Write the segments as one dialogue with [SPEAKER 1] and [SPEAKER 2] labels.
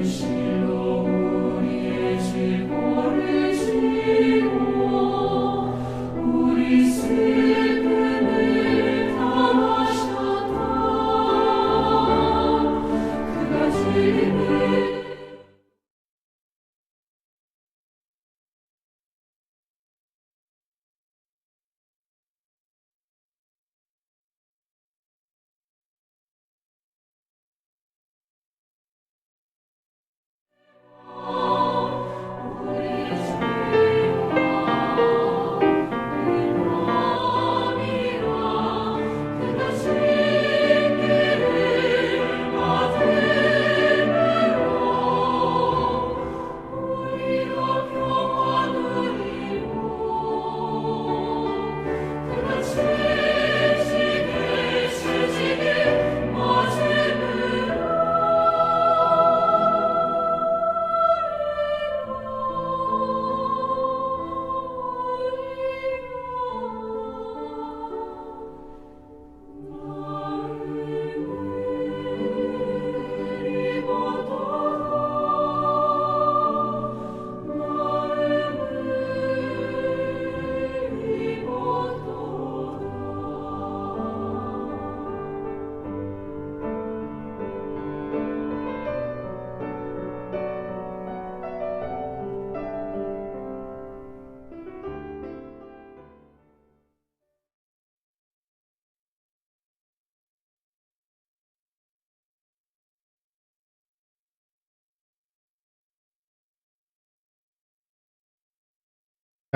[SPEAKER 1] 실로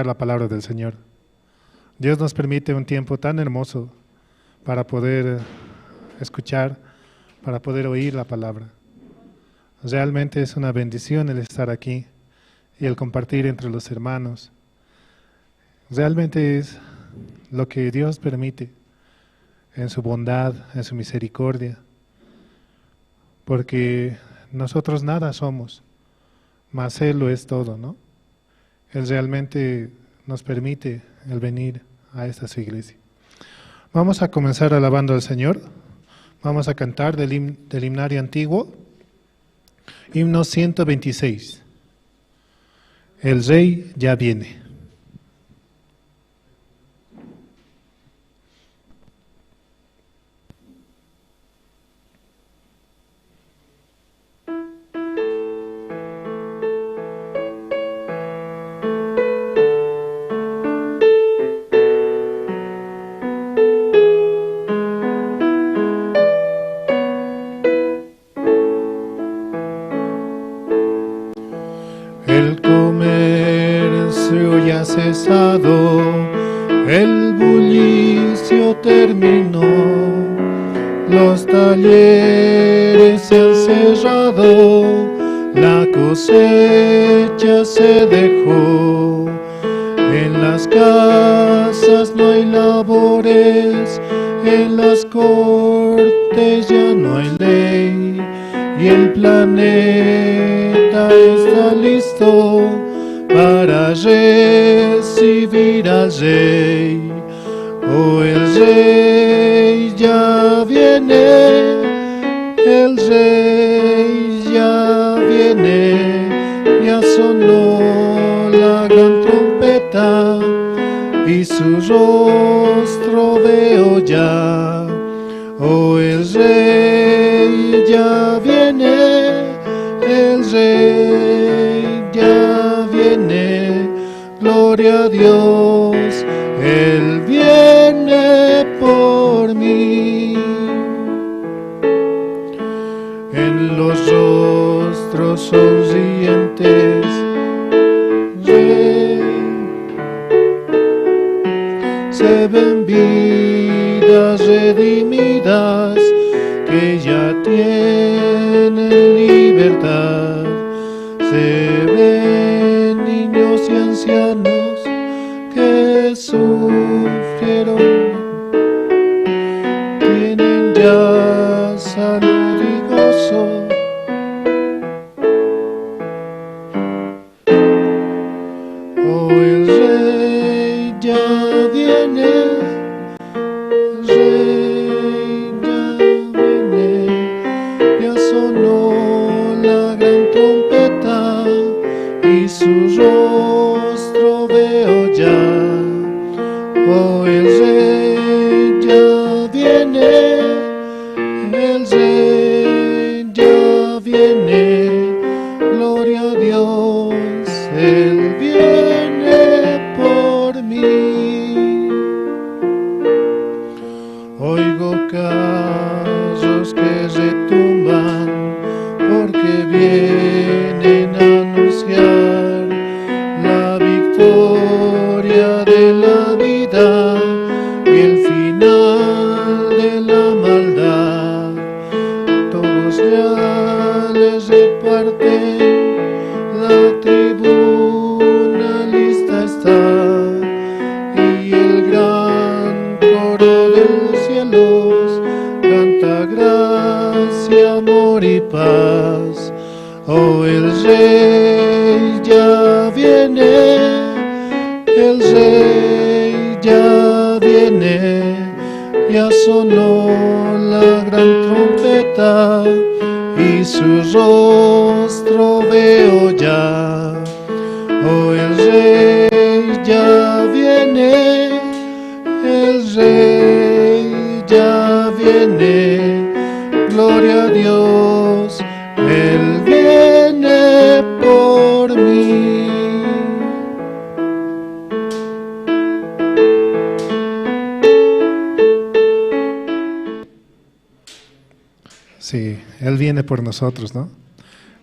[SPEAKER 1] la palabra del Señor. Dios nos permite un tiempo tan hermoso para poder escuchar, para poder oír la palabra. Realmente es una bendición el estar aquí y el compartir entre los hermanos. Realmente es lo que Dios permite en su bondad, en su misericordia, porque nosotros nada somos, mas Él lo es todo, ¿no? Él realmente nos permite el venir a esta su iglesia. Vamos a comenzar alabando al Señor. Vamos a cantar del himnario antiguo, himno 126. El Rey ya viene. El comercio ya ha cesado, el bullicio terminó, los talleres se han cerrado, la cosecha se dejó, en las casas no hay labores, en las cortes ya no hay ley, y el planeta está listo para recibir al Rey. Oh, el Rey ya viene, el Rey ya viene, ya sonó la gran trompeta y su rostro veo ya. Oh, el Rey ya viene, el Rey ya viene, gloria a Dios, Él viene por mí. En los rostros sonrientes, se ven vidas redimidas que ya tienen libertad. Se ven niños y ancianos que sufrieron, tienen ya salud y gozo. Oh, el Rey ya viene, el Rey ya viene, ya sonó la gran trompeta y su rostro veo ya. Oh, el Rey ya viene, el Rey ya viene, gloria a Dios, Él viene por mí. Oigo carros que retumban porque vienen a anunciar la victoria de la vida y el final de la maldad. Todos ya les reparten, la tribuna lista está y el gran coro de los cielos canta gracia, amor y paz. Oh, el Rey ya viene, el Rey ya viene, ya sonó la gran trompeta y su rostro veo ya. Oh, el Rey ya viene, el Rey ya viene, gloria a Dios, Él viene por mí. Sí, Él viene por nosotros, ¿no?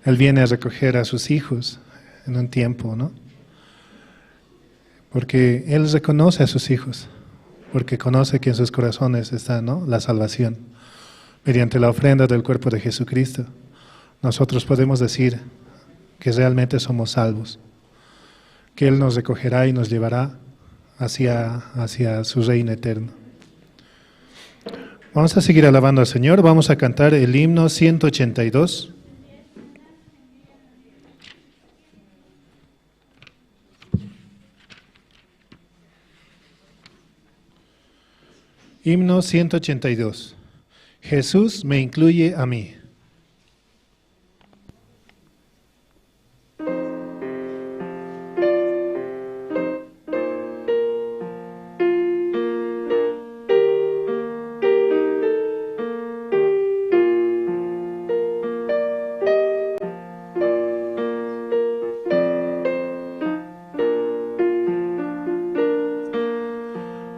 [SPEAKER 1] Él viene a recoger a sus hijos en un tiempo, ¿no? porque Él reconoce a sus hijos, porque conoce que en sus corazones está, ¿no?, la salvación. Mediante la ofrenda del cuerpo de Jesucristo, nosotros podemos decir que realmente somos salvos, que Él nos recogerá y nos llevará hacia su reino eterno. Vamos a seguir alabando al Señor, vamos a cantar el himno 182. Himno 182. Jesús me incluye a mí.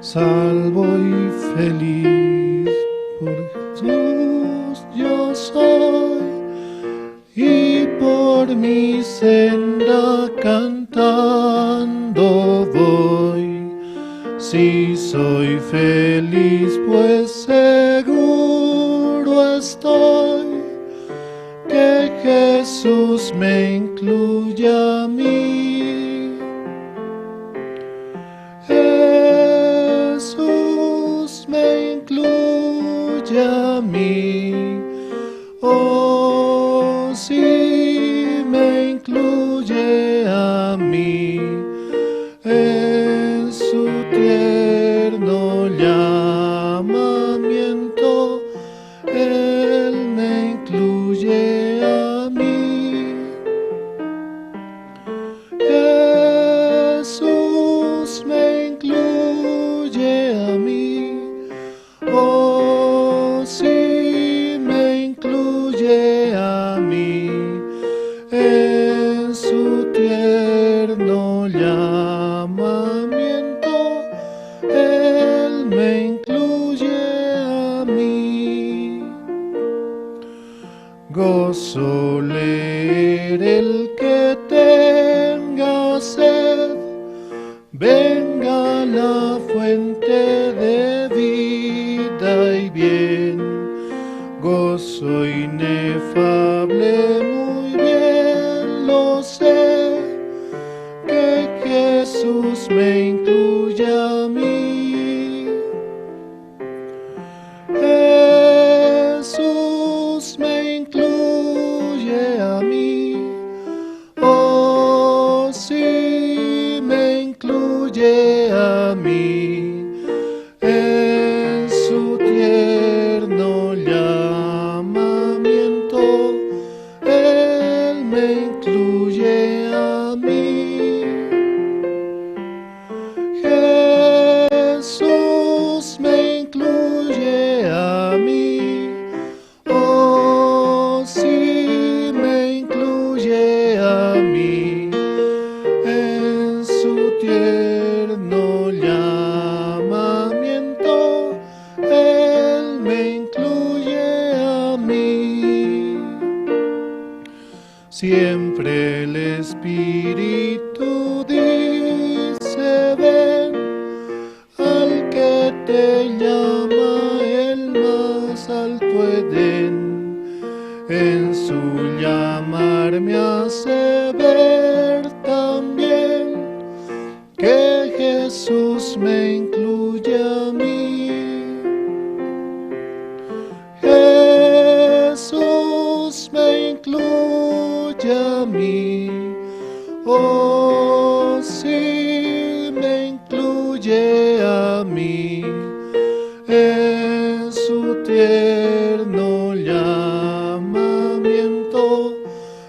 [SPEAKER 1] Salvo y feliz por Jesús yo soy, y por mi senda cantando voy. Si soy feliz, pues seguro estoy que Jesús me incluye a mí. Jesús me incluye a mí, oh sí me incluye a mí, en su tierno llamamiento, Él me incluye a mí. Jesús me incluye a mí, oh sí me incluye a mí, en su tierno llamamiento, Él me incluye a mí. Gozo leer el que tenga sed, venga a la fuente de vida y bien. Gozo inefable, muy bien lo sé, que Jesús me incluye a mí. Jesús me incluye a mí, oh sí me incluye a mí, en su tierno llamamiento, Él me incluye a mí. Jesús me incluye a mí, oh sí me incluye a mí, en su tierno llamamiento, Él me incluye a mí. Siempre el Espíritu dice ven, al que te llama el más alto Edén, en su llamar me hace ver también que Jesús me incluye a mí. Jesús me incluye a mí, oh sí me incluye a mí, en su tierno llamamiento,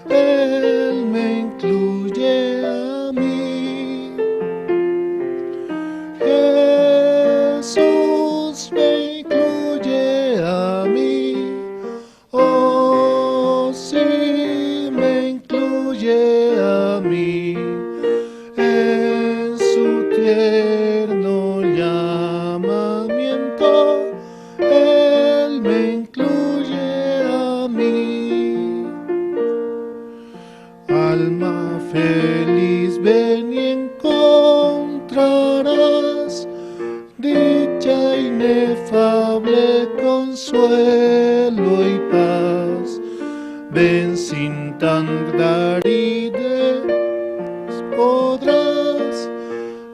[SPEAKER 1] Él me incluye a mí. Jesús me incluye a mí, oh sí me incluye a mí, en su tierno llamamiento, Él me incluye a mí. Alma feliz, ven y encuentra
[SPEAKER 2] consuelo y paz. Ven sin tardar y podrás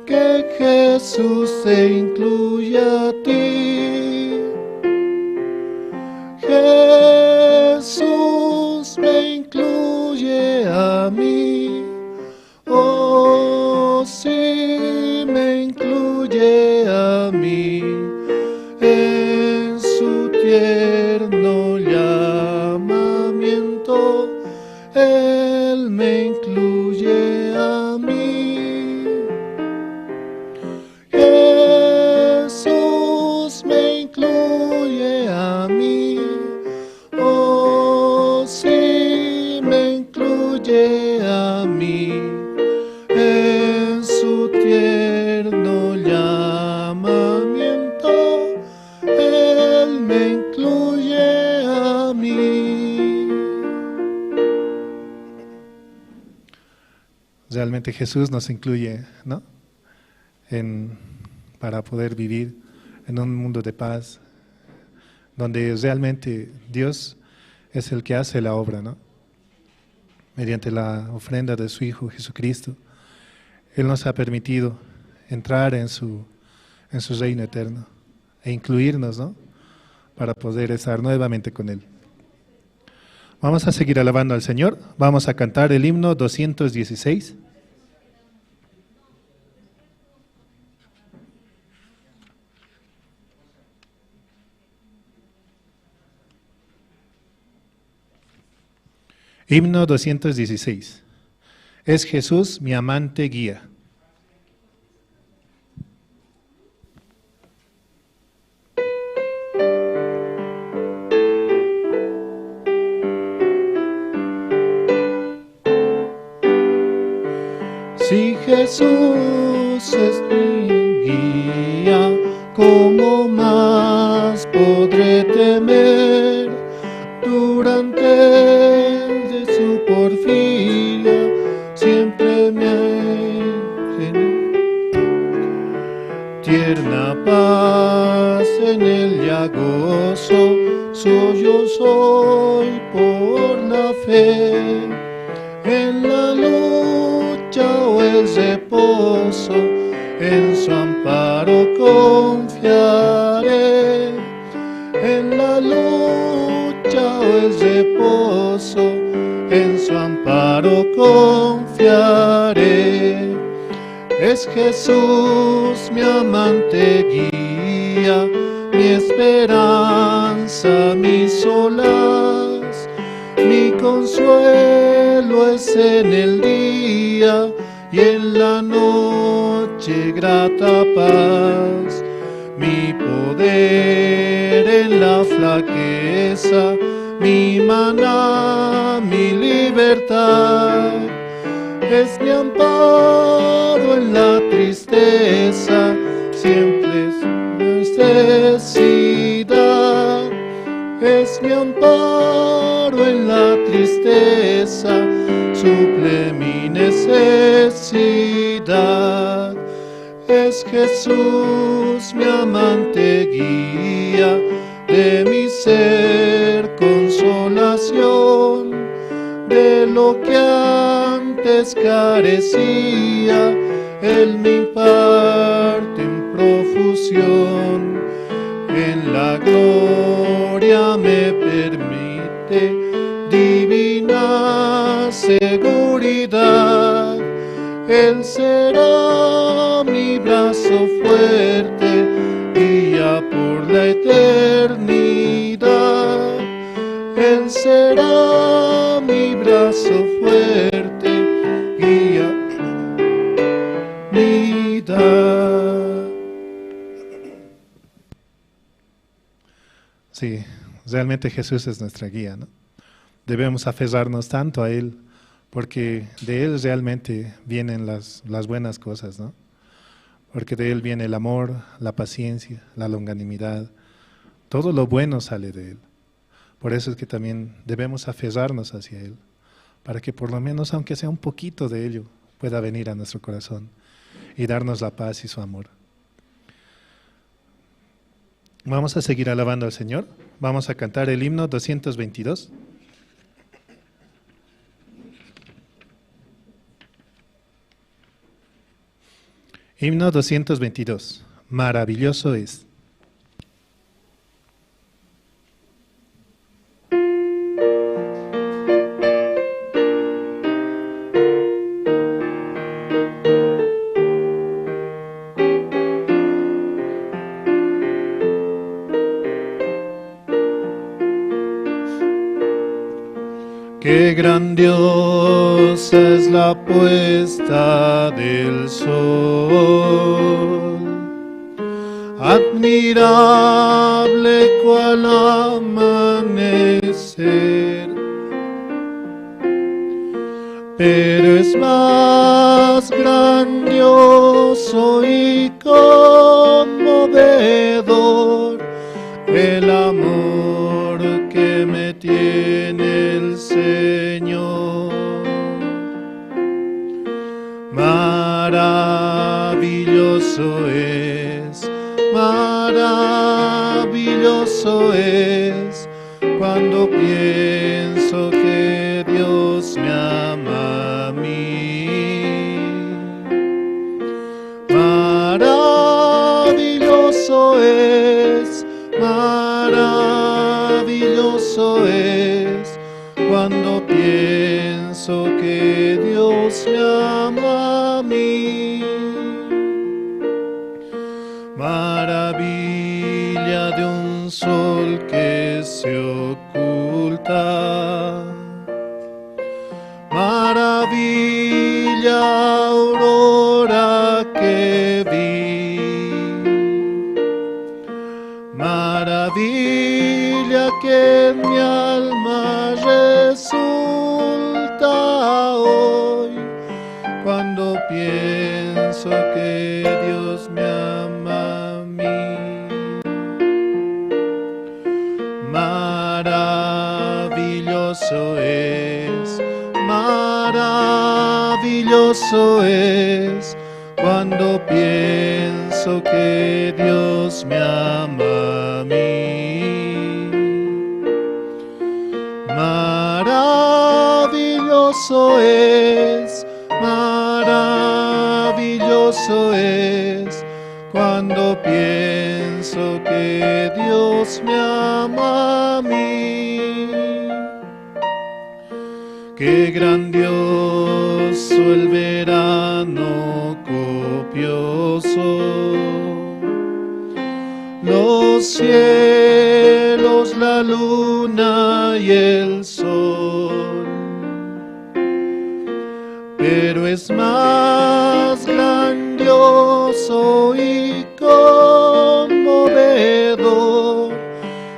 [SPEAKER 2] que Jesús te incluya a ti. Jesús me incluye a mí. Oh, sí, me incluye a mí. En su tierno llamamiento, Él me incluye a mí. Jesús me incluye a mí. Oh, sí, me incluye a mí. En su tierno llamamiento, Él me incluye a mí.
[SPEAKER 1] Realmente Jesús nos incluye, ¿no? Para poder vivir en un mundo de paz, donde realmente Dios es el que hace la obra, ¿no? Mediante la ofrenda de su Hijo Jesucristo, Él nos ha permitido entrar en su reino eterno e incluirnos, ¿no? Para poder estar nuevamente con Él. Vamos a seguir alabando al Señor. Vamos a cantar el himno 216. Himno 216. Es Jesús mi amante guía.
[SPEAKER 2] Si Jesús es mi guía, ¿cómo más podré temer? Durante de su porfiria siempre me tierna paz en él ya gozo, suyo soy por la fe. En la lucha o el reposo, en su amparo confiaré. En la lucha o el reposo, en su amparo confiaré. Es Jesús mi amante guía, mi esperanza, mi solaz, mi consuelo es en el día y en la noche grata paz. Mi poder en la flaqueza, mi maná, mi libertad. Es mi amparo en la tristeza, siempre es necesidad. Es mi amparo en la tristeza, suple mi necesidad. Es Jesús mi amante guía, de mi ser consolación, de lo que antes carecía, Él me imparte en profusión. En la gloria me permite divina seguridad. Él será mi brazo fuerte, guía por la eternidad. Él será mi brazo fuerte, guía mi vida.
[SPEAKER 1] Sí, realmente Jesús es nuestra guía, ¿no? Debemos aferrarnos tanto a Él, porque de Él realmente vienen las buenas cosas, ¿no? Porque de Él viene el amor, la paciencia, la longanimidad. Todo lo bueno sale de Él. Por eso es que también debemos aferrarnos hacia Él, para que por lo menos, aunque sea un poquito de ello, pueda venir a nuestro corazón y darnos la paz y su amor. Vamos a seguir alabando al Señor. Vamos a cantar el himno 222. Himno 222. Maravilloso es. Qué grandiosa es la puesta del sol, admirable cual amanecer, pero es más grandioso y conmovedor el amor que me tiene el Señor. Maravilloso es cuando pienso que Dios me ama a mí. Maravilloso es cuando pienso que Dios me ama a mí. Maravilla de un sol que se oculta, maravilla aurora que vi, maravilla que en mi alma resulta hoy cuando pienso que Dios me ama a mí. Maravilloso es cuando pienso que Dios me ama a mí. Maravilloso es cuando pienso que Dios me ama a mí. Qué grandioso el verano copioso, los cielos, la luna y el sol, pero es más grandioso y conmovedor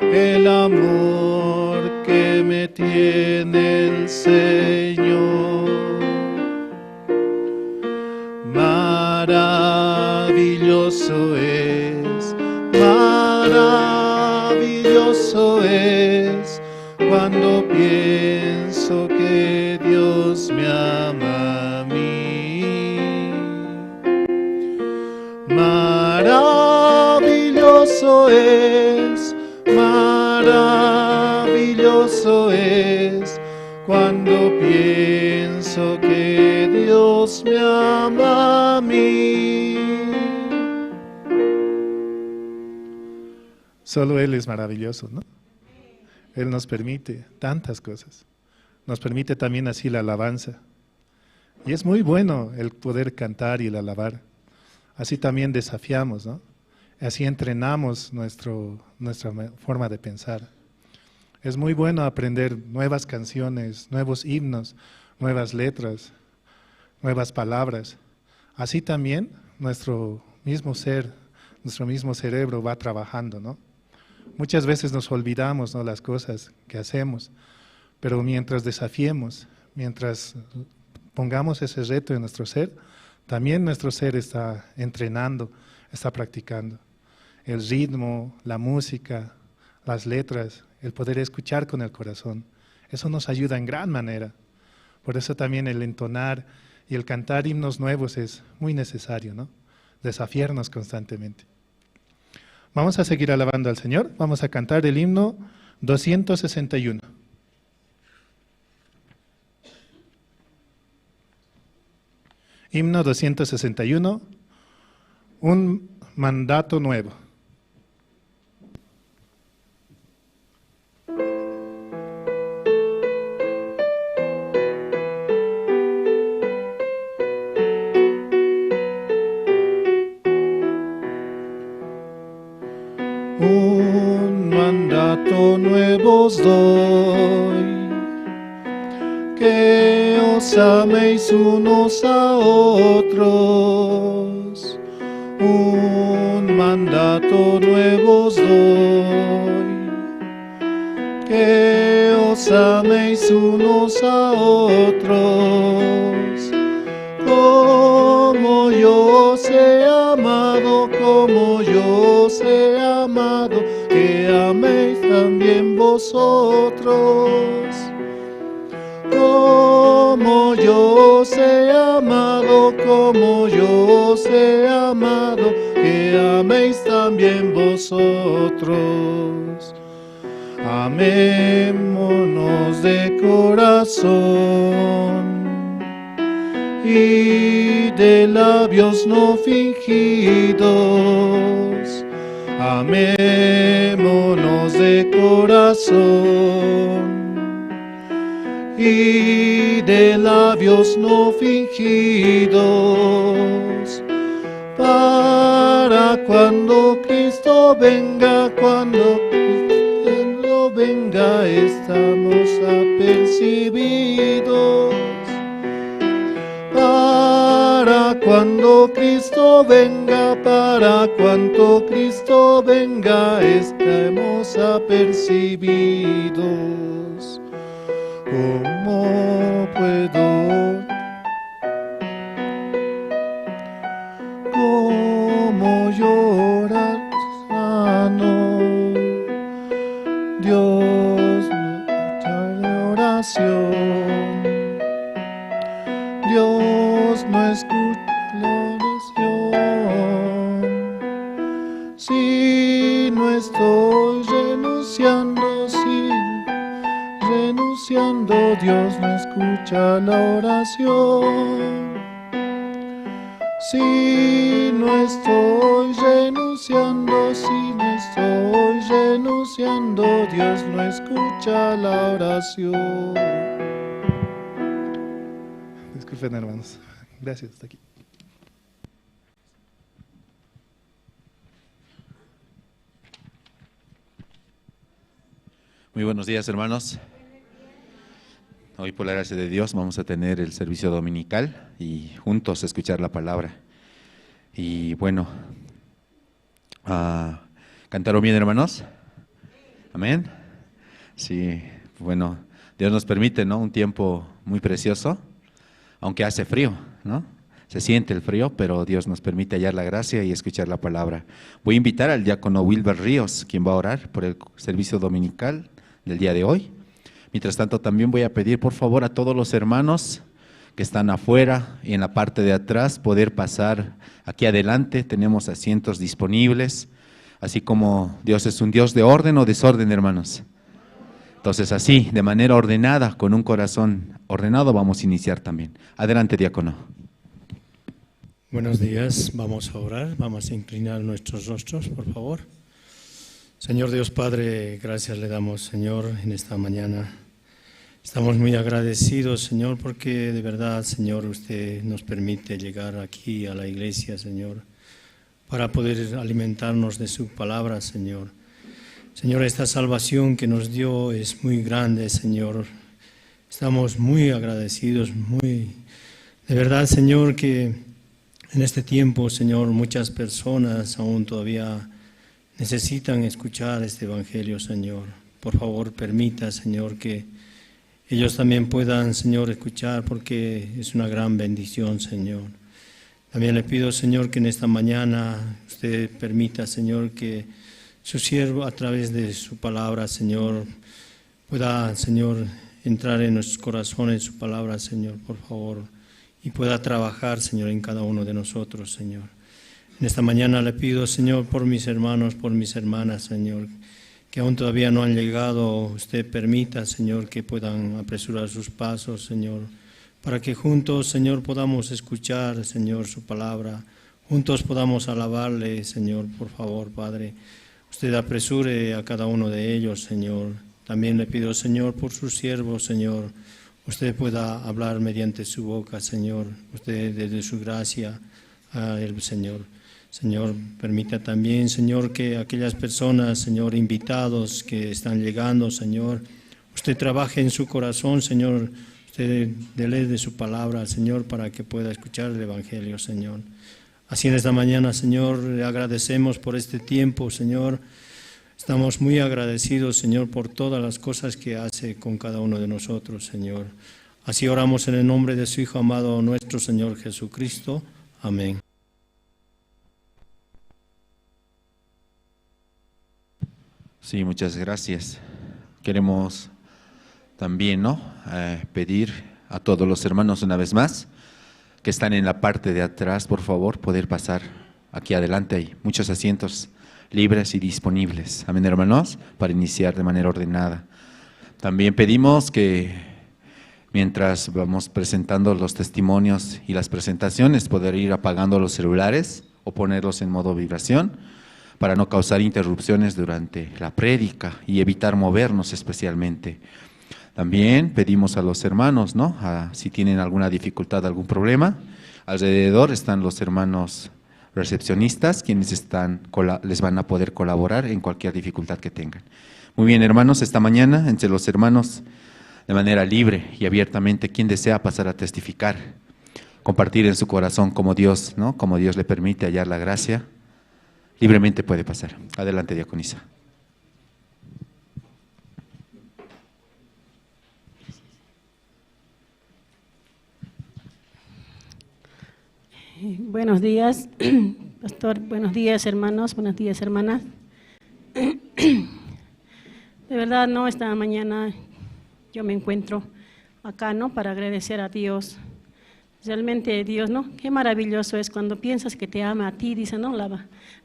[SPEAKER 1] el amor que me tiene el Señor. Maravilloso es cuando pienso que Dios me ama a mí. Maravilloso es cuando pienso que Dios me ama a mí. Solo Él es maravilloso, ¿no? Él nos permite tantas cosas. Nos permite también así la alabanza. Y es muy bueno el poder cantar y el alabar. Así también desafiamos, ¿no? Así entrenamos nuestra forma de pensar. Es muy bueno aprender nuevas canciones, nuevos himnos, nuevas letras, nuevas palabras. Así también nuestro mismo ser, nuestro mismo cerebro va trabajando, ¿no? Muchas veces nos olvidamos, ¿no?, las cosas que hacemos, pero mientras desafiemos, mientras pongamos ese reto en nuestro ser, también nuestro ser está entrenando, está practicando. El ritmo, la música, las letras, el poder escuchar con el corazón, eso nos ayuda en gran manera. Por eso también el entonar y el cantar himnos nuevos es muy necesario, ¿no? Desafiarnos constantemente. Vamos a seguir alabando al Señor. Vamos a cantar el himno 261. Himno 261, un mandato nuevo.
[SPEAKER 2] Un mandato nuevo os doy, que os améis unos a otros. Un mandato nuevo os doy, que os améis unos a otros. Como yo os he amado, como yo os he amado, que améis también vosotros. Como yo os he amado, como yo os he amado, que améis también vosotros. Amémonos de corazón y de labios no fingidos. Amémonos de corazón y de labios no fingidos, para cuando Cristo venga, cuando Cristo venga, estamos apercibidos. Para cuando Cristo venga, para cuando Cristo venga, estemos apercibidos. ¿Cómo puedo? ¿Cómo llorar sano? Dios me escucha de oración. Dios no escucha la oración. Si no estoy renunciando, si renunciando, Dios no escucha la oración. Si no estoy renunciando, si no estoy renunciando, Dios no escucha la oración.
[SPEAKER 1] Disculpen, hermanos. Gracias, hasta aquí.
[SPEAKER 3] Muy buenos días, hermanos. Hoy, por la gracia de Dios, vamos a tener el servicio dominical y juntos escuchar la palabra. Y bueno, ¿cantaron bien, hermanos? Amén. Sí, bueno, Dios nos permite, ¿no?, un tiempo muy precioso, aunque hace frío, ¿no? Se siente el frío, pero Dios nos permite hallar la gracia y escuchar la palabra. Voy a invitar al diácono Wilber Ríos, quien va a orar por el servicio dominical del día de hoy. Mientras tanto, también voy a pedir por favor a todos los hermanos que están afuera y en la parte de atrás poder pasar aquí adelante. Tenemos asientos disponibles, así como Dios es un Dios de orden o desorden, hermanos. Entonces así, de manera ordenada, con un corazón ordenado, vamos a iniciar también. Adelante, diácono.
[SPEAKER 4] Buenos días, vamos a orar, vamos a inclinar nuestros rostros, por favor. Señor Dios Padre, gracias le damos, Señor, en esta mañana. Estamos muy agradecidos, Señor, porque de verdad, Señor, usted nos permite llegar aquí a la iglesia, Señor, para poder alimentarnos de su palabra, Señor. Señor, esta salvación que nos dio es muy grande, Señor. Estamos muy agradecidos, de verdad, Señor, que en este tiempo, Señor, muchas personas aún todavía necesitan escuchar este evangelio, Señor. Por favor, permita, Señor, que ellos también puedan, Señor, escuchar, porque es una gran bendición, Señor. También le pido, Señor, que en esta mañana usted permita, Señor, que su siervo a través de su palabra, Señor, pueda, Señor, entrar en nuestros corazones su palabra, Señor, por favor, y pueda trabajar, Señor, en cada uno de nosotros, Señor. En esta mañana le pido, Señor, por mis hermanos, por mis hermanas, Señor, que aún todavía no han llegado. Usted permita, Señor, que puedan apresurar sus pasos, Señor, para que juntos, Señor, podamos escuchar, Señor, su palabra. Juntos podamos alabarle, Señor, por favor, Padre. Usted apresure a cada uno de ellos, Señor. También le pido, Señor, por sus siervos, Señor. Usted pueda hablar mediante su boca, Señor. Usted, desde su gracia, a él, Señor. Señor, permita también, Señor, que aquellas personas, Señor, invitados que están llegando, Señor, usted trabaje en su corazón, Señor. Usted dele de su palabra, Señor, para que pueda escuchar el Evangelio, Señor. Así en esta mañana, Señor, le agradecemos por este tiempo, Señor. Estamos muy agradecidos, Señor, por todas las cosas que hace con cada uno de nosotros, Señor. Así oramos en el nombre de su Hijo amado, nuestro Señor Jesucristo. Amén.
[SPEAKER 3] Sí, muchas gracias. Queremos también, ¿no?, pedir a todos los hermanos una vez más que están en la parte de atrás, por favor, poder pasar aquí adelante. Hay muchos asientos libres y disponibles. Amén, hermanos, para iniciar de manera ordenada. También pedimos que mientras vamos presentando los testimonios y las presentaciones, poder ir apagando los celulares o ponerlos en modo vibración para no causar interrupciones durante la prédica y evitar movernos especialmente. También pedimos a los hermanos, ¿no?, si tienen alguna dificultad, algún problema, alrededor están los hermanos recepcionistas, quienes les van a poder colaborar en cualquier dificultad que tengan. Muy bien, hermanos, esta mañana entre los hermanos, de manera libre y abiertamente, quien desea pasar a testificar, compartir en su corazón como Dios, ¿no?, como Dios le permite hallar la gracia, libremente puede pasar. Adelante, diaconisa.
[SPEAKER 5] Buenos días, pastor. Buenos días, hermanos. Buenos días, hermanas. De verdad, no, esta mañana yo me encuentro acá, ¿no?, para agradecer a Dios. Realmente Dios, ¿no?, qué maravilloso es cuando piensas que te ama a ti, dice, ¿no?,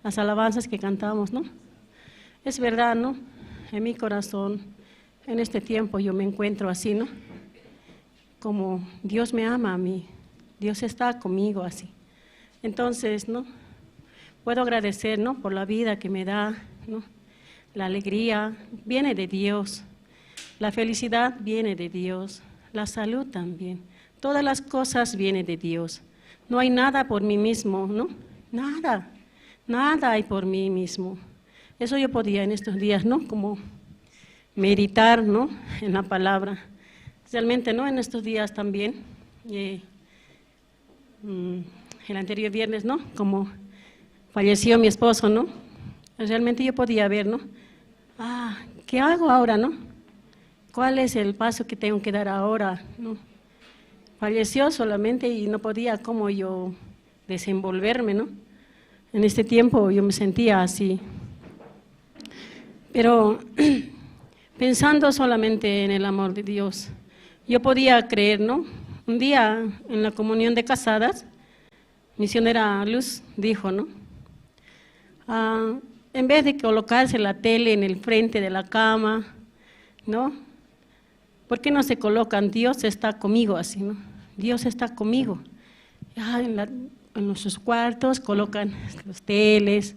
[SPEAKER 5] las alabanzas que cantamos, ¿no? Es verdad, ¿no? En mi corazón, en este tiempo yo me encuentro así, ¿no? Como Dios me ama a mí, Dios está conmigo así. Entonces, ¿no?, puedo agradecer, ¿no?, por la vida que me da, ¿no? La alegría viene de Dios, la felicidad viene de Dios, la salud también. Todas las cosas vienen de Dios. No hay nada por mí mismo, ¿no? Nada hay por mí mismo. Eso yo podía en estos días, ¿no?, como meditar, ¿no?, en la palabra. Realmente, ¿no?, en estos días también, el anterior viernes, ¿no?, como falleció mi esposo, ¿no? Realmente yo podía ver, ¿no? ¿Qué hago ahora, no? ¿Cuál es el paso que tengo que dar ahora, no? Falleció solamente y no podía como yo desenvolverme, ¿no? En este tiempo yo me sentía así. Pero pensando solamente en el amor de Dios, yo podía creer, ¿no? Un día en la comunión de casadas, misionera Luz dijo, ¿no?, en vez de colocarse la tele en el frente de la cama, ¿no?, ¿por qué no se colocan Dios está conmigo así, ¿no? Dios está conmigo. En nuestros cuartos colocan los teles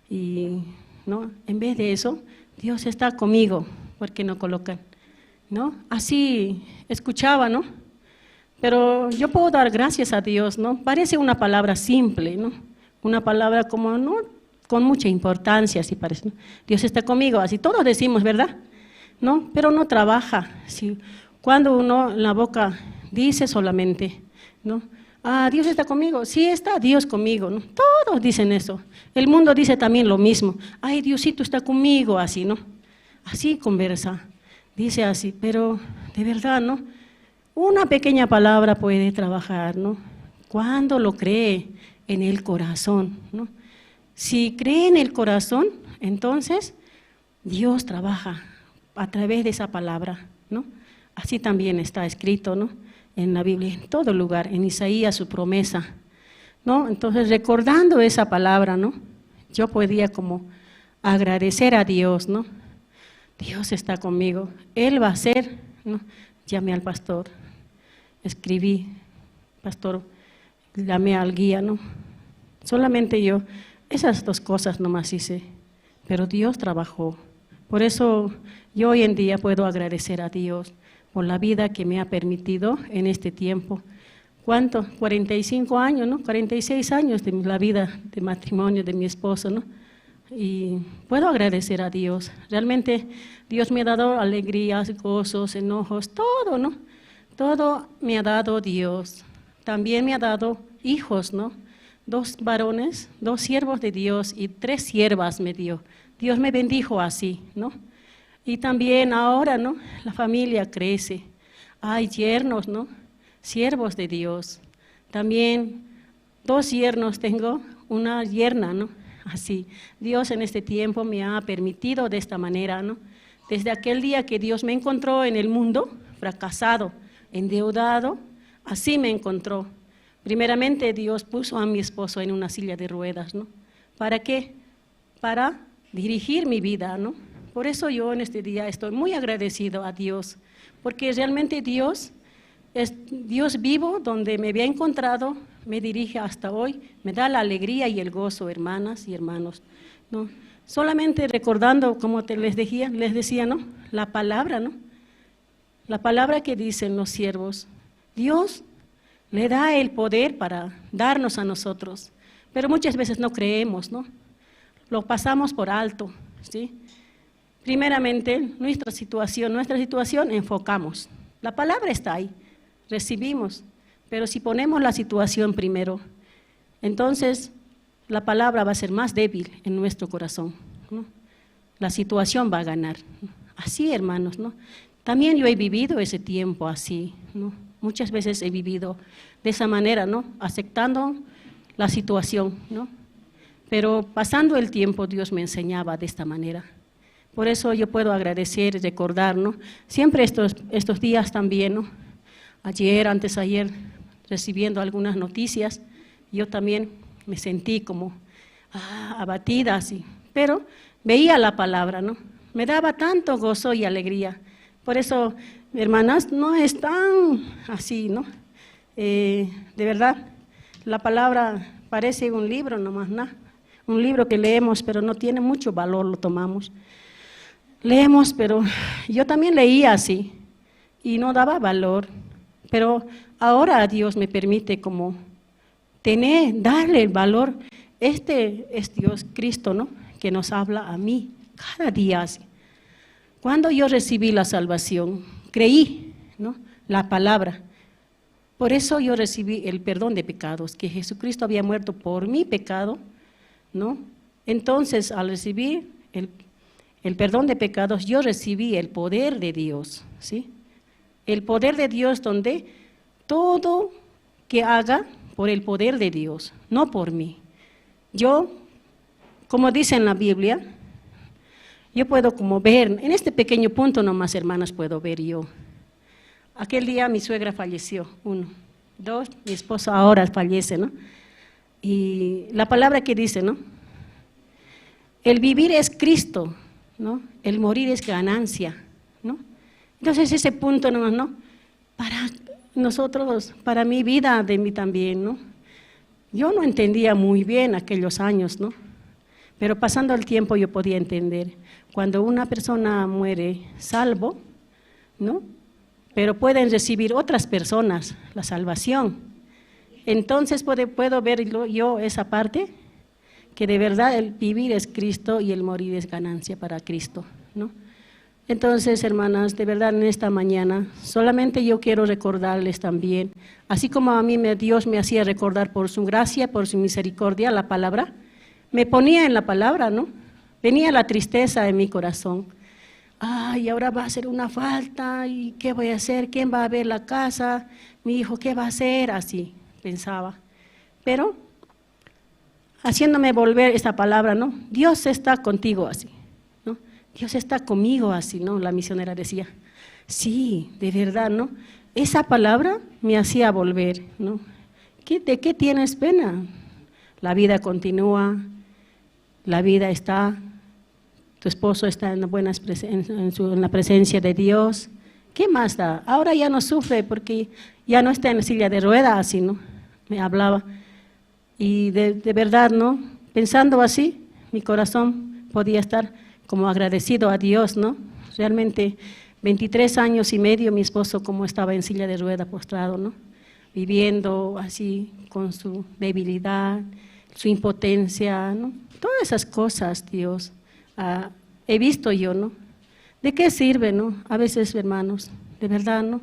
[SPEAKER 5] y, ¿no?, en vez de eso, Dios está conmigo, ¿por qué no colocan? ¿No? Así escuchaba, ¿no? Pero yo puedo dar gracias a Dios, ¿no? Parece una palabra simple, ¿no? Una palabra como, ¿no?, con mucha importancia, así parece, ¿no? Dios está conmigo, así todos decimos, ¿verdad? ¿No? Pero no trabaja. ¿Sí? Cuando uno en la boca dice solamente, ¿no?, Dios está conmigo, sí está Dios conmigo, ¿no? Todos dicen eso. El mundo dice también lo mismo. Ay, Diosito está conmigo, así, ¿no? Así conversa, dice así, pero de verdad, ¿no? Una pequeña palabra puede trabajar, ¿no? Cuando lo cree en el corazón, ¿no? Si cree en el corazón, entonces Dios trabaja a través de esa palabra, ¿no? Así también está escrito, ¿no?, en la Biblia, en todo lugar, en Isaías su promesa, ¿no? Entonces, recordando esa palabra, ¿no? Yo podía como agradecer a Dios, ¿no? Dios está conmigo, Él va a hacer, ¿no? Llamé al pastor, escribí, pastor, llamé al guía, ¿no? Solamente yo, esas dos cosas nomás hice, pero Dios trabajó. Por eso yo hoy en día puedo agradecer a Dios por la vida que me ha permitido en este tiempo. ¿Cuánto? 45 años, ¿no? 46 años de la vida de matrimonio de mi esposo, ¿no? Y puedo agradecer a Dios. Realmente Dios me ha dado alegrías, gozos, enojos, todo, ¿no? Todo me ha dado Dios. También me ha dado hijos, ¿no? 2 varones, 2 siervos de Dios y 3 siervas me dio. Dios me bendijo así, ¿no? Y también ahora, ¿no? La familia crece. Hay yernos, ¿no? Siervos de Dios. También 2 yernos tengo, una yerna, ¿no? Así. Dios en este tiempo me ha permitido de esta manera, ¿no? Desde aquel día que Dios me encontró en el mundo, fracasado, endeudado, así me encontró. Primeramente Dios puso a mi esposo en una silla de ruedas, ¿no? ¿Para qué? Para dirigir mi vida, ¿no? Por eso yo en este día estoy muy agradecido a Dios, porque realmente Dios es Dios vivo, donde me había encontrado, me dirige hasta hoy, me da la alegría y el gozo, hermanas y hermanos, ¿no? Solamente recordando, como les decía, ¿no? La palabra, ¿no? La palabra que dicen los siervos, Dios le da el poder para darnos a nosotros, pero muchas veces no creemos, ¿no? Lo pasamos por alto, ¿sí? Primeramente, nuestra situación enfocamos. La palabra está ahí, recibimos, pero si ponemos la situación primero, entonces la palabra va a ser más débil en nuestro corazón, ¿no? La situación va a ganar. Así, hermanos, ¿no? También yo he vivido ese tiempo así, ¿no? Muchas veces he vivido de esa manera, ¿no? Aceptando la situación, ¿no? Pero pasando el tiempo Dios me enseñaba de esta manera. Por eso yo puedo agradecer y recordar, ¿no? Siempre estos días también, ¿no? Ayer, antes de ayer, recibiendo algunas noticias, yo también me sentí como abatida así, pero veía la palabra, ¿no? Me daba tanto gozo y alegría. Por eso, hermanas, no es tan así, ¿no? De verdad, la palabra parece un libro nomás, ¿no? Un libro que leemos, pero no tiene mucho valor, lo tomamos. Leemos, pero yo también leía así y no daba valor, pero ahora Dios me permite como darle el valor. Este es Dios, Cristo, ¿no? Que nos habla a mí cada día así. Cuando yo recibí la salvación, creí, ¿no? La palabra. Por eso yo recibí el perdón de pecados, que Jesucristo había muerto por mi pecado, ¿no? Entonces, al recibir el perdón de pecados, yo recibí el poder de Dios, ¿sí? El poder de Dios donde todo que haga por el poder de Dios, no por mí. Yo, como dice en la Biblia, yo puedo como ver, en este pequeño punto nomás, hermanas, puedo ver yo. Aquel día mi suegra falleció, 1, 2, mi esposo ahora fallece, ¿no? Y la palabra que dice, ¿no? El vivir es Cristo, ¿no? El morir es ganancia, ¿no? Entonces ese punto nomás, ¿no? Para nosotros, para mi vida, de mí también, ¿no? Yo no entendía muy bien aquellos años, ¿no? Pero pasando el tiempo yo podía entender. Cuando una persona muere salvo, ¿no? Pero pueden recibir otras personas la salvación. Entonces puedo ver yo esa parte, que de verdad el vivir es Cristo y el morir es ganancia para Cristo, ¿no? Entonces, hermanas, de verdad en esta mañana, solamente yo quiero recordarles también, así como a mí Dios me hacía recordar por su gracia, por su misericordia, la palabra, me ponía en la palabra, ¿no? Venía la tristeza en mi corazón. Ay, ahora va a ser una falta, ¿y qué voy a hacer? ¿Quién va a ver la casa? Mi hijo, ¿qué va a hacer? Así pensaba. Pero, haciéndome volver esta palabra, ¿no? Dios está contigo así, ¿no? Dios está conmigo así, ¿no? La misionera decía. Sí, de verdad, ¿no? Esa palabra me hacía volver, ¿no? ¿De qué tienes pena? La vida continúa, la vida está, tu esposo está en la presencia de Dios. ¿Qué más da? Ahora ya no sufre porque ya no está en la silla de ruedas, así, ¿no? Me hablaba. Y de verdad, ¿no? Pensando así, mi corazón podía estar como agradecido a Dios, ¿no? Realmente, 23 años y medio mi esposo como estaba en silla de ruedas postrado, ¿no? Viviendo así con su debilidad, su impotencia, ¿no? Todas esas cosas, Dios, he visto yo, ¿no? ¿De qué sirve, no? A veces, hermanos, de verdad, ¿no?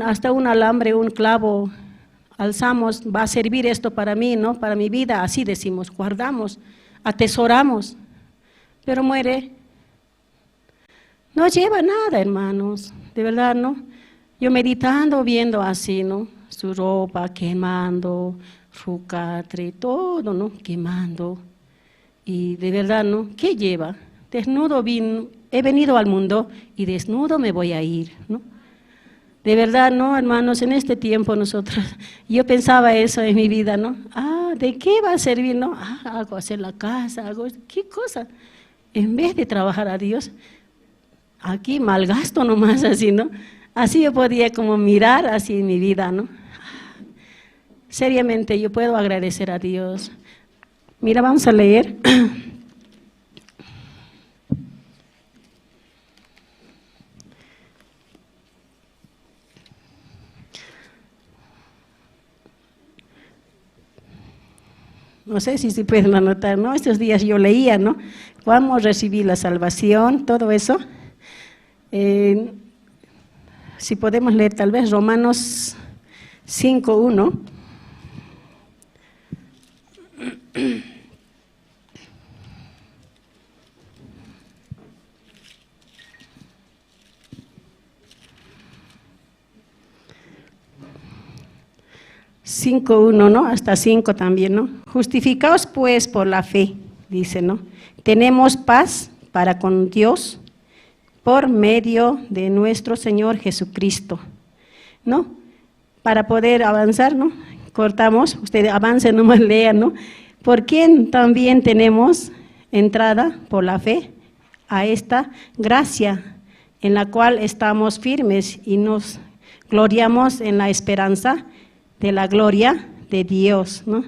[SPEAKER 5] Hasta un alambre, un clavo, alzamos, va a servir esto para mí, ¿no? Para mi vida, así decimos, guardamos, atesoramos, pero muere. No lleva nada, hermanos, de verdad, ¿no? Yo meditando, viendo así, ¿no? Su ropa quemando, su catre, todo, ¿no? Quemando. Y de verdad, ¿no? ¿Qué lleva? Desnudo he venido al mundo y desnudo me voy a ir, ¿no? De verdad, ¿no, hermanos? En este tiempo nosotros, yo pensaba eso en mi vida, ¿no? ¿De qué va a servir, no? Hago hacer la casa, ¿qué cosa? En vez de trabajar a Dios, aquí malgasto nomás así, ¿no? Así yo podía como mirar así en mi vida, ¿no? Seriamente yo puedo agradecer a Dios. Mira, vamos a leer. No sé si se pueden anotar, ¿no? Estos días yo leía, ¿no? Cómo recibí la salvación, todo eso. Si podemos leer tal vez Romanos 5:1. ¿no? Hasta 5 también, ¿no? Justificaos pues por la fe, dice, ¿no? Tenemos paz para con Dios por medio de nuestro Señor Jesucristo, ¿no? Para poder avanzar, ¿no? Cortamos, ustedes avancen, nomás lean, ¿no? ¿Por quién también tenemos entrada por la fe a esta gracia en la cual estamos firmes y nos gloriamos en la esperanza de la gloria de Dios, ¿no?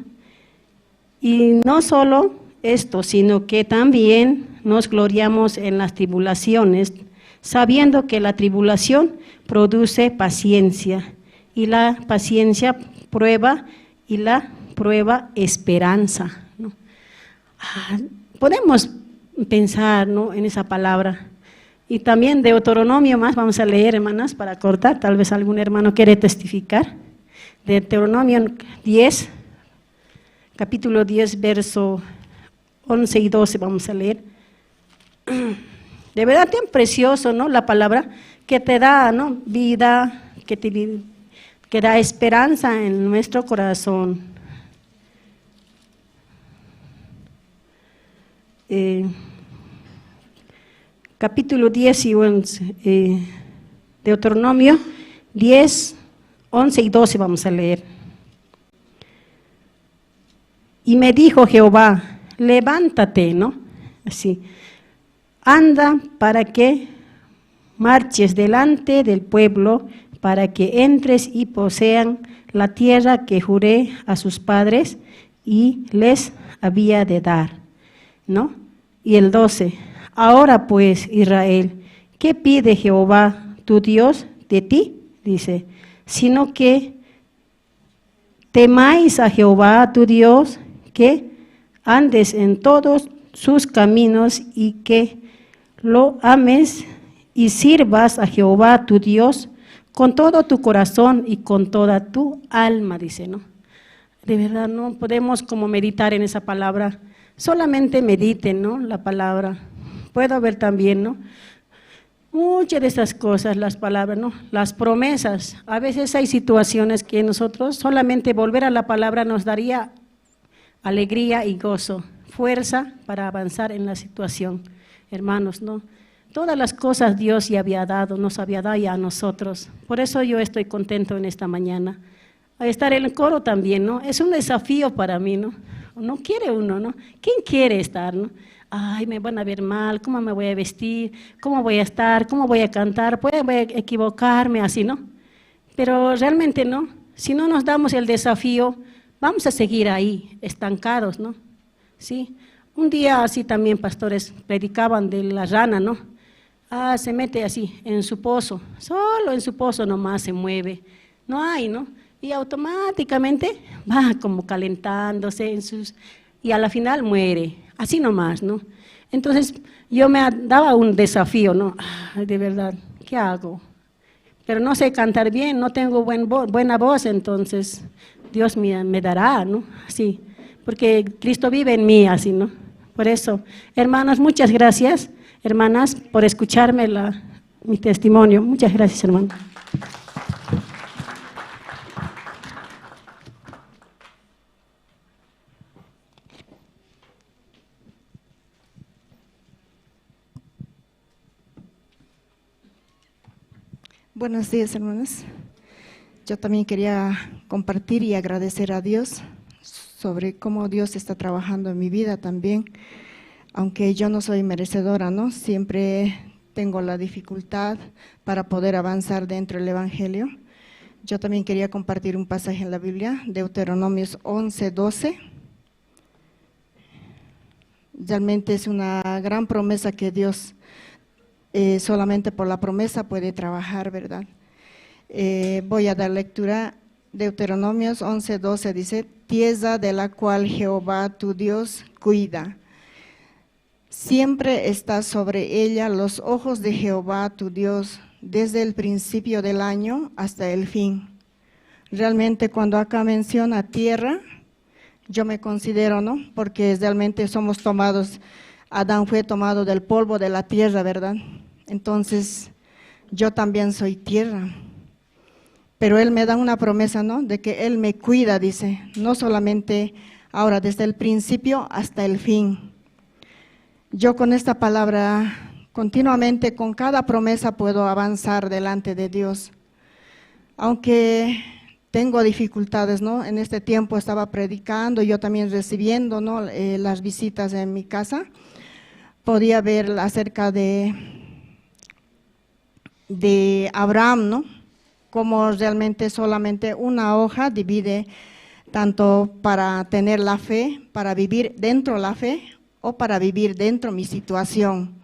[SPEAKER 5] Y no solo esto, sino que también nos gloriamos en las tribulaciones, sabiendo que la tribulación produce paciencia, y la paciencia prueba, y la prueba esperanza, ¿no? Podemos pensar, ¿no?, en esa palabra. Y también Deuteronomio más, vamos a leer, hermanas, para cortar, tal vez algún hermano quiere testificar. Deuteronomio 10, capítulo 10, verso 11 y 12, vamos a leer. De verdad tan precioso, ¿no?, la palabra que te da, ¿no?, vida, que da esperanza en nuestro corazón. Capítulo 10 y 11, Deuteronomio 10, 11 y 12 vamos a leer. Y me dijo Jehová, levántate, ¿no? Así, anda para que marches delante del pueblo, para que entres y posean la tierra que juré a sus padres y les había de dar, ¿no? Y el 12, ahora pues, Israel, ¿qué pide Jehová tu Dios de ti? Dice, sino que temáis a Jehová tu Dios, que andes en todos sus caminos y que lo ames y sirvas a Jehová tu Dios con todo tu corazón y con toda tu alma, dice, ¿no? De verdad, no podemos como meditar en esa palabra, solamente mediten, ¿no?, la palabra. Puedo ver también, ¿no?, muchas de esas cosas, las palabras, ¿no?, las promesas. A veces hay situaciones que nosotros solamente volver a la palabra nos daría alegría y gozo, fuerza para avanzar en la situación, hermanos, ¿no? Todas las cosas Dios ya había dado, nos había dado ya a nosotros. Por eso yo estoy contento en esta mañana. a estar en el coro también, ¿no? Es un desafío para mí, ¿no? No quiere uno, ¿no? ¿Quién quiere estar, no? Ay, me van a ver mal, ¿cómo me voy a vestir? ¿Cómo voy a estar? ¿Cómo voy a cantar? ¿Voy a equivocarme? Así, ¿no? Pero realmente no. Si no nos damos el desafío, vamos a seguir ahí, estancados, ¿no? Sí. Un día así también pastores predicaban de la rana, ¿no? Se mete así en su pozo, solo en su pozo nomás se mueve, no hay, ¿no? Y automáticamente va como calentándose y a la final muere, así nomás, ¿no? Entonces yo me daba un desafío, ¿no? De verdad, ¿qué hago? Pero no sé cantar bien, no tengo buena voz, entonces Dios me dará, ¿no? Así, porque Cristo vive en mí, así, ¿no? Por eso, hermanos, muchas gracias, hermanas, por escucharme mi testimonio. Muchas gracias, hermano.
[SPEAKER 6] Buenos días, hermanos. Yo también quería compartir y agradecer a Dios sobre cómo Dios está trabajando en mi vida también. Aunque yo no soy merecedora, ¿no? Siempre tengo la dificultad para poder avanzar dentro del Evangelio. Yo también quería compartir un pasaje en la Biblia, Deuteronomios 11:12. Realmente es una gran promesa que Dios solamente por la promesa puede trabajar, ¿verdad? Voy a dar lectura. Deuteronomios 11:12 dice: tierra de la cual Jehová tu Dios cuida. Siempre está sobre ella los ojos de Jehová tu Dios, desde el principio del año hasta el fin. Realmente cuando acá menciona tierra, yo me considero, ¿no? Porque realmente somos tomados, Adán fue tomado del polvo de la tierra, ¿verdad? Entonces, yo también soy tierra. Pero Él me da una promesa, ¿no? De que Él me cuida, dice, no solamente ahora, desde el principio hasta el fin. Yo con esta palabra, continuamente, con cada promesa puedo avanzar delante de Dios. Aunque tengo dificultades, ¿no? En este tiempo estaba predicando, yo también recibiendo, ¿no? Las visitas en mi casa. Podía ver acerca de Abraham, ¿no? Cómo realmente solamente una hoja divide tanto para tener la fe, para vivir dentro de la fe o para vivir dentro de mi situación.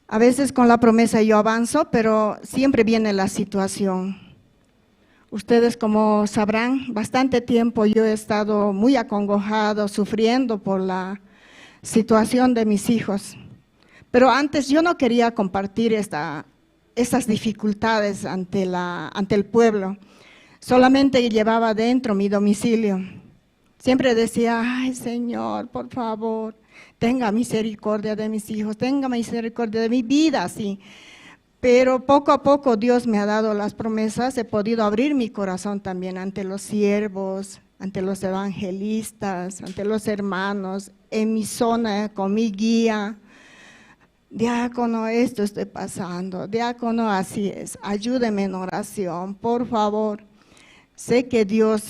[SPEAKER 6] A veces con la promesa yo avanzo, pero siempre viene la situación. Ustedes como sabrán, bastante tiempo yo he estado muy acongojado, sufriendo por la situación de mis hijos. Pero antes yo no quería compartir esas dificultades ante el pueblo. Solamente llevaba dentro mi domicilio. Siempre decía: ay, Señor, por favor, tenga misericordia de mis hijos, tenga misericordia de mi vida, sí. Pero poco a poco Dios me ha dado las promesas, he podido abrir mi corazón también ante los siervos, ante los evangelistas, ante los hermanos, en mi zona, con mi guía. Diácono, esto estoy pasando, diácono, así es, ayúdeme en oración, por favor. Sé que Dios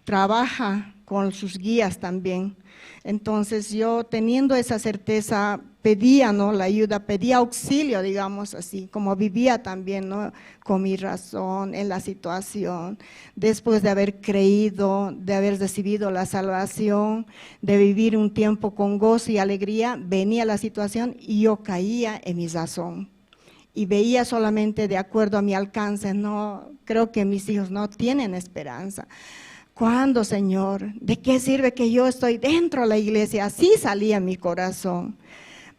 [SPEAKER 6] trabaja con sus guías también. Entonces yo, teniendo esa certeza, pedía, ¿no?, la ayuda, pedía auxilio, digamos así, como vivía también, ¿no?, con mi razón en la situación, después de haber creído, de haber recibido la salvación, de vivir un tiempo con gozo y alegría, venía la situación y yo caía en mi razón. Y veía solamente de acuerdo a mi alcance, no, creo que mis hijos no tienen esperanza. ¿Cuándo, Señor? ¿De qué sirve que yo estoy dentro de la iglesia? Así salía mi corazón.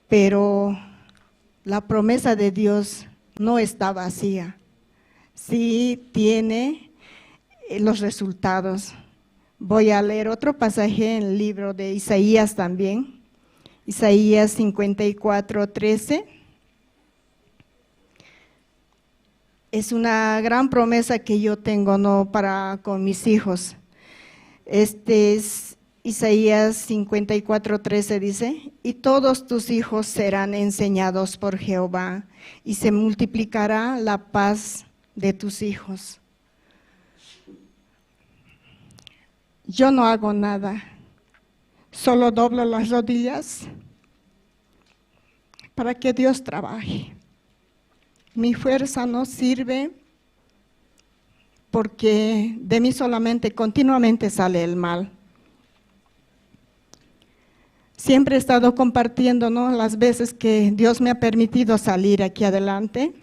[SPEAKER 6] Pero la promesa de Dios no está vacía. Sí tiene los resultados. Voy a leer otro pasaje en el libro de Isaías también. Isaías 54:13. Es una gran promesa que yo tengo, ¿no?, con mis hijos. Este es Isaías 54:13, dice: y todos tus hijos serán enseñados por Jehová, y se multiplicará la paz de tus hijos. yo no hago nada, solo doblo las rodillas para que Dios trabaje. Mi fuerza no sirve porque de mí solamente continuamente sale el mal. Siempre he estado compartiendo, ¿no?, las veces que Dios me ha permitido salir aquí adelante,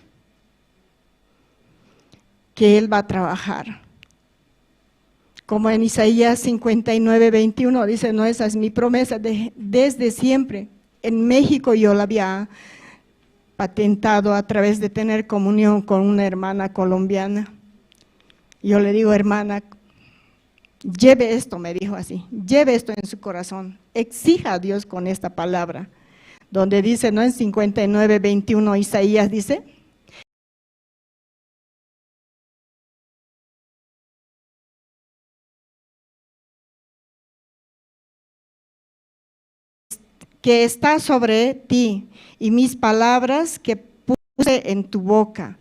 [SPEAKER 6] que Él va a trabajar. Como en Isaías 59:21 dice, no, esa es mi promesa desde siempre. En México yo la había patentado a través de tener comunión con una hermana colombiana. Yo le digo, hermana, lleve esto, me dijo así, lleve esto en su corazón, exija a Dios con esta palabra, donde dice, ¿no?, en 59:21 Isaías dice, que está sobre ti y mis palabras que puse en tu boca.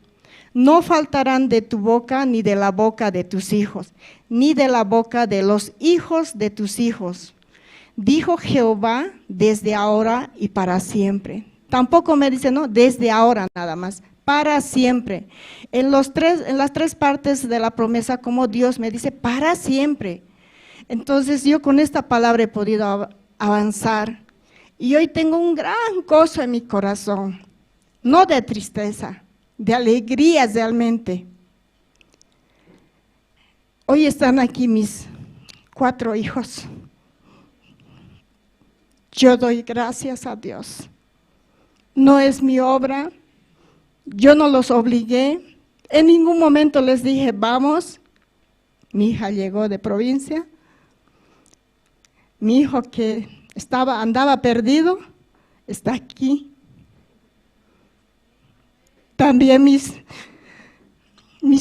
[SPEAKER 6] No faltarán de tu boca ni de la boca de tus hijos, ni de la boca de los hijos de tus hijos. Dijo Jehová desde ahora y para siempre. Tampoco me dice, no, desde ahora nada más, para siempre. En las tres partes de la promesa, como Dios me dice, para siempre. Entonces yo con esta palabra he podido avanzar. Y hoy tengo un gran gozo en mi corazón, no de tristeza, de alegría realmente. Hoy están aquí mis 4 hijos. Yo doy gracias a Dios. No es mi obra, yo no los obligué, en ningún momento les dije, vamos. Mi hija llegó de provincia, mi hijo que andaba perdido, está aquí. También mis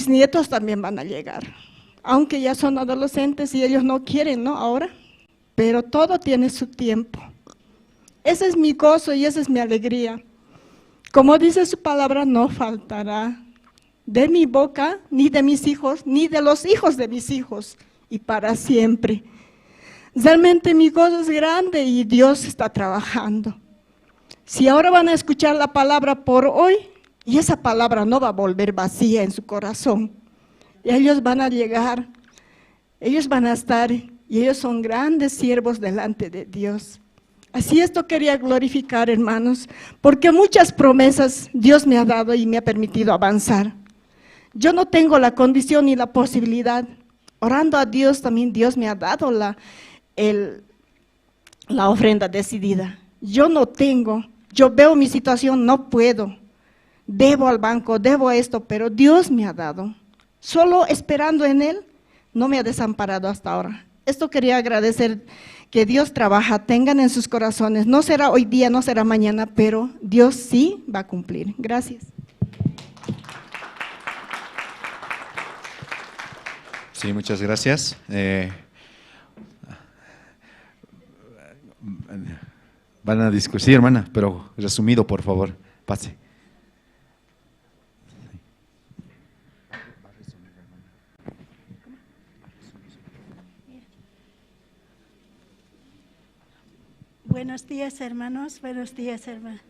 [SPEAKER 6] nietos también van a llegar, aunque ya son adolescentes y ellos no quieren, ¿no?, ahora, pero todo tiene su tiempo. Ese es mi gozo y esa es mi alegría. Como dice su palabra, no faltará de mi boca, ni de mis hijos, ni de los hijos de mis hijos, y para siempre. Realmente mi gozo es grande y Dios está trabajando. Si ahora van a escuchar la palabra por hoy, y esa palabra no va a volver vacía en su corazón, y ellos van a llegar, ellos van a estar, y ellos son grandes siervos delante de Dios. Así esto quería glorificar, hermanos, porque muchas promesas Dios me ha dado y me ha permitido avanzar. Yo no tengo la condición ni la posibilidad. Orando a Dios también Dios me ha dado la ofrenda decidida. Yo no tengo, yo veo mi situación, no puedo. Debo al banco, debo esto, pero Dios me ha dado. Solo esperando en Él, no me ha desamparado hasta ahora. Esto quería agradecer, que Dios trabaja, tengan en sus corazones. No será hoy día, no será mañana, pero Dios sí va a cumplir. Gracias.
[SPEAKER 3] Sí, muchas gracias. Van a discutir, hermana, pero resumido, por favor, pase.
[SPEAKER 7] Buenos días, hermanos, buenos días, hermana.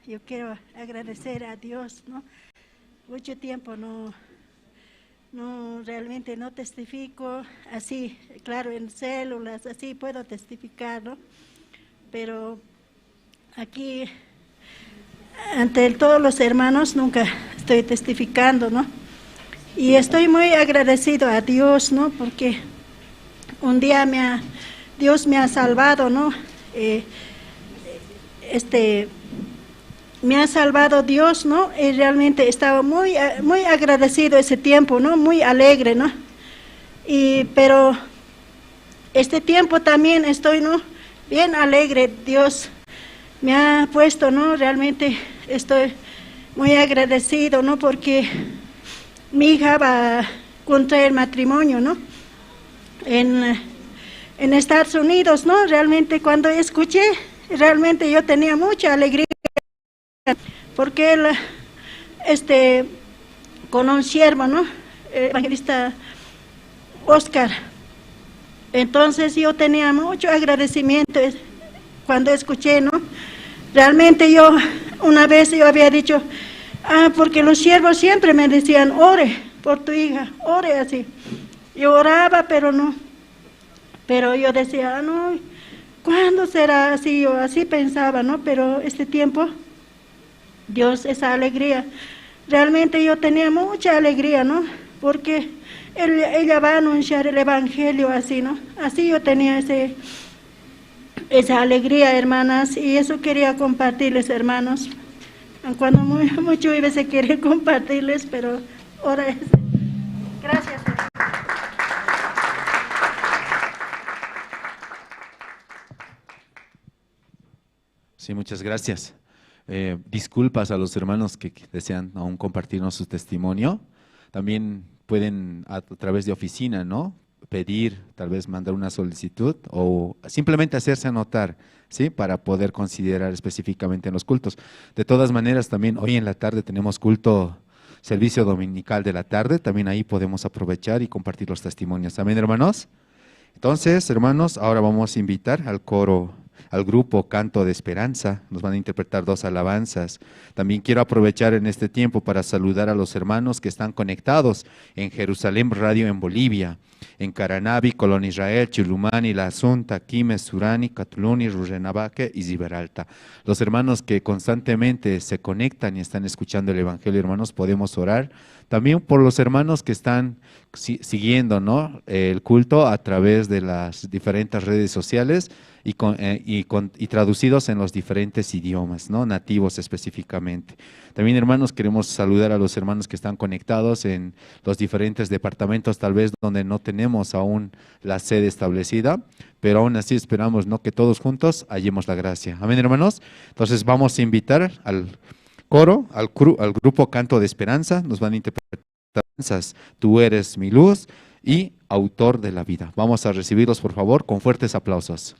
[SPEAKER 7] Yo quiero agradecer a Dios, ¿no? Mucho tiempo no realmente no testifico así, claro, en células, así puedo testificar, ¿no? Pero aquí, ante todos los hermanos, nunca estoy testificando, ¿no? Y estoy muy agradecido a Dios, ¿no? Porque un día Dios me ha salvado, ¿no? Me ha salvado Dios, ¿no? Y realmente estaba muy agradecido ese tiempo, ¿no? Muy alegre, ¿no? Pero este tiempo también estoy, ¿no?, bien alegre. Dios me ha puesto, ¿no? Realmente estoy muy agradecido, ¿no? Porque mi hija va a contraer matrimonio, ¿no? En Estados Unidos, ¿no? Realmente cuando escuché, realmente yo tenía mucha alegría, porque él, con un siervo, ¿no? Evangelista Oscar, Entonces yo tenía mucho agradecimiento cuando escuché, ¿no? Realmente una vez yo había dicho, porque los siervos siempre me decían, ore por tu hija, ore así. Yo oraba, pero no. Pero yo decía, no, ¿cuándo será así? Yo así pensaba, ¿no? Pero este tiempo, Dios, esa alegría. Realmente yo tenía mucha alegría, ¿no? Porque ella va a anunciar el Evangelio así, ¿no? Así yo tenía esa alegría, hermanas, y eso quería compartirles, hermanos. Cuando mucho veces quería compartirles, pero ahora es. Gracias.
[SPEAKER 3] Sí, muchas gracias. Disculpas a los hermanos que desean aún compartirnos su testimonio. También pueden a través de oficina, ¿no? Pedir, tal vez mandar una solicitud o simplemente hacerse anotar, ¿sí? Para poder considerar específicamente en los cultos. De todas maneras, también hoy en la tarde tenemos culto, servicio dominical de la tarde. También ahí podemos aprovechar y compartir los testimonios. ¿Amén, hermanos? Entonces, hermanos, ahora vamos a invitar al coro, al grupo Canto de Esperanza. Nos van a interpretar 2 alabanzas. También quiero aprovechar en este tiempo para saludar a los hermanos que están conectados en Jerusalén Radio en Bolivia, en Caranavi, Colón Israel, Chilumani, La Asunta, Quime, Surani, Catuluni, Rurrenabaque y Ziberalta. Los hermanos que constantemente se conectan y están escuchando el Evangelio, hermanos, podemos orar. También por los hermanos que están siguiendo, ¿no? El culto a través de las diferentes redes sociales y traducidos en los diferentes idiomas, ¿no? Nativos específicamente. También, hermanos, queremos saludar a los hermanos que están conectados en los diferentes departamentos, tal vez donde no tenemos aún la sede establecida, pero aún así esperamos, ¿no? Que todos juntos hallemos la gracia. Amén, hermanos. Entonces vamos a invitar al coro, al grupo Canto de Esperanza. Nos van a interpretar Tú eres mi luz y Autor de la vida. Vamos a recibirlos, por favor, con fuertes aplausos.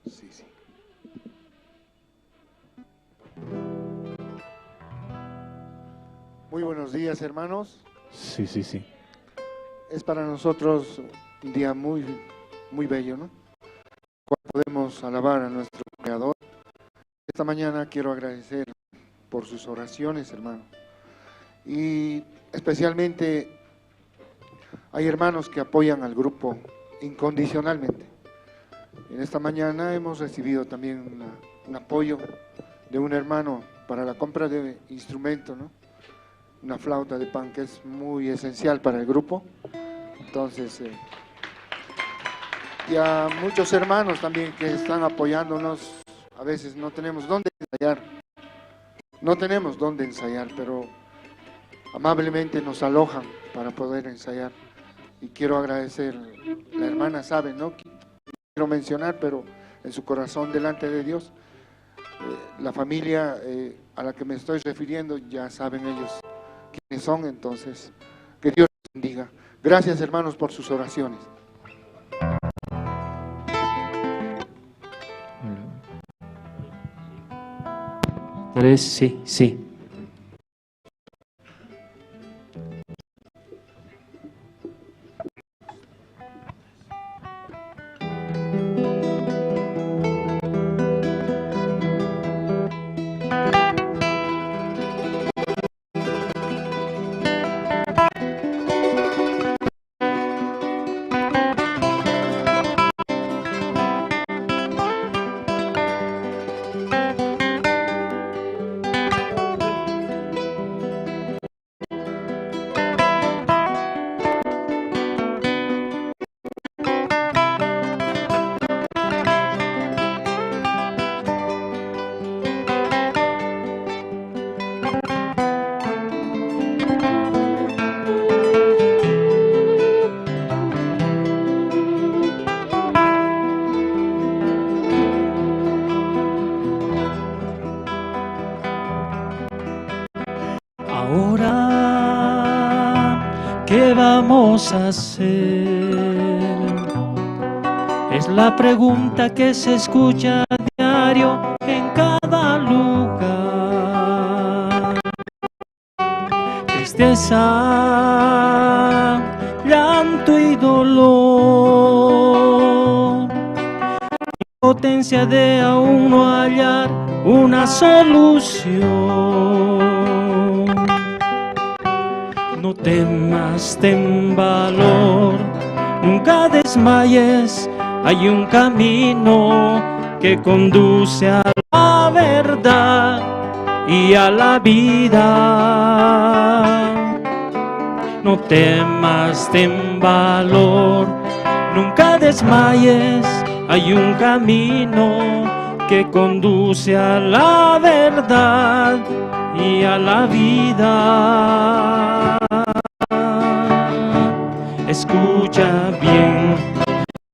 [SPEAKER 2] Sí, sí. Muy buenos días, hermanos.
[SPEAKER 1] Sí, sí, sí.
[SPEAKER 2] Es para nosotros un día muy, muy bello, ¿no? Cual podemos alabar a nuestro Creador. Esta mañana quiero agradecer por sus oraciones, hermano. Y especialmente hay hermanos que apoyan al grupo incondicionalmente. En esta mañana hemos recibido también un apoyo de un hermano para la compra de instrumento, ¿no? Una flauta de pan que es muy esencial para el grupo. Entonces, y a muchos hermanos también que están apoyándonos. A veces no tenemos dónde ensayar, pero amablemente nos alojan para poder ensayar. Y quiero agradecer, la hermana sabe, ¿no? Quiero mencionar, pero en su corazón delante de Dios, la familia a la que me estoy refiriendo, ya saben ellos quiénes son. Entonces, que Dios les bendiga. Gracias, hermanos, por sus oraciones.
[SPEAKER 8] Sí, sí. Ahora, ¿qué vamos a hacer? Es la pregunta que se escucha a diario en cada lugar. Tristeza, llanto y dolor, impotencia de aún no hallar una solución. No temas, ten valor, nunca desmayes, hay un camino que conduce a la verdad y a la vida. No temas, ten valor, nunca desmayes, hay un camino que conduce a la verdad y a la vida. Escucha bien,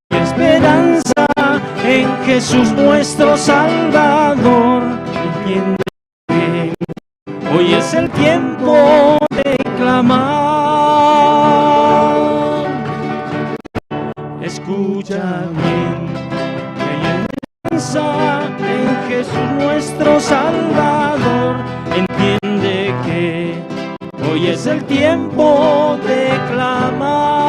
[SPEAKER 8] esperanza en Jesús nuestro Salvador. Entiende que hoy es el tiempo de clamar. Escucha bien, hay esperanza en Jesús nuestro Salvador. Entiende que hoy es el tiempo de clamar.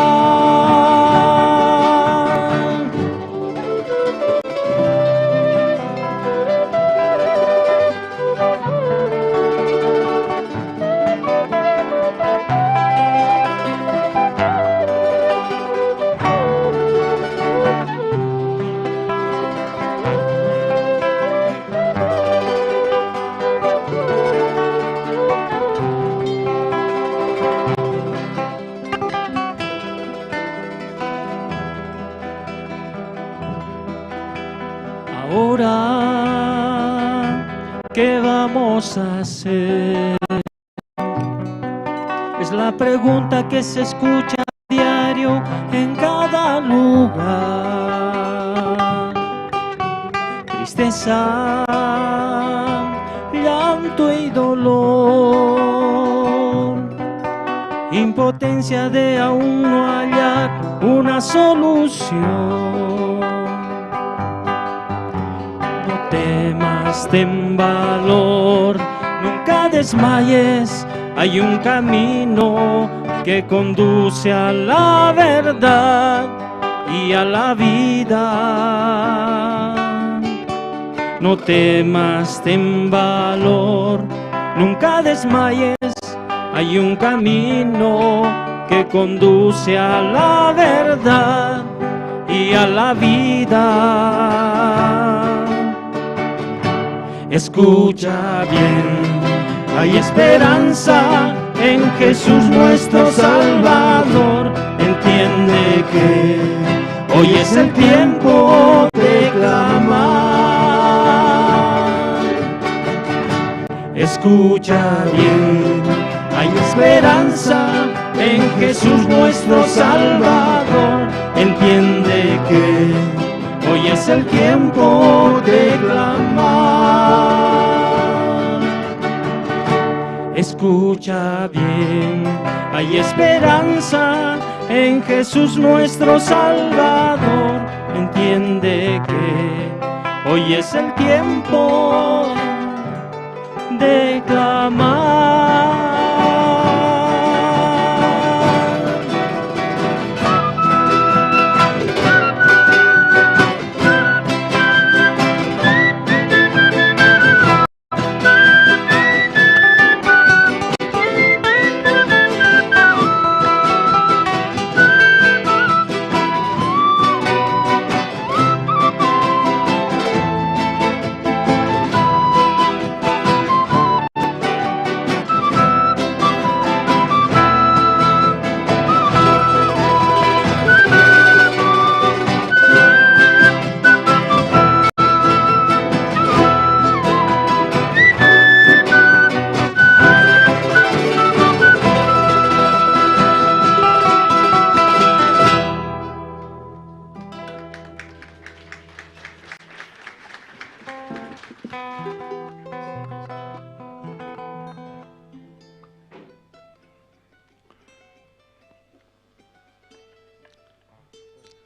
[SPEAKER 8] Ahora, ¿qué vamos a hacer? Es la pregunta que se escucha a diario en cada lugar. Tristeza, llanto y dolor, impotencia de aún no hallar una solución. No temas, ten valor, nunca desmayes, hay un camino que conduce a la verdad y a la vida. No temas, ten valor, nunca desmayes, hay un camino que conduce a la verdad y a la vida. Escucha bien, hay esperanza en Jesús nuestro Salvador. Entiende que hoy es el tiempo de clamar. Escucha bien, hay esperanza en Jesús nuestro Salvador. Entiende que hoy es el tiempo de clamar. Escucha bien, hay esperanza en Jesús nuestro Salvador. Entiende que hoy es el tiempo de clamar.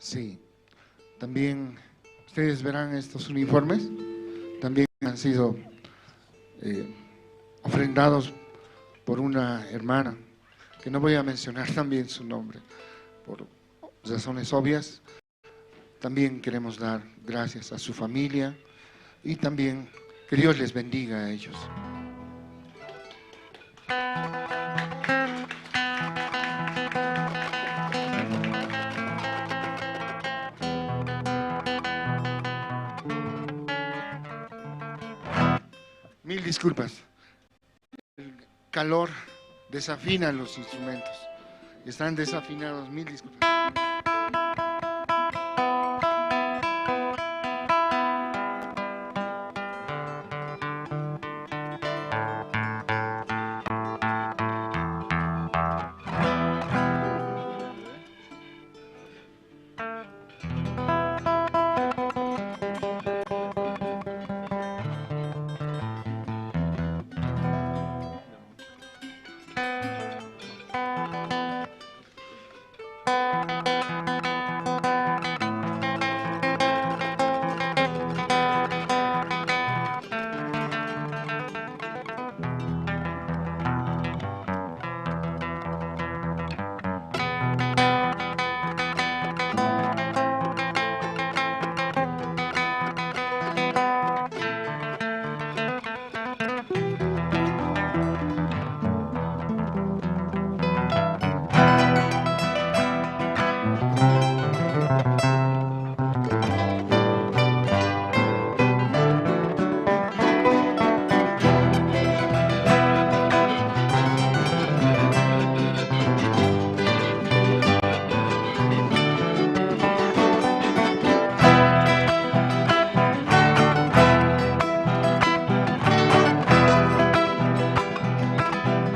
[SPEAKER 2] Sí. También ustedes verán estos uniformes, también han sido ofrendados por una hermana, que no voy a mencionar también su nombre, por razones obvias. También queremos dar gracias a su familia y también que Dios les bendiga a ellos. Mil disculpas. El calor desafina los instrumentos. Están desafinados, mil disculpas.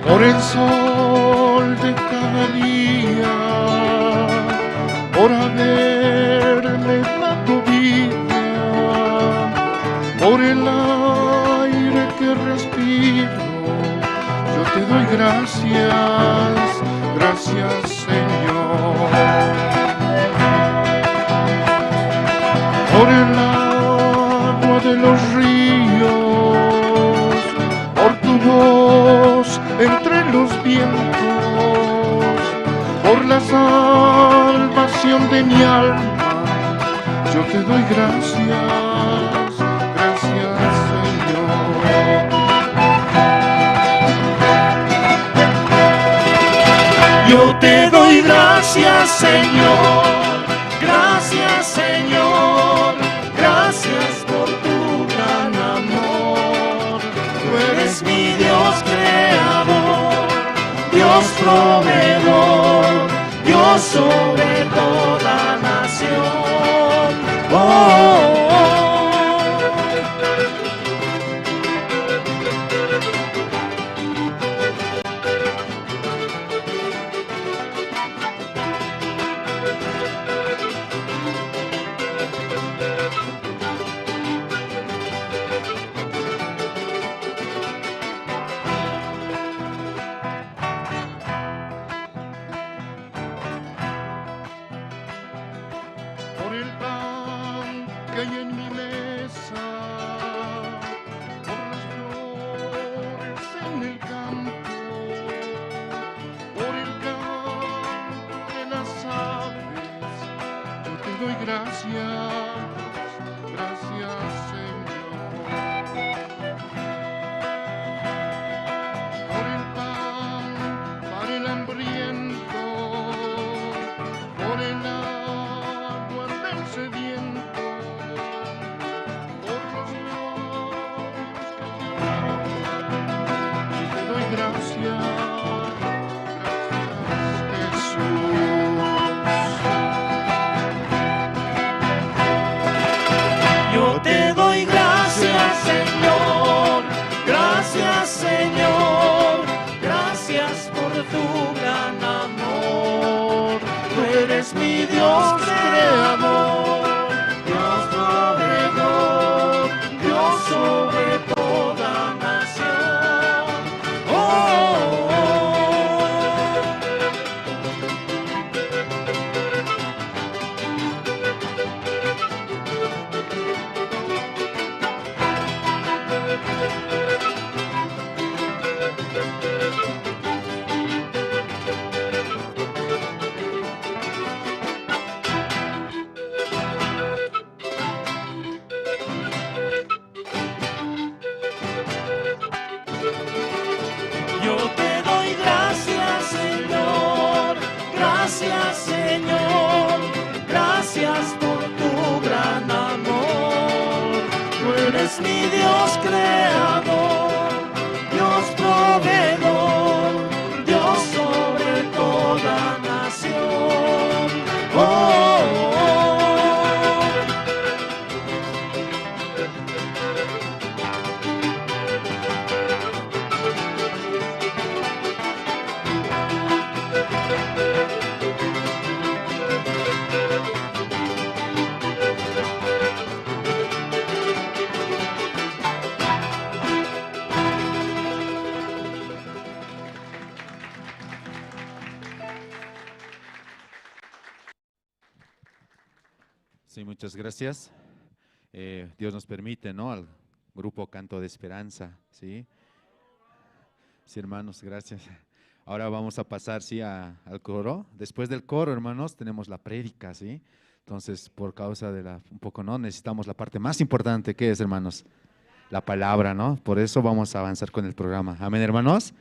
[SPEAKER 2] Por el sol de cada día, por haberme dado vida, por el aire que respiro, yo te doy gracias, gracias Señor. Por el agua de los ríos, por tu voz entre los vientos, por la salvación de mi alma, yo te doy gracias, gracias Señor.
[SPEAKER 8] Yo te doy gracias, Señor, gracias, Señor, gracias por tu gran amor. Tú eres mi Dios creador, Dios proveedor, Dios sobre toda nación. Oh, oh, oh.
[SPEAKER 2] Por el pan que hay en mi mesa, por las flores en el campo, por el canto de las aves, yo te doy gracias, gracias Señor. Por el pan para el hambriento, por el agua del sediento, por los labios que te doy gracias, gracias Jesús.
[SPEAKER 8] Yo te doy gracias, Señor, gracias, Señor, gracias por tu gran amor. Tú eres mi Dios creador, Dios proveedor, Dios sobre toda nación. Oh, oh, oh.
[SPEAKER 3] Sí, muchas gracias. Dios nos permite, ¿no? Al grupo Canto de Esperanza, ¿sí? Sí, hermanos, gracias. Ahora vamos a pasar, sí, al coro. Después del coro, hermanos, tenemos la prédica, ¿sí? Entonces, por causa de un poco, ¿no? Necesitamos la parte más importante, ¿qué es, hermanos? La palabra, ¿no? Por eso vamos a avanzar con el programa. Amén, hermanos.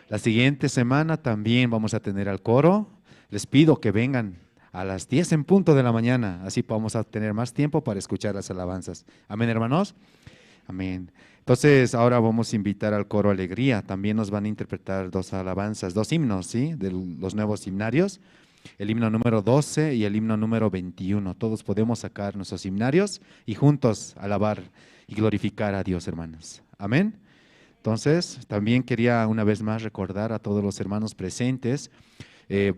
[SPEAKER 3] La siguiente semana también vamos a tener al coro. Les pido que vengan a las 10 en punto de la mañana, así vamos a tener más tiempo para escuchar las alabanzas. Amén, hermanos. Amén. Entonces, ahora vamos a invitar al coro Alegría. También nos van a interpretar dos alabanzas, dos himnos, ¿sí? De los nuevos himnarios. El himno número 12 y el himno número 21. Todos podemos sacar nuestros himnarios y juntos alabar y glorificar a Dios, hermanos. Amén. Entonces, también quería una vez más recordar a todos los hermanos presentes,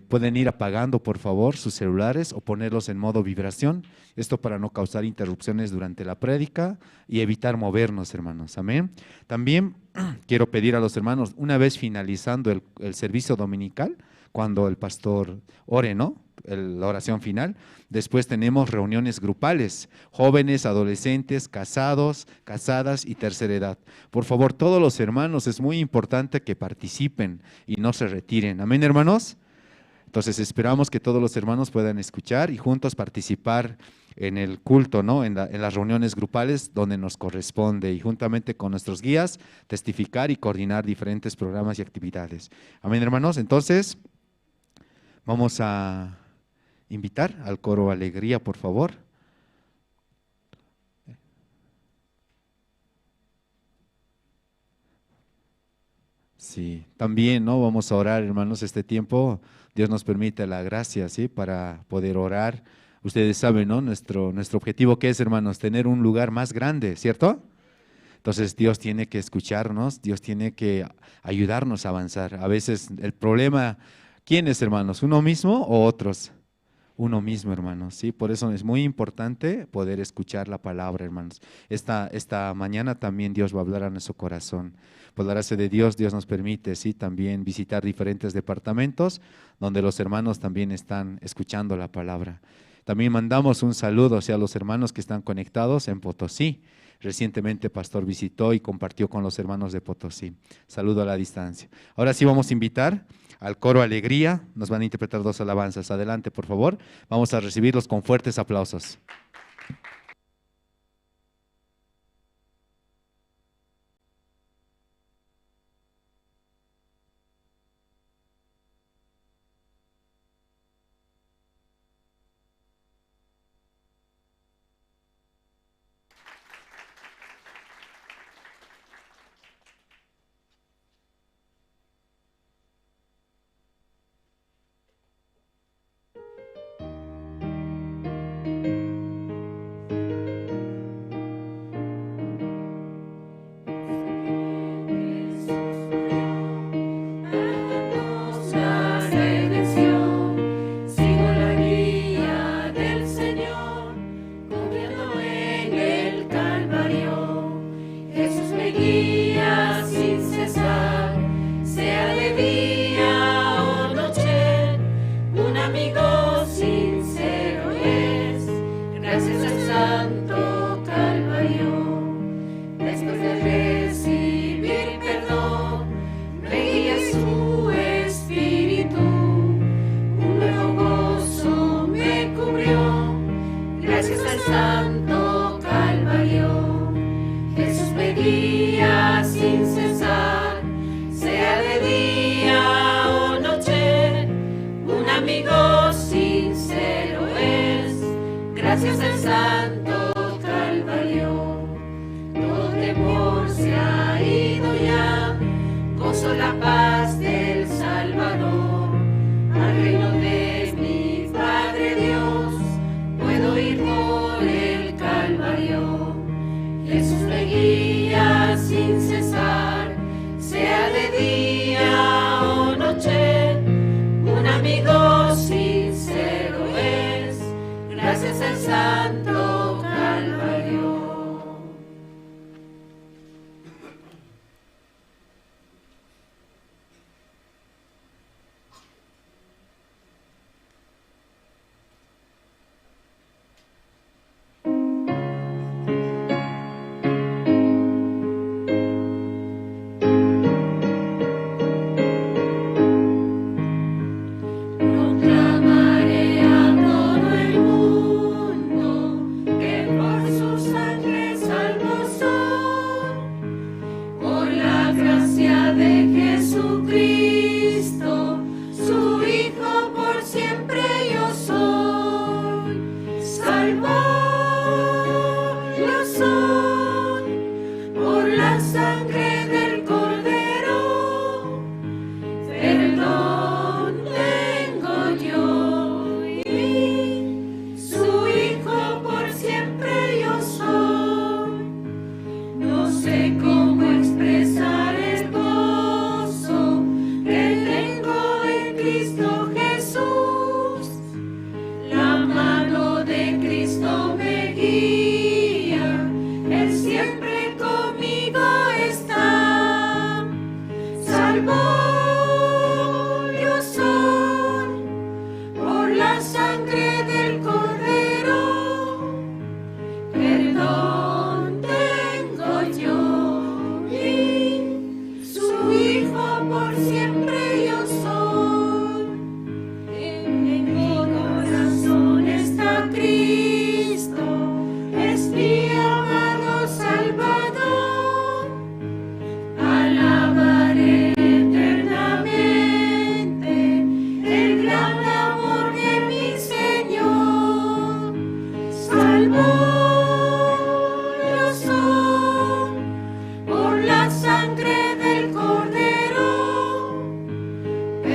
[SPEAKER 3] pueden ir apagando por favor sus celulares o ponerlos en modo vibración, esto para no causar interrupciones durante la prédica y evitar movernos, hermanos. Amén. También quiero pedir a los hermanos, una vez finalizando el servicio dominical, cuando el pastor ore, ¿no? La oración final. Después tenemos reuniones grupales, jóvenes, adolescentes, casados, casadas y tercera edad. Por favor, todos los hermanos, es muy importante que participen y no se retiren. Amén, hermanos. Entonces esperamos que todos los hermanos puedan escuchar y juntos participar en el culto, ¿no? En las reuniones grupales donde nos corresponde y juntamente con nuestros guías testificar y coordinar diferentes programas y actividades. Amén, hermanos. Entonces vamos a invitar al coro Alegría, por favor. Sí, también, ¿no? Vamos a orar, hermanos, este tiempo. Dios nos permite la gracia, ¿sí? Para poder orar. Ustedes saben, ¿no? Nuestro objetivo, ¿qué es, hermanos? Tener un lugar más grande, ¿cierto? Entonces Dios tiene que escucharnos, Dios tiene que ayudarnos a avanzar. A veces el problema, ¿quién es, hermanos? ¿Uno mismo o otros? Uno mismo, hermanos, ¿sí? Por eso es muy importante poder escuchar la palabra, hermanos. Esta mañana también Dios va a hablar a nuestro corazón. Por la gracia de Dios, Dios nos permite, ¿sí? También visitar diferentes departamentos donde los hermanos también están escuchando la palabra. También mandamos un saludo hacia los hermanos que están conectados en Potosí. Recientemente Pastor visitó y compartió con los hermanos de Potosí. Saludo a la distancia. Ahora sí vamos a invitar al coro Alegría, nos van a interpretar dos alabanzas. Adelante, por favor. Vamos a recibirlos con fuertes aplausos.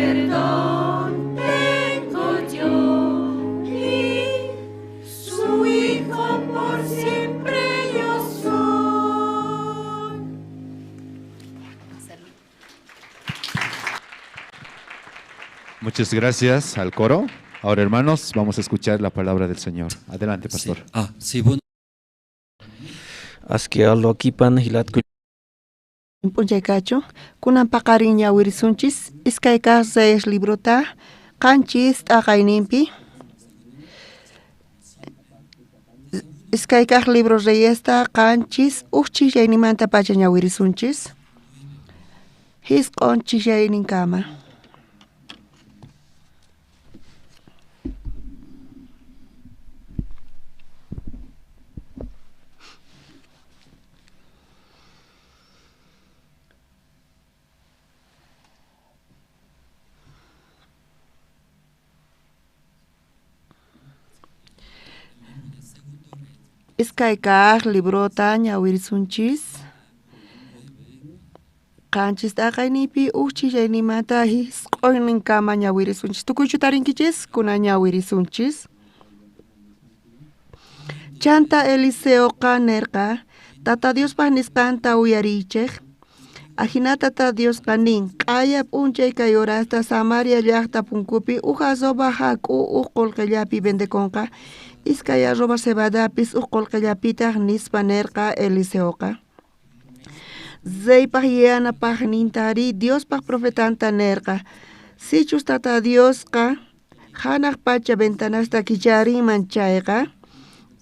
[SPEAKER 9] perdón tengo yo y su hijo por siempre yo soy.
[SPEAKER 3] Muchas gracias al coro. Ahora, hermanos, vamos a escuchar la palabra del Señor. Adelante, pastor.
[SPEAKER 10] Sí, bueno. Aski allo kipan hilat
[SPEAKER 11] Punchaykachu, kunan paqarin ñawirisunchis, iskayqa seis librota, qanchis t'aqaynimpi. Iskayqa libros reyesta, qanchis, uchis yaynimanta pacha ñawirisunchis. Hisq'onchis yayninkama. Iskayqa librota ñawirisunchis. Qanchis t'aqaynipi uchis yaynimanta hisq'uyninkama ñawirisunchis. Tukuychu tarinkichis kunan ñawirisunchis. Chanta Eliseoqa nerqa, Tata Diospaq nisqanta uyarichej. Ajina Tata Diosqa nin, q'aya p'unchay kay horasta Samaria llaqta punkupi ujasoba hak'u qolqellapi vendekonqa. Iskay arroba cebadapis qolqellapitaq nispa nerqa Eliseoqa. Zeypaq yanapaq nintari Diospaq profetanta nerqa. Sichus Tata Diosqa hanaq pacha ventanasta kicharinman chayqa.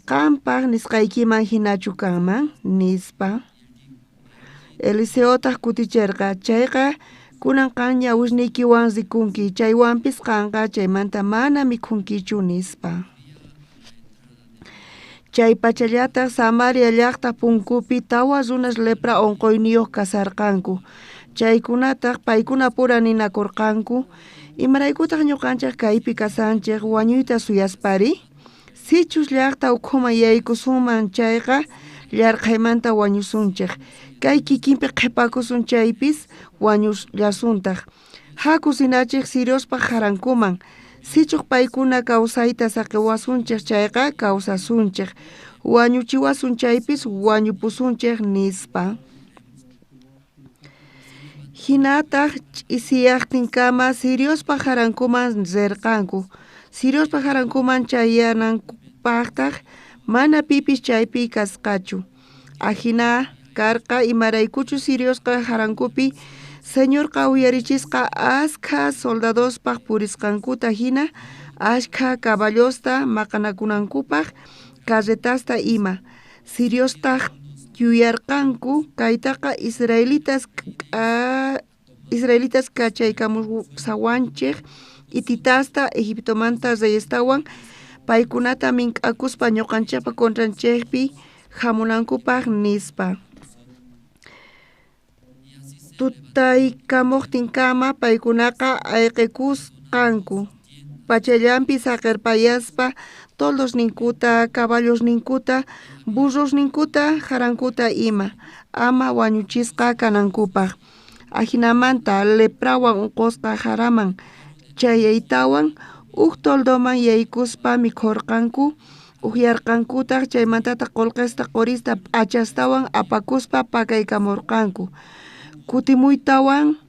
[SPEAKER 11] Qampaq nisqaykiman hinachu kanman nispa. Eliseotaq kuticherqa chayqa kunan qan ñawisniykiwan rikunki chaywanpis qanqa chaymanta mana mikhunkichu nispa. Chay pachallataq Samaria llaqta punkupi tawa runas lepra onqoyniyuq kasarqanku. Chaykunataq paykuna pura ninakurqanku. Imaraykutaq ñuqanchik kaypi kasanchik wañuyta suyaspari. Sichus llaqta ukhuman yaykusunman chayqa llarqaymanta wañusunchik. Kay kikinpi qhipakusun chaypis wañullasuntaq. Haku sinachik Siriuspaq harankuman. Sichuq paykuna kawsayta saqiwasunchik chayqa kawsasunchik. Wañuchiwasun chaypis wañupusunchik nispa. Hinataq ch'isiyaqtinkama Siriuspaq harankuman rirqanku. Siriuspaq harankuman chayananpaqtaq mana pipis chaypi kasqachu. Ajina karqa imaraykuchu Siriusqa harankupi Señorqa uyarichisqa askha soldadospaq purisqankuta hina ashkha caballosta maqanakunankupaq carretasta ima. Siriostaq yuyarqanku kaytaqa Israelitas kachaykamusawanchik ititasta Egiptomanta reyestawan paykunata mink'akuspa ñuqanchikpa contranchikpi hamunankupaq nispa. Tutaykamuqtinkama paykunaqa ayqikusqanku. Pachallanpi saqirpayaspa toldos ninkuta, caballos ninkuta, burros ninkuta, harankuta ima. Ama wañuchisqa kanankupaq. Ajinamanta leprawan unqusqa haraman. Chayaytawan toldoman yaykuspa mikhurqanku. Uhyarqankutaq chaymantata qolqista qurista p'achastawan apakuspa pakaykamurqanku. Kutimuytawan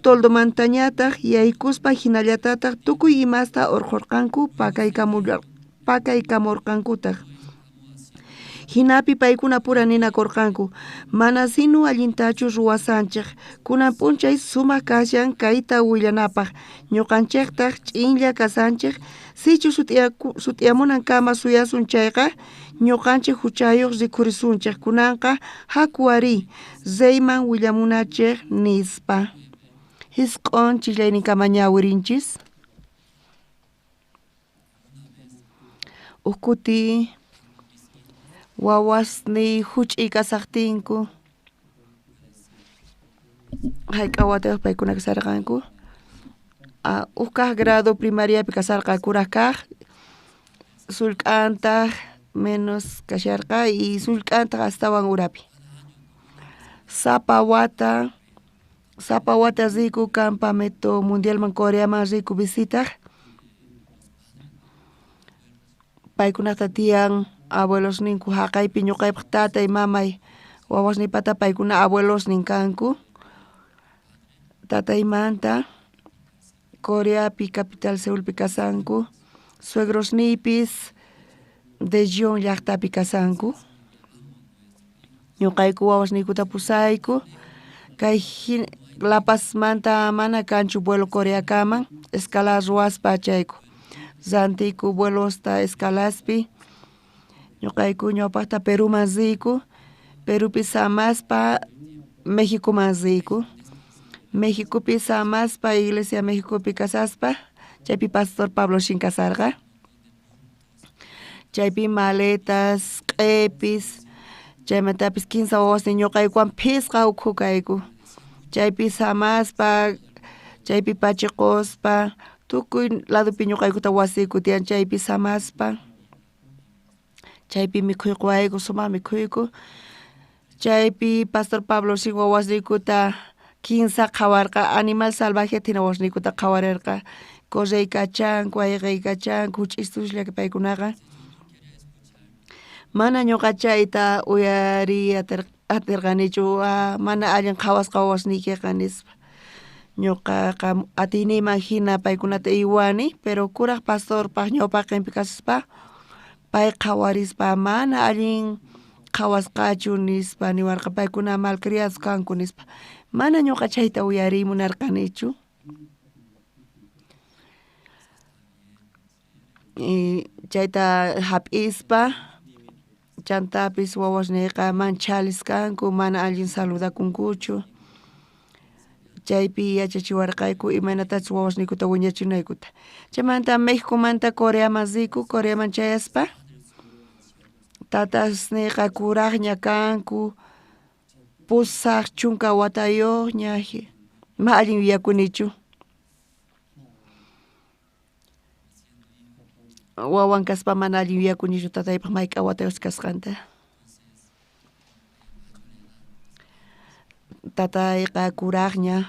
[SPEAKER 11] toldomantañataq yaykuspa hinallatataq tukuy imasta urqurqanku pakaykamurqankutaq. Hinapi paykuna pura ninakurqanku mana sinu allintachu ruwasanchik. Kunan p'unchay sumaq kashan kayta willanapaq. Ñuqanchiktaj ch'inlla kasanchik sichu sutiamunankama suyasun chayqa ñuqanchik huchayuq rikurisunchik kunanqa hakuari zeyman willamunachik nispa. Hisq'on chillayninkama ñawirinchis. Ukuti wawasni huch'y kasaqtinku hayk'awataq paykuna kasarqanku. Kaq grado primariapi kasarqa kuraq kaq sullk'antaq menos kasharqa y sullk'antaq astawan urapi. Sapa wata Sapawata riku campamento mundial man Corea man riku visita. Paikunata tiang abuelos ninku hakai piñukai tata y mamay wawas ni pata paikuna abuelos ninkanku. Tata y manta Corea pi capital Seúl pi kasanku. Suegros nipis de Jon llaqta pi kasanku. Ñuqayku wawas nikuta pusayku. Kay La Paz manta mana kanchu vuelo Corea kaman escala ruaspa chayku. Zantiku vuelo hasta escalaspi. Ñuqayku ñawpaqta Perú manziku. Perú pi samaspa México manziku. México pi samaspa Iglesia México pi kasaspa. Chaypi Pastor Pablo Shinkasarga. Chaypi maletas, q'epis, chaymatapis 15 wawas ñuqaykuwan pisqa ukhukayku. Chaypi samaspa, chaypi pachiquspa, tukuy ladopi ñuqaykuta wasiyku tiyan chaypi samaspa. Chaypi mikhuyku wayku, sumaq mikhuyku. Chaypi Pastor Pablo Shin wawasniykuta 15 qhawarqa, animal salvaje tina wawasniykuta qhawarirqa. Correykachanku, ayqaykachanku, huch'istuslla paykunaqa. Mana ñuqa chayta atirqanichu, mana allin qhawasqa wawasniykiqa nispa. Ñuqaqa atiyniman hina paykunata iwani, pero kuraq pastorpaq ñawpaq qinpi kasispa, pay qhawarispa mana allin qhawasqachu nispa niwarqa paykuna malcriados kanku nispa. Mana ñuqa chayta uyarimunarqanichu. Chayta hap'ispa chantapis wawasniyqa manchalis kanku, mana allin saludakunkuchu. Chaypi yachachiwarqayku imanatachus wawasniykuta wiñachinaykuta. Chaymanta México manta Corea riku, Corea man chayaspa. Tatasniyqa kuraqña kanku, pusaq chunka watayuqña, ma allin yuyakunichu. Wawan kaspa mana allin yuyakunichu tataypaq mayqa watayuq kasqanta. Tatayqa kuraqña,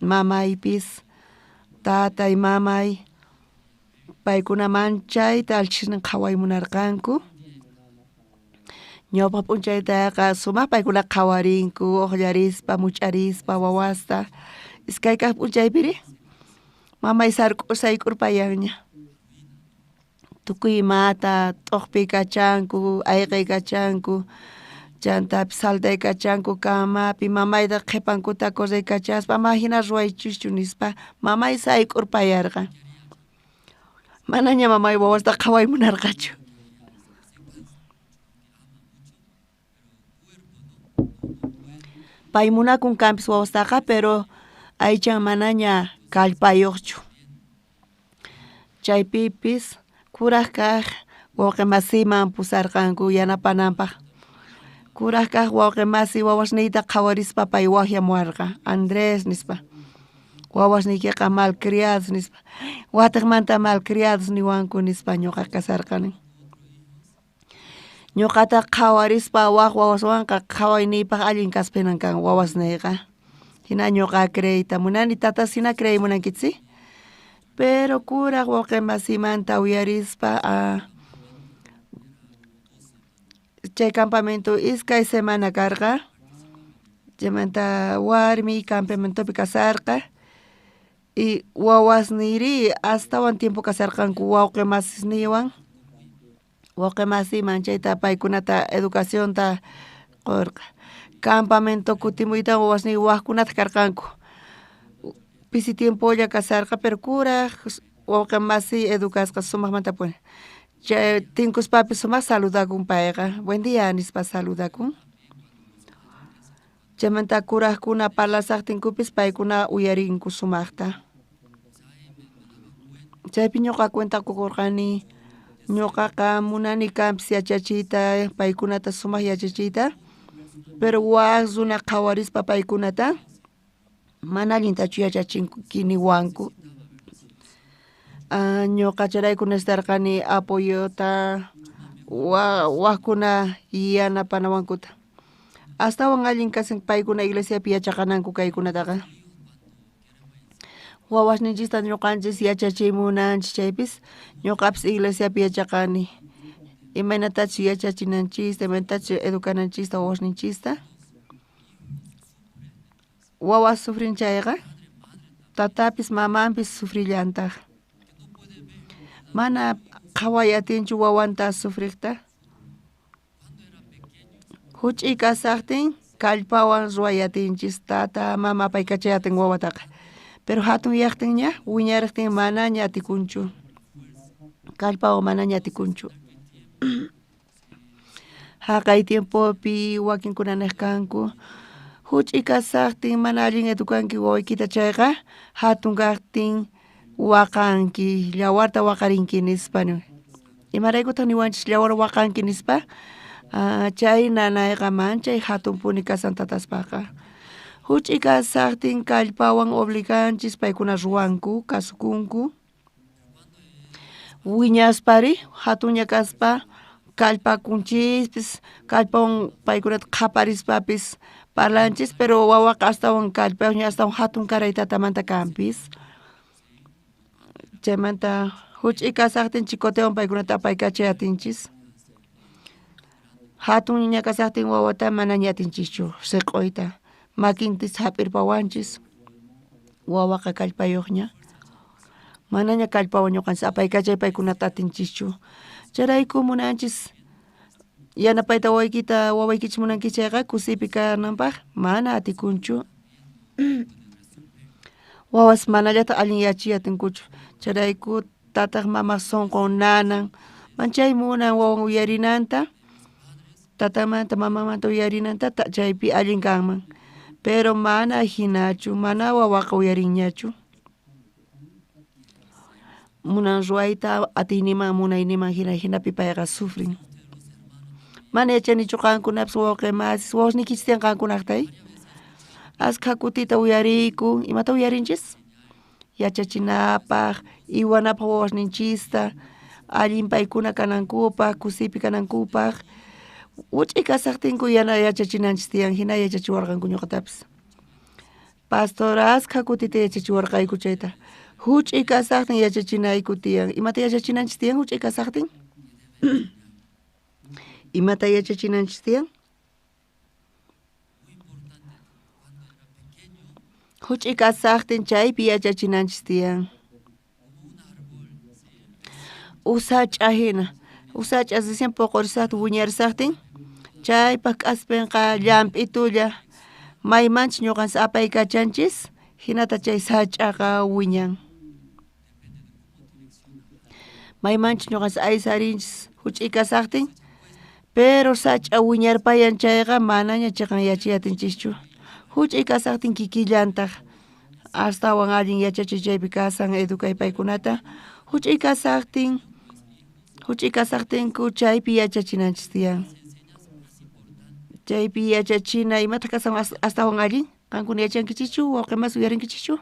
[SPEAKER 11] mamaypis, tatay mamay, paykuna manchayta alchisnin qhawaymunarqanku. Ñawpaq p'unchaytaqa sumaq paykuna qhawarinku, uqllarispa, much'arispa wawasta. Iskay kaq p'unchaypiri, mamay sayk'urpayanña. Tukuy imata t'uqpiykachanku, ayqiykachanku, chantapis saltaykachanku kamapi, mamayta qhipankuta correykachaspa, ama hina ruwaychuschu nispa, mamay sayk'urpayarqa. Manaña mamay wawasta qhawaymunarqachu. Pay munakun kanpis wawastaqa, pero aychan manaña kallpayuqchu. Chaypipis kuraq kaq wawqi masiman pusarqanku yanapananpaq. Kuraq kaq wawqi masi wawasniyta qhawarispa pay waqyamuwarqa, Andrés nispa. Wawasniykiqa malcriados nispa. Wataqmanta malcriados niwanku nispa ñuqa kasarqani. Ñuqata qhawarispa waq wawaswanqa qhawayniypaq allin kaspinan kan wawasniyqa. Hina ñuqa creyta munani, tatas hina creymunankichik. Pero kuraq wawqi masimanta uyarispa, chay campamento iskay semana karqa. Chaymanta warmi campamentopi kasarqa. Y wawasniri astawan tiempo kasarqanku wawqi masisniwan. Wawqi masiman chayta paykunata educacionta qurqa. Campamento kutimuyta wawasni waqkunata karqanku. Pisi tiempolla kasarqa, pero kuraq wawqi masi educasqa sumaqmanta puni. Chay tinkuspapi sumaq saludakun payqa. Buen día nispa saludakun. Chaymanta kuraqkuna parlasaqtinkupis paykuna uyarinku sumaqta. Chaypi ñuqa cuenta kukurqani, ñuqaqa munani kanpis yachachiyta paykunata sumaq yachachiyta, pero waq runa qhawarispa paykunata mana allintachu yachachinkiniwanku. Ñuqa chayraykun necesitarqani apoyota waqkuna yanapanawankuta. astawan allin kasin paykuna iglesiapi yachaqananku kaykunataqa. Wawasninchista ñuqanchis yachachimunanchis chaypis ñuqapis iglesiapi yachaqani. Imaynatachu yachachinanchista, imaynatachu educananchista wawasninchista. Wawas sufrin chayqa, tatapis mamampis sufrillantaq. Mana qhawayatinchu wawanta sufriqta. Huch'uy kasaqtin kallpawan ruwayatinchis tata mama paykachayatin wawataqa. Pero hatun llaqtin ña wiñariqtin mana ñatikunchu. Kallpawan mana ñatikunchu. Haqay tiempopi wakinkuna niqkanku huch'uy kasaqtin mana allin educanki wawaykita chayqa hatun kaqtin waqanki, llawarta waqarinki nispani. Imaraykutaq niwanchis llawar waqanki nispa chay nanayqa manchay hatun puni kasan tataspaqa. Huch'uy kasaqtin kallpawan obliganchis paykuna ruwanku, kasukunku. Wiñaspari hatunya kaspa kallpakunchispis, kallpawan paykunata qhaparispapis parlanchis, pero wawaqa astawan kallpawan astawan hatun karaytatamanta kanpis. Chaymanta huch'uy kasaqtin chikotewan paykunata apaykachayatinchis. Hatun ña kasaqtin wawata mana ñatinchischu siq'uyta, makintis hap'irpawanchis, wawaqa kallpayuqña. Manaña kallpawan ñuqanchis apaykachay paykunata atinchishchu. Charayku munanchis yanapayta wawaykichis munankichayqa kusipi kananpaq mana atikunchu. Wawas manallata allin yachiyatinkuchu. Charayku tataq mama sunqu nanan manchay munan wawan uyarinanta, tatamanta mamamanta uyarinanta chaypi allin kanman. Pero mana hinachu, mana wawaqa uyarinñachu. Munan ruayta atiyniman munayniman hinapi payqa sufrin. Mana yachanichu qankunapas wawqimasis wawasnikichis tiyan qankunaqtay. Askha kutita uyariyku, imata uyarinchis? Yachachinapaq, iwanapaq wawasninchista, allin paykuna kanankupaq, kusipi kanankupaq. Huch'uy kasaqtinku yana yachachinanchis tiyan, hina yachachiwarqanku ñuqatapis. Pastor askha kutita yachachiwarqayku chayta. Huch'uy kasaqtin yachachinayku tiyan. Imata yachachinanchis tiyan huch'uy kasaqtin? Imata yachachinanchis tiyan? Huch'uy kasaqtin chaypi yachachinanchis tiyan. Usach'a hina. Usach'a recién poqorisaqtin wiñarisaqtin chaypak k'aspinqa llamp'itulla maymanchis ñuqanchis apaykachanchis hinata chay sach'aqa wiñan. Maymanchis ñuqanchis aysarinchis huch'uy kasaqtin, pero sach'a wiñarpayan chayqa manaña chayqa yachayatinchikchu. Huch'uy kasaqtin kikillantaq astawan allin yachachiy chaypi kasan educay paykunata. Huch'uy kasaqtinku chaypi yachachinanchis tiyan. Chaypi yachachina imata kasan astawan allin qankuna yachankichichu wawqimas uyarinkichichu?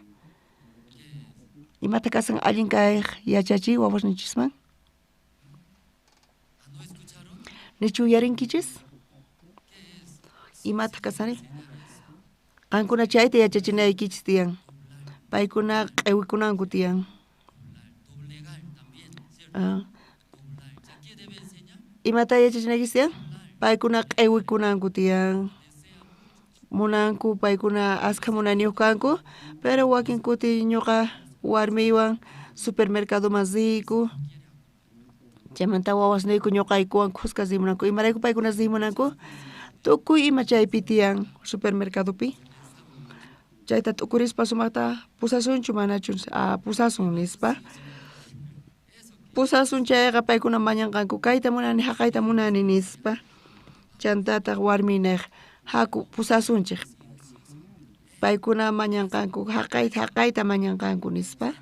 [SPEAKER 11] Imata kasan allin kay yachachiy wawasninchisman? Nichu uyarinkichis? Imata kasani? Qankuna chayta yachachinaykichis tiyan. Paykuna q'iwikunanku tiyan. Imata yachachinaykichis tiyan? Paykuna q'iwikunanku tiyan. Munanku paykuna askha munaniyuq kanku, pero wakin kuti ñuqa warmiwan supermercadoman riyku. Chaymanta wawasniyku ñuqaykuwan kuskas rimunanku. Imarayku paykuna rimunanku? Tukuy ima chaypi tiyan supermercadopi. Chayta tukurispa sumaqta pusasunchu manachu pusasun nispa. Pusasun chayqa paykuna mañanqanku kayta munani haqayta munani nispa. Chantataq warminej haku pusasunchik. Paykuna mañanqanku haqayta mañanqanku nispa.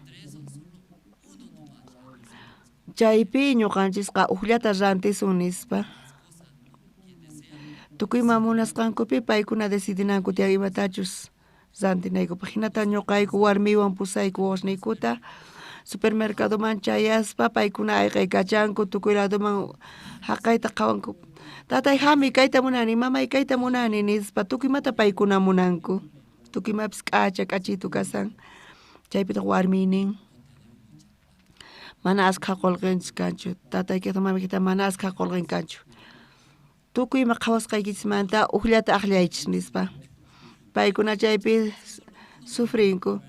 [SPEAKER 11] Chaypi ñuqanchisqa uqllata rantisun nispa. Tukuyman munasqankupi paykuna decidinanku tiyan imatachus rantinaykupaq. Hinata ñuqayku warmiwan pusayku wawasniykuta supermercado man chayaspa paykuna ayqaykachanku tukuy ladoman haqayta qawanku tatay hami kayta munani mamay kayta munani nispa tukuymata paykuna munanku tukuymapis k'achitu kasan chaypita warminin mana asqa qolqinchis kanchu tataykita mamaykita mana asqa qolqin kanchu tukuyma qhawasqaykichismanta uqllata aqllaychis nispa paykuna chaypi sufrinku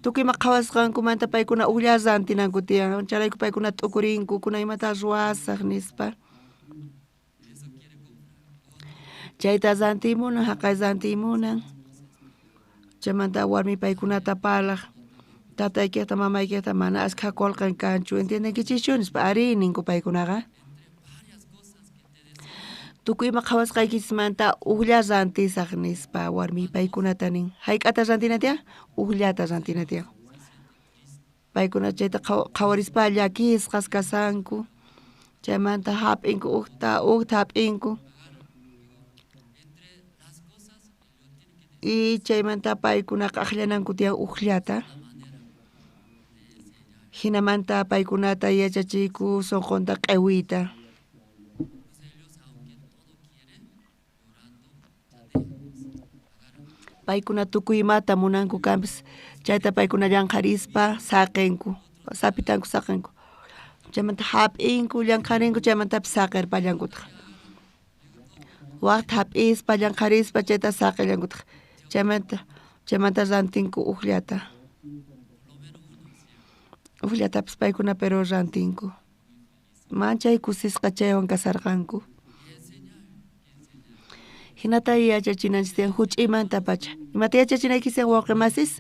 [SPEAKER 11] tukuyma qhawasqankumanta paykuna uqlla rantinanku tiyan charayku paykuna t'ukurinku kuna imata ruwasaq nispa chayta rantimunan haqay rantimunan chaymanta warmi paykunata parlaq tataykita mamaykita mana asqa qolqin kanchu entiendenkichishchu nispa ari ninku paykunaqa tukuyma qhawasqaykichismanta uqlla rantisaq nispa warmi paykunata nin hayk'ata rantina tiyan uqllata rantina tiyan paykuna chayta qhawarispa llakisqas kasanku chaymanta hap'inku uqta hap'inku y chaymanta paykunaqa aqllananku tiyan uqllata hinamanta paykunata yachachiku sunqunta q'ewita paykuna tukuymata munanku kanpis chayta paykuna llanqarispa saqinku sapitanku saqinku chaymanta hap'inku llanqarinku chaymantapis saqirpa llankutaq waqta hap'ispa llanqarispa chayta saqillankutaq chaymanta rantinku uqllatapis paykuna pero rantinku manchay kusisqa chaywan kasarqanku hinata yachachinanchis tiyan huch'imanta pacha imata yachachinaykis tiyan wawqimasis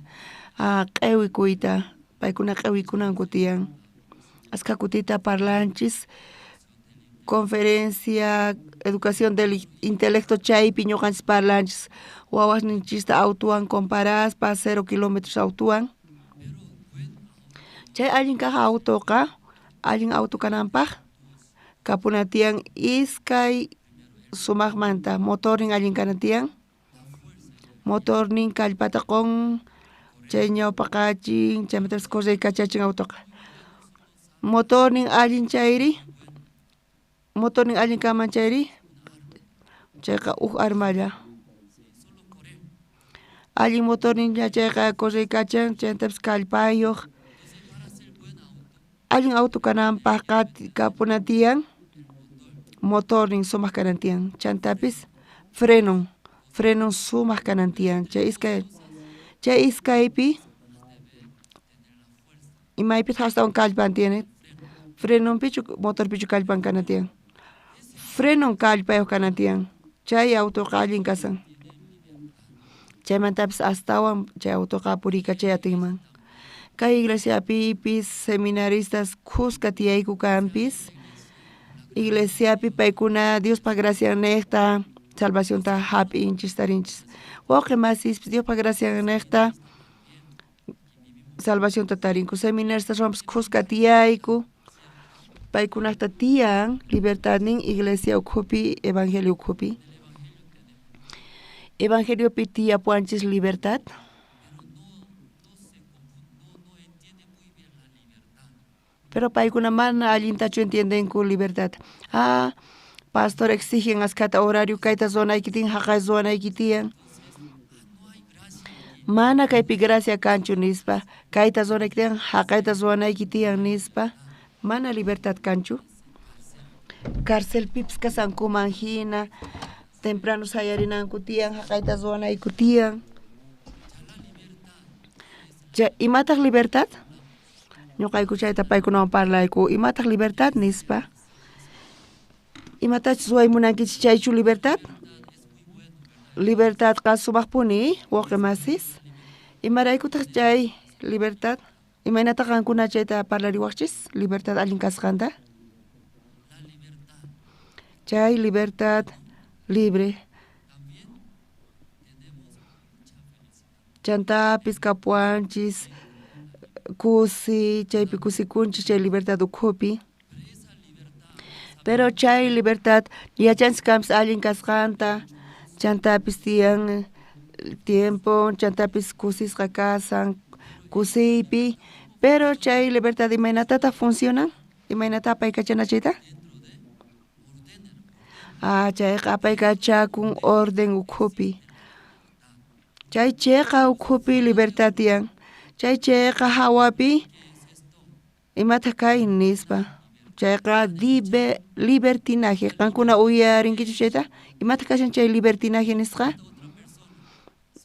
[SPEAKER 11] q'ewikuyta paykuna q'ewikunanku tiyan asqa kutita parlanchis conferencia educación del intelecto chaypi ñuqanchis parlanchis wawaqninchista autowan comparaspa 0 kilómetros autowan chay allin kaq autoqa allin auto kananpaq kapuna tiyan iskay sumaqmanta motornin allin kana tiyan motornin kallpata qon chay ñawpaqachin chaymantapas correykachachin autoqa motornin allin chayri motornin allin kaman chayri chayqa armalla allin motornin chayqa correykachan chaymantapas kallpayuq allin auto kananpaq kapuna tiyan motornin sumaq kanan tiyan chantapis frenon sumaq kanan tiyan chay iskaypi imaypis hastawan kallpan tiyan frenonpichu motorpichu kallpan kanan tiyan frenon kallpayuq kanan tiyan chay autoqa allin kasan chaymantapis astawan chay autoqa purikachayatiman kay iglesiapipis seminaristas kuska tiyayku kanpis iglesiapi paykuna Diospa gracia nekta salvacionta hap'inchis tarinchis wawqimasis Diospa gracia nekta salvacionta tarinku seminaristas rompis kuska tiyayku paykunata tiyan libertadnin iglesia ukhupi evangelio ukhupi evangeliopi tiyapuanchis libertad pero paykuna mana allintachu entiendenku libertad pastor exigen askata horario kayta zonayki tiyan haqay zonayki tiyan mana kaypi gracia kanchu nispa kayta zonayki tiyan haqayta zonayki tiyan nispa mana libertad kanchu cárcelpipas kasankuman hina temprano sayarinanku tiyan haqayta zonayku tiyan imataq libertad ñuqayku chayta paykunawan parlayku imataq libertad nispa imatachus waymunankichis chaychu libertad libertadqa sumaqpuni wawqimasis imaraykutaq chay libertad imaynataq qankuna chayta parlariwaqchis libertad allin kasqanta chay libertad libre chantapis kapuanchis kusi chaypi kusikunchis chay libertad ukhupi pero chay libertad yachanchis kanpis allin kasqanta chantapis tiyan tiempo chantapis kusisqa kasan kusiypi Pero chay libertad imaynatata funciona, imaynata apaykachanachita. Chay apaykachakun orden ukhupi. Chay cheqa ukhupi libertad tiyan. Chay cheqa hawapi imata kay nispa. Chayqa libertinaje. Qankuna uyarinkichu chayta? Imata kashan chay libertinaje nisqa?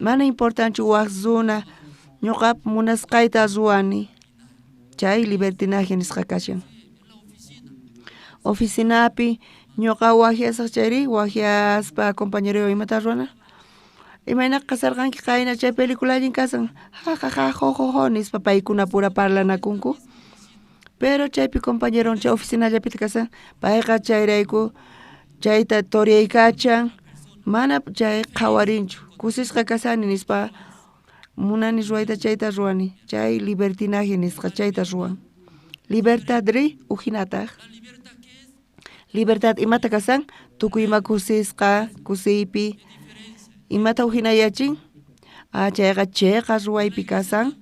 [SPEAKER 11] Mana importanchu waq zuna ñuqap munasqayta ruwani. Chay libertinaje nisqa kashan. Oficinapi ñuqa wajiasaq chayri, wajiaspa compañero imata ruwana. Imayna kasarqanki qayna chay película allin kasan. Ja, jo, nispa paykuna pura parlanakunku. Pero chaypi compañero chay oficina llapita kasan. Payqa chayrayku chayta toryaykachan. Mana chay qhawarinchu. Kusisqa kasani nispa munani ruwayta chayta ruwani. Chay libertinaje nisqa chayta ruwan. Libertadri ujinataq. Libertad imata kasan, tukuyma kusisqa, kusiypi. Imata ujinayachin, chayqa cheqa ruwaypi kasan.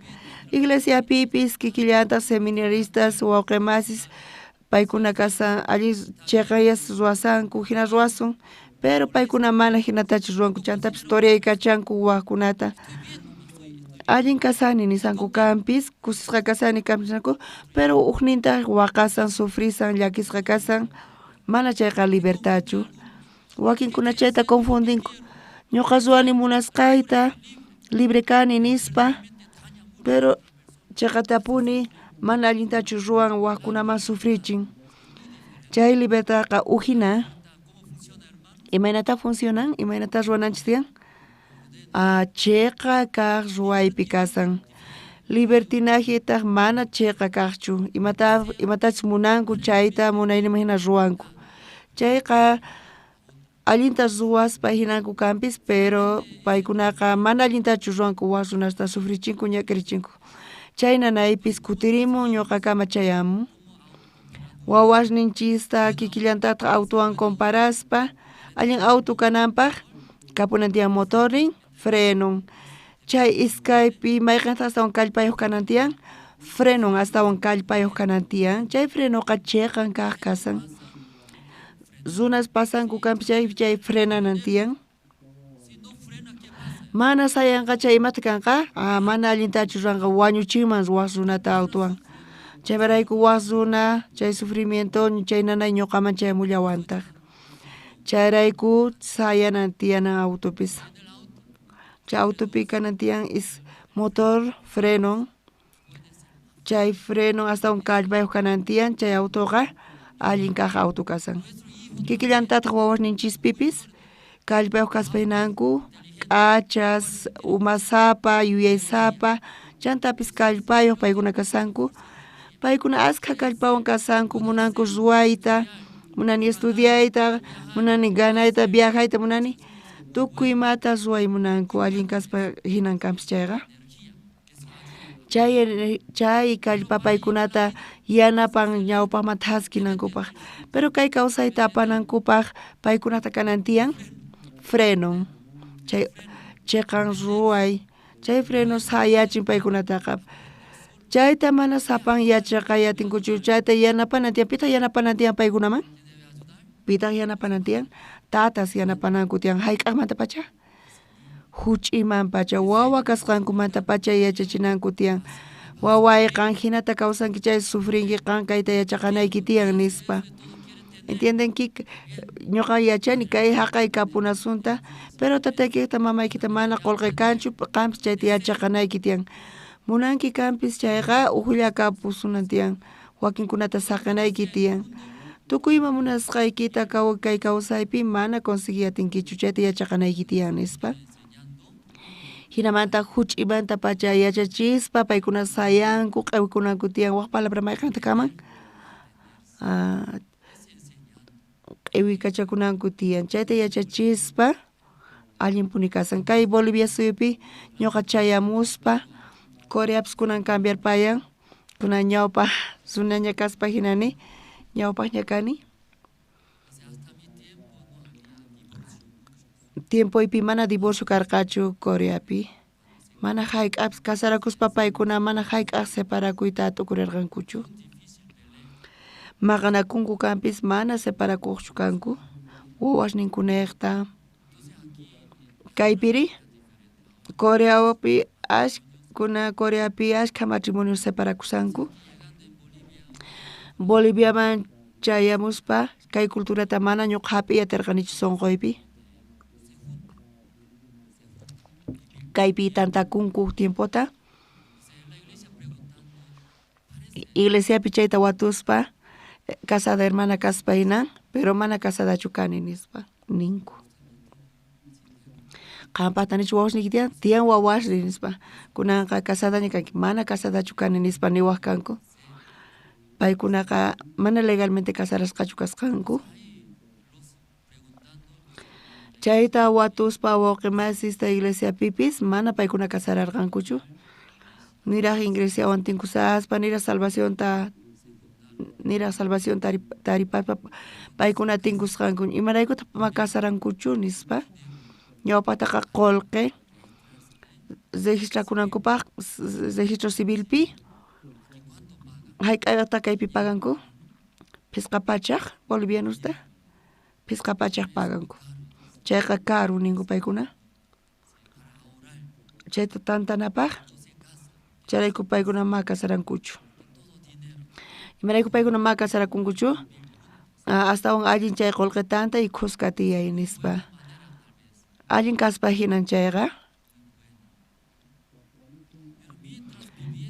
[SPEAKER 11] Iglesia pipis, kikillantas, seminaristas, wawqimasis, paykuna kasan, alli cheqayas ruwasanku, hina ruwasun, pero paykuna mana hinatachu ruwanku, chantapis toryaykachanku wawkunata. Allin kasani nisanku kampis, kusisqa kasani kampis, pero ujninta waqasan, sufrisan, llakisqa kasan, mana chayqa libertachu. Wakinkuna chayta confundinku. Ñuqa ruwani munasqayta, libre kani nispa, pero chayqa tapuni mana allintachu ruwan waqkunaman sufrichin. Chay libertadqa ujina. Imaynata funcionan, imaynata ruwananchis tiyan. Chayqa kaq ruwaypi kasan. Libertinajetaq mana chayqa kaqchu. Imatachus munanku chayta munaynima hina ruwanku. Chayqa allinta ruwaspa hinanku kampis, pero paykunaqa mana allintachu ruwanku waq runasta sufrichinku, ñakirichinku. Chayna naypis kutirimun ñuqa kamachayamun. Wawasninchista kikillantata autowan comparaspa, allin auto kananpaq kapunantiyan motorin, frenon. Chay iskaypi mayqanta astawan kallpayuq kanantiyan, frenon astawan kallpayuq kanantiyan. Chay frenoqa cheqan kaq kasan. Zunas pasanku kampis chay frenanantiyan. Mana sayanqa chay imata kanqa, mana allintachu ruwanqa wañuchinman waq runata autowan. Chayparayku waq runa, chay sufrimiento, chay nanay ñuqaman chayamullawantaq. Chayrayku sayanantiyanan autopis. Chay autopi kanantiyan is motor, frenon. Chay frenon astawan kallpayuq kanantiyan, chay autoqa allin kaq auto kasan. Kikillantataq wawasninchispipis kallpayuq kaspayninanku, k'achas, umasapa, yuyaysapa, chantapis kallpayuq paykuna kasanku. Paykuna askha kallpawan kasanku, munanku ruwayta, munani estudiayta, munani ganayta, viajayta munani. Tukuymata ruway munanku allin kaspa hinan kampis chayqa. Chay kallpa paykunata yanapan ñawpaqmanta haskinankupaq. Pero kay kawsayta apanankupaq paykunata kanantiyan frenon. Chay cheqan ruway, chay freno sayachin paykunataqa. Chayta mana sapan yachaqa yatinkuchu, chayta yanapanantiyan, pita yanapanantiyan paykunaman? Pita yanapanantiyan? Tatas yanapananku tiyan hayk'aqmanta pacha? Huch'iman pacha, wawa kasqankumanta pacha yachachinanku tiyan. Wawayqa hinata kawsanki chay sufrinki qankayta yachaqanayki tiyan nispa. ¿Entienden que ñuqa yachani kay haqay kapunasunta, pero tataykita mamaykita mana qolqaykanchu qampis chayta yachaqanayki tiyan. Munanki kampis chayqa ujulla kapusunan tiyan, wakinkunata saqanayki tiyan. Tukuyma munasqaykita kay kawsaypi mana conseguiyatinkichu chayta yachaqanayki tiyan nispa. Hinamanta huch'imanta pacha yachachispa paykuna sayanku, q'ewikunanku tiyan, waq palabra mayqanta kaman? Q'ewi kachakunanku tiyan, chayta yachachispa allin punikasan. Kay Bolivia suyupi ñuqa chayamuspa, Coreapis kunan cambiarpayan, kunan ñawpaq sunaña kaspa hinani, ñawpaq ñakani. Tiempoypi mana divorcio karqachu Coreapi, Mana hayk'apis kasarakuspa paykuna mana hayk'aq separakuyta tukurirqankuchu. Maqanakunku kanpis mana separakuqchu kanku. Wawashninkunayta. Kaypiri Coreapi ashka matrimonio separakusanku. Boliviaman chayamuspa kay culturata mana ñuqapi yatarqanichu sonqoypi. Kaypi tantakunku tiempota. Iglesiapi chayta watuspa casada hermana kaspa hina, pero mana casada chukani nispa ninku. Qampata nichu wawashni tiyan, tiyan wawashni nispa. Kunanqa casada kanki, mana casada chukani nispa niwaq kanku. Paykunaqa mana legalmente casarasqachu kasqanku. Chayta watuspa wawqimasista iglesiapipis mana paykuna casararqankuchu. Niraq iglesiawan tinkusaspa niraq salvación taripaspa paykuna tinkusqanku. Imaraykutaq casarankuchu nispa. Ñawpataqa qullqi registrakunankupaq registro civilpi hayk'ayta kaypi paganku pisqapachaq bolivianusta pisqapachaq paganku. Chayqa karu ninku paykuna. Chayta tantanapaq chayrayku paykuna ma casarankuchu. Imarayku paykuna ma casarakunkuchu astawan allin chay qullqitanta y qusqatiyay nispa. Allin kaspa hinan chayqa.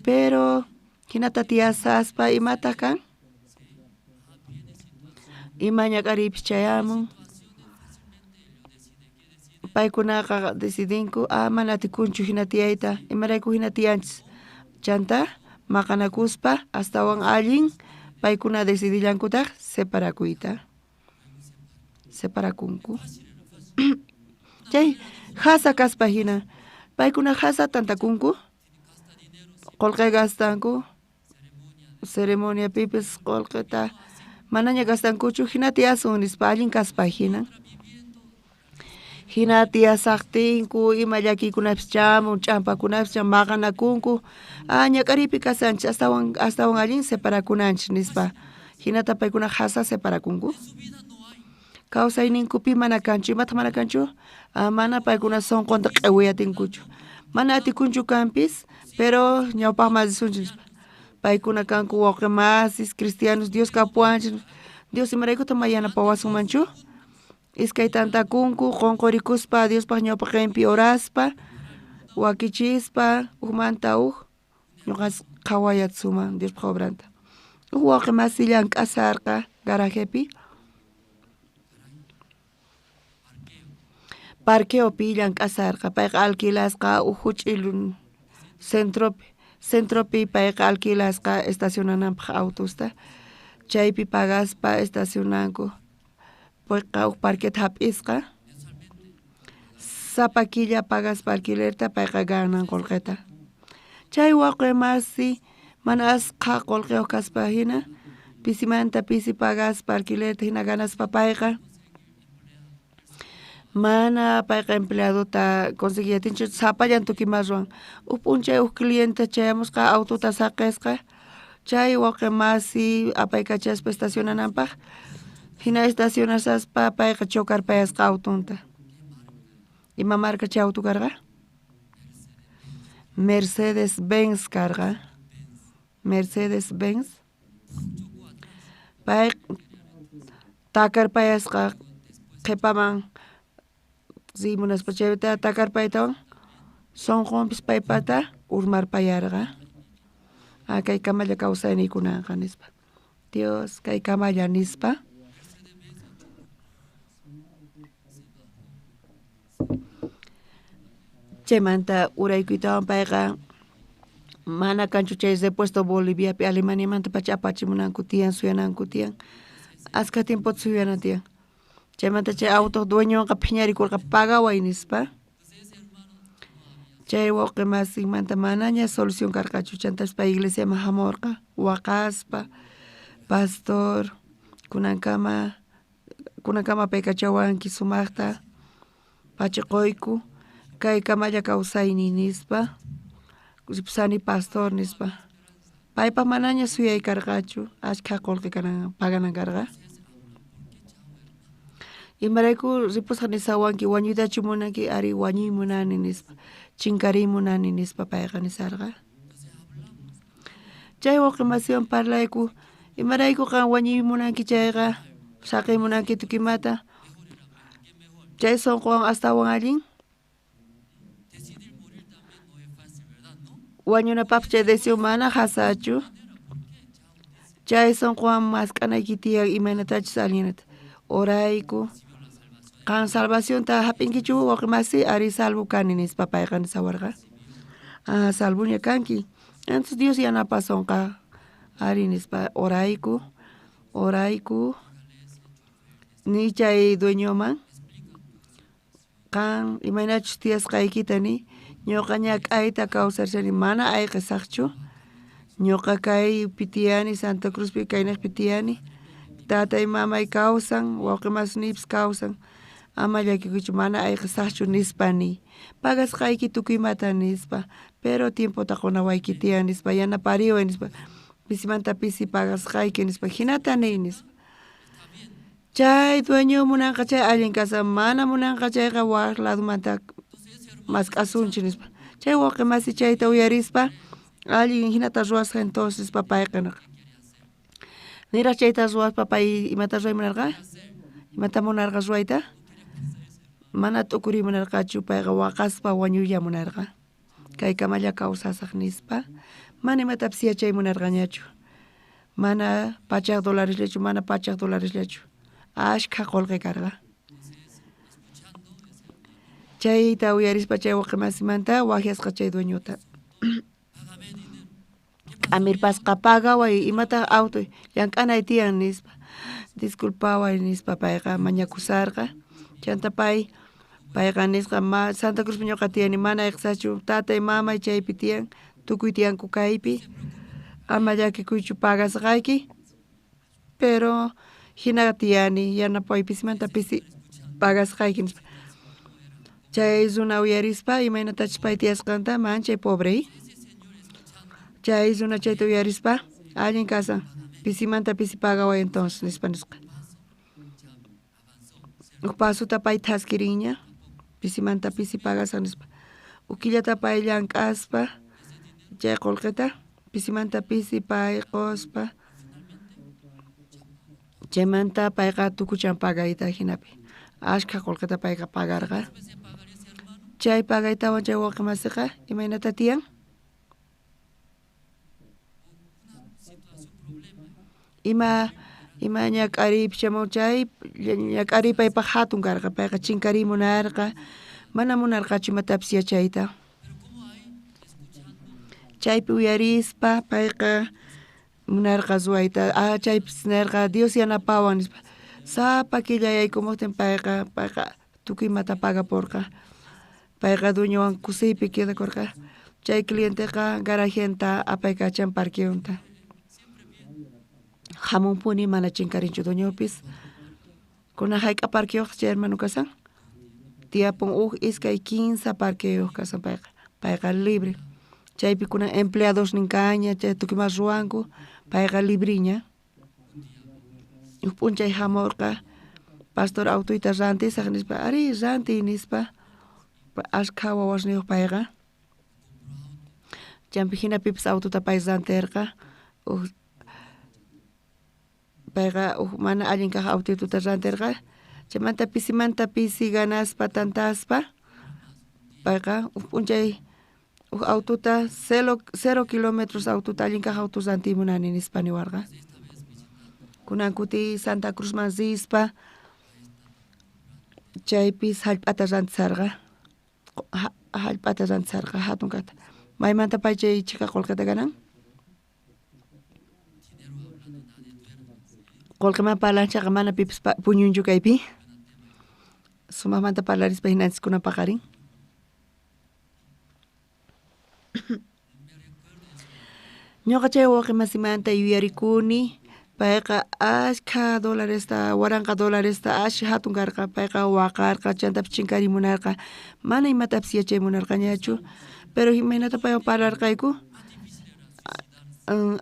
[SPEAKER 11] Pero hinata tiyasaspa imata kan. Ima ñakaripis chayamun. Paykunaqa decidinku mana atikunchu hina tiyayta. Imarayku hina tiyanchis. Chanta maqanakuspa astawan allin paykuna decidillankutaq separakuyta. Separakunku. Chay hasa kaspa hina paykuna hasa tantakunku qullqi gastanku ceremonia pipis qullqita manaña gastankuchu hina tiyasun nispa allin kaspa hina tiyasaqtinku ima llakiykunapis chamun ch'ampakunapis maqanakunku ñak'aripi kasanchis astawan allin separakunanchis nispa hinata paykuna hasa separakunku. Kawsayninkupi mana kanchu, imata mana kanchu, mana paykuna sonqonta q'ewiyatinkuchu. Mana atikunchu kanpis, pero ñawpaqmas disunchis. Paykuna kanku wawqimasis, cristianos, Dios kapuanchis, Dios imaraykuta mayanapawasunmanchu. Iskay tantakunku, qonqorikuspa, Diospaq ñawpaq qinpi oraspa, wakichispa, uqmanta ñuqas qhawayatsuman Diospaq obranta. Wawqimasillan k'asarqa garajepi. Parqueopi llank'asarqa payqa alquilasqa huch'ilun centropi payqa alquilasqa estacionananpaq autosta chaypi pagaspa estacionanku payqa parqueta hap'isqa sapa killa pagaspa alquilerta payqa ganan qullqita. Chay wawqimasi mana asqa qullqiuq kaspa hina pisimanta pisi pagaspa alquilerta hina ganaspa payqa mana payqa empleadota conseguiyatinchu sapallan tukimarruan p'unchay cliente chayamusqa autota saqisqa chay wawqimasi apaykachaspa estacionananpaq hina estacionasaspa payqa chokarpayasqa autonta. Ima marca chay auto karqa? Mercedes Benz karqa. Mercedes Benz pay takarpayasqa qhipaman si munaspa chayta takarpaytawan sonqonpis paypata urmarpayarqa kay kamalla kawsayniykunaqa nispa Dios kay kamalla nispa chaymanta uraykuytawan payqa mana kanchu chay repuesto Boliviapi Alemaniamanta pacha apachimunanku tiyan suyananku tiyan aska tiempo suyana tiyan. Chaymanta chay auto dueñoqa phiñarikurqa pagaway nispa. Chay wawqimasimanta manaña solución karqachu chantashpa iglesiaman hamurqa waqaspa pastor kunankama payqa chawanki sumaqta pachiquyku kay kamalla kawsayni nispa ripsani pastor nispa paypa manaña suyay karqachu ashka qullqi paganan karqa imarayku ripusqani sawanki wañuytachu munanki ari wañuy munani nispa chinkariy munani nispa payqa nisarqa chay wawqi masiwan parlayku imarayku qan wañuy munanki chayqa saqay munanki tukimata chay sonqowan astawan allin wañunapapas chay decisión mana hasachu chay sonqowan masq'anayki tiyan imaynatachus allinata orayku qan salvación ta hap'inkichu wawqi masi ari salvo kani nispa payqa nisawarqa salvoña kanki entonces Dios yanapasonqa ari nispa orayku ni chay dueñoman qan imaynachus tiyasqaykitani ñuqa ñak'ayta kawsarchani mana ayqisaqchu ñuqa kaypi tiyani Santa Cruzpi kaynaqpi tiyani tatay mamay kawsan wawqi masnipis kawsan ama llakikuchu mana ayqisaqchu nispani pagasqayki tukuymata nispa pero tiempota qunawayki tiyan nispa yanapariway nispa pisimanta pisi pagasqayki nispa hinatani nispa chay dueño munanqa chay allin kasa mana munanqa chayqa waq ladumanta masq'asunchik nispa chay wawqi masi chayta uyarispa allin hinata ruwasqa entonces payqa niraq chayta ruwaspa pay imata ruraymunarqa imata munarqa ruwayta mana t'ukurimunarqachu payqa waqaspa wañuylla munarqa kay kamalla kawsasaq nispa mana imatapis yachaymunarqañachu mana pachak dolareslachu mana pachak dolareslachu ashka qullqi karqa chayta uyarispa chay wawqi masimanta wakyasqa chay dueñota amirpasqa pagaway imata auto llank'anay tiyan nispa disculpaway nispa payqa mañakusarqa chanta payqa nisqa Santa Cruzpi ñuqa tiyani mana ayqisaqchu tatay mamay chaypi tiyan tukuy tiyanku kaypi ama llakikuychu pagasqayki pero hina tiyani yanapay pisimanta pisi pagasqayki nispa chay runa uyarispa imaynatachus pay tiyasqanta manchay pobre chay runa chayta uyarispa allin kasan pisimanta pisi pagaway entonces nispa nisqa uk pasuta pay thaskiriña pisimanta pisi pagasan nispa ukillata pay llank'aspa chay qullqita pisimanta pisi pay qospa chaymanta payqa tukuchan pagayta hinapi ashka qullqita payqa pagarqa chay pagaytawan chay wawqi masiqa imaynata tiyan ima ñak'ariypi shamun chay ñak'ariy paypaq hatun karqa payqa chinkariy munarqa mana munarqachu imatapis yachayta chaypi uyarispa payqa munarqa ruwayta chaypis nirqa Dios yanapawan nispa sapa killa yaykumuqtin payqa tukuymata pagaporqa payqa dueñowan kusiypi quedakurqa chay clienteqa garajenta apaykachan parqueonta hamunpuni mana chinkarinchu dueñopis kuna hayk'a parqueoq chay hermano kasan tiyapun iskay 15 parqueoq kasan payqa libre chaypi kuna empleados ninkaña chay tukuymanta ruwanku payqa libriña uk p'unchay hamurqa pastor autoyta rantisaq nispa ari rantiy nispa ashka wawasniyuq payqa chaypi hinapipis autota pay rantirqa payqa mana allin kaq autoytuta rantirqa chaymanta pisi ganaspa tantaspa payqa p'unchay autota 0 kilómetros autota allin kaq auto rantimunani nispa niwarqa kunan kuti Santa Cruzman rispa chaypis hallp'ata rantisarqa hatun kata maymanta pay chay chika qullqita ganan qullqiman parlanchaqa mana pipis puñunchu kaypi sumaqmanta parlarispa hinanchis kunan paqarin ñuqa chay wawqi masimanta yuyarikuni payqa ashka dolaresta waranqa dolaresta ashi hatun karqa payqa waqarqa chantapis chinkarimunarqa mana imatapis yachaymunarqañachu pero himaynata pay pararqayku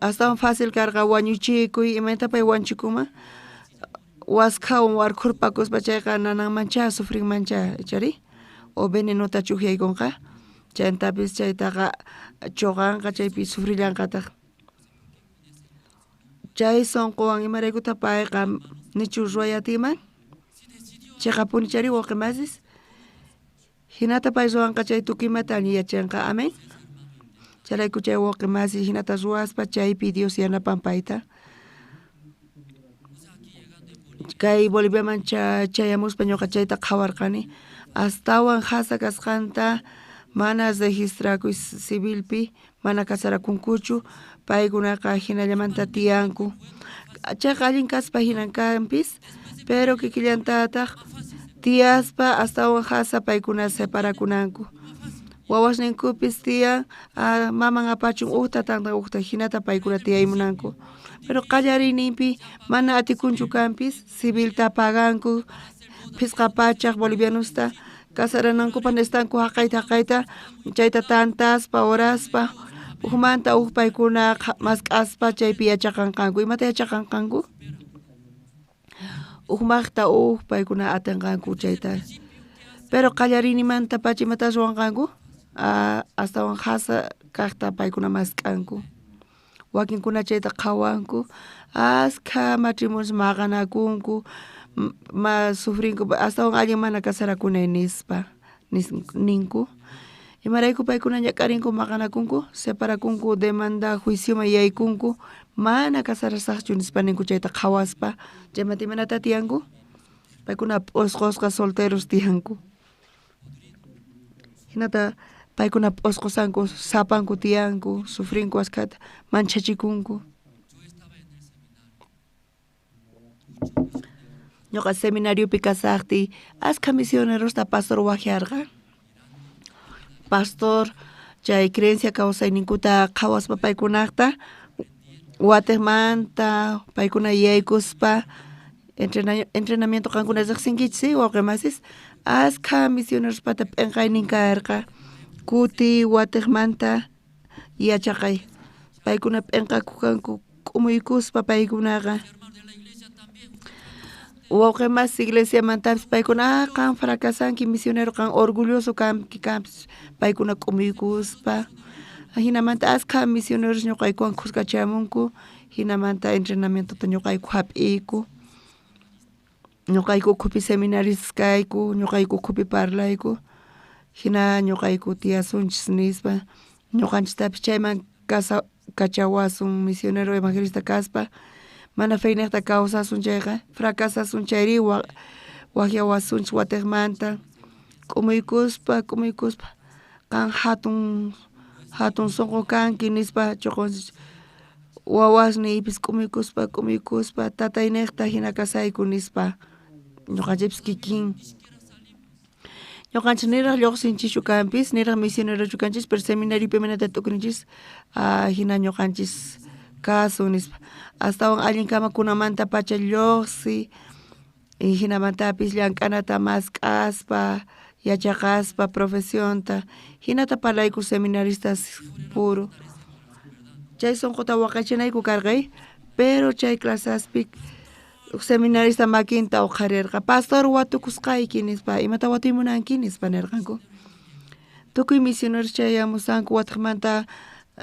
[SPEAKER 11] hasta fácil karqa wañuchikuy imaynata pay wanchikuma waskawan warkurpakuspa chayqa nananmancha sufrinmancha chari o venenota chuqyaykunqa chayntapis chaytaqa choqanqa chaypi sufrillanqataq chay sonqowan imaraykuta payqa nichu ruwayatiman chayqa punichari wawqimasis hinata pay ruwanqa chay tukimata yachanqa amén chayrayku chay wawqimasis hinata ruwaspa chaypi Dios yanapan payta kay Boliviaman chayamuspa ñuqa chayta qhawarqani astawan hasa kasqanta mana registrakuy civilpi mana kasarakunkuchu paykunaqa hinallamanta tiyanku chayqa allin kaspa hinankanpis pero kikillantataq tiyaspa astawan hasa paykuna separakunanku wawasninkupis tiyan maman apachun uqta tantan uqta hinata paykuna tiyaymunanku pero qallariyninpi mana atikunchu kanpis civilta paganku pisqa pachaq bolivianusta kasaranankupa nestanku haqayta chayta tantaspa oraspa uqmanta uq paykuna masq'aspa chaypi yachaqanqanku imata yachaqanqanku uqmaqta uq paykuna atinqanku chayta pero qallarinimanta pacha imata ruwanqanku astawan hasa kaqta paykuna masq'anku wakinkuna chayta qhawanku askha matrimonios maqanakunku sufrinku astawan allin mana kasarakunay nispa ninku imarayku paykuna ñakarinku maqanakunku separakunku demanda juicioman yaykunku mana kasarasaqchu nispa ninku chayta qhawaspa chaymanta imanata tiyanku paykuna p'usqusqa solteros tiyanku hinata paykuna p'usqusanku sapanku tiyanku sufrinku askhata manchachikunku ñuqa seminariopi kasaqti askha misionerosta pastor wajiarqa pastor chay creencia kawsayninkuta qhawaspa paykunaqta watekmanta paykuna yaykuspa entrenamiento qankuna riqsinkichis wawqimasis askha misionerospata p'inqaynin karqa kuti watekmanta yachaqay paykuna p'inqaku kanku k'umuykuspa paykunaqa wawqimas iglesiamantapas paykuna qan fracasanki misionero qan orgulloso kanki kanpis paykuna k'umuykuspa hinamanta askha misioneros ñuqaykuwan qusqachamunku hinamanta entrenamientota ñuqayku hap'iyku ñuqayku ukhupi seminaristas kayku ñuqayku ukhupi parlayku hina ñuqayku tiyasunchis nispa ñuqanchistapish chayman kachawasun misionero evangelista kaspa mana feynekta kawsasun chayqa fracasasun chayri waqyawasunchis watekmanta k'umuykuspa kan hatun sunqu kanki nispa choqonchis wawasniypis k'umuykuspa tataynekta hina kasayku nispa ñuqanchipis kikin ñuqanchis niraq lluqsinchischu kanpis niraq misionerochu kanchis pero seminariopi manata tukrinchis hina ñuqanchis caso nispa astawan allin kamakunamanta pacha lluqsi hinamantapis llank'anata masq'aspa yachaqaspa profesionta hinata parlayku seminaristas puro chay sunquta waqachinayku karqay pero chay clasaspik seminarista makinta uqharirqa pastor watukusqayki nispa imata watuymunanki nispa nirqanku tukuy misioneros chayamusanku watakmanta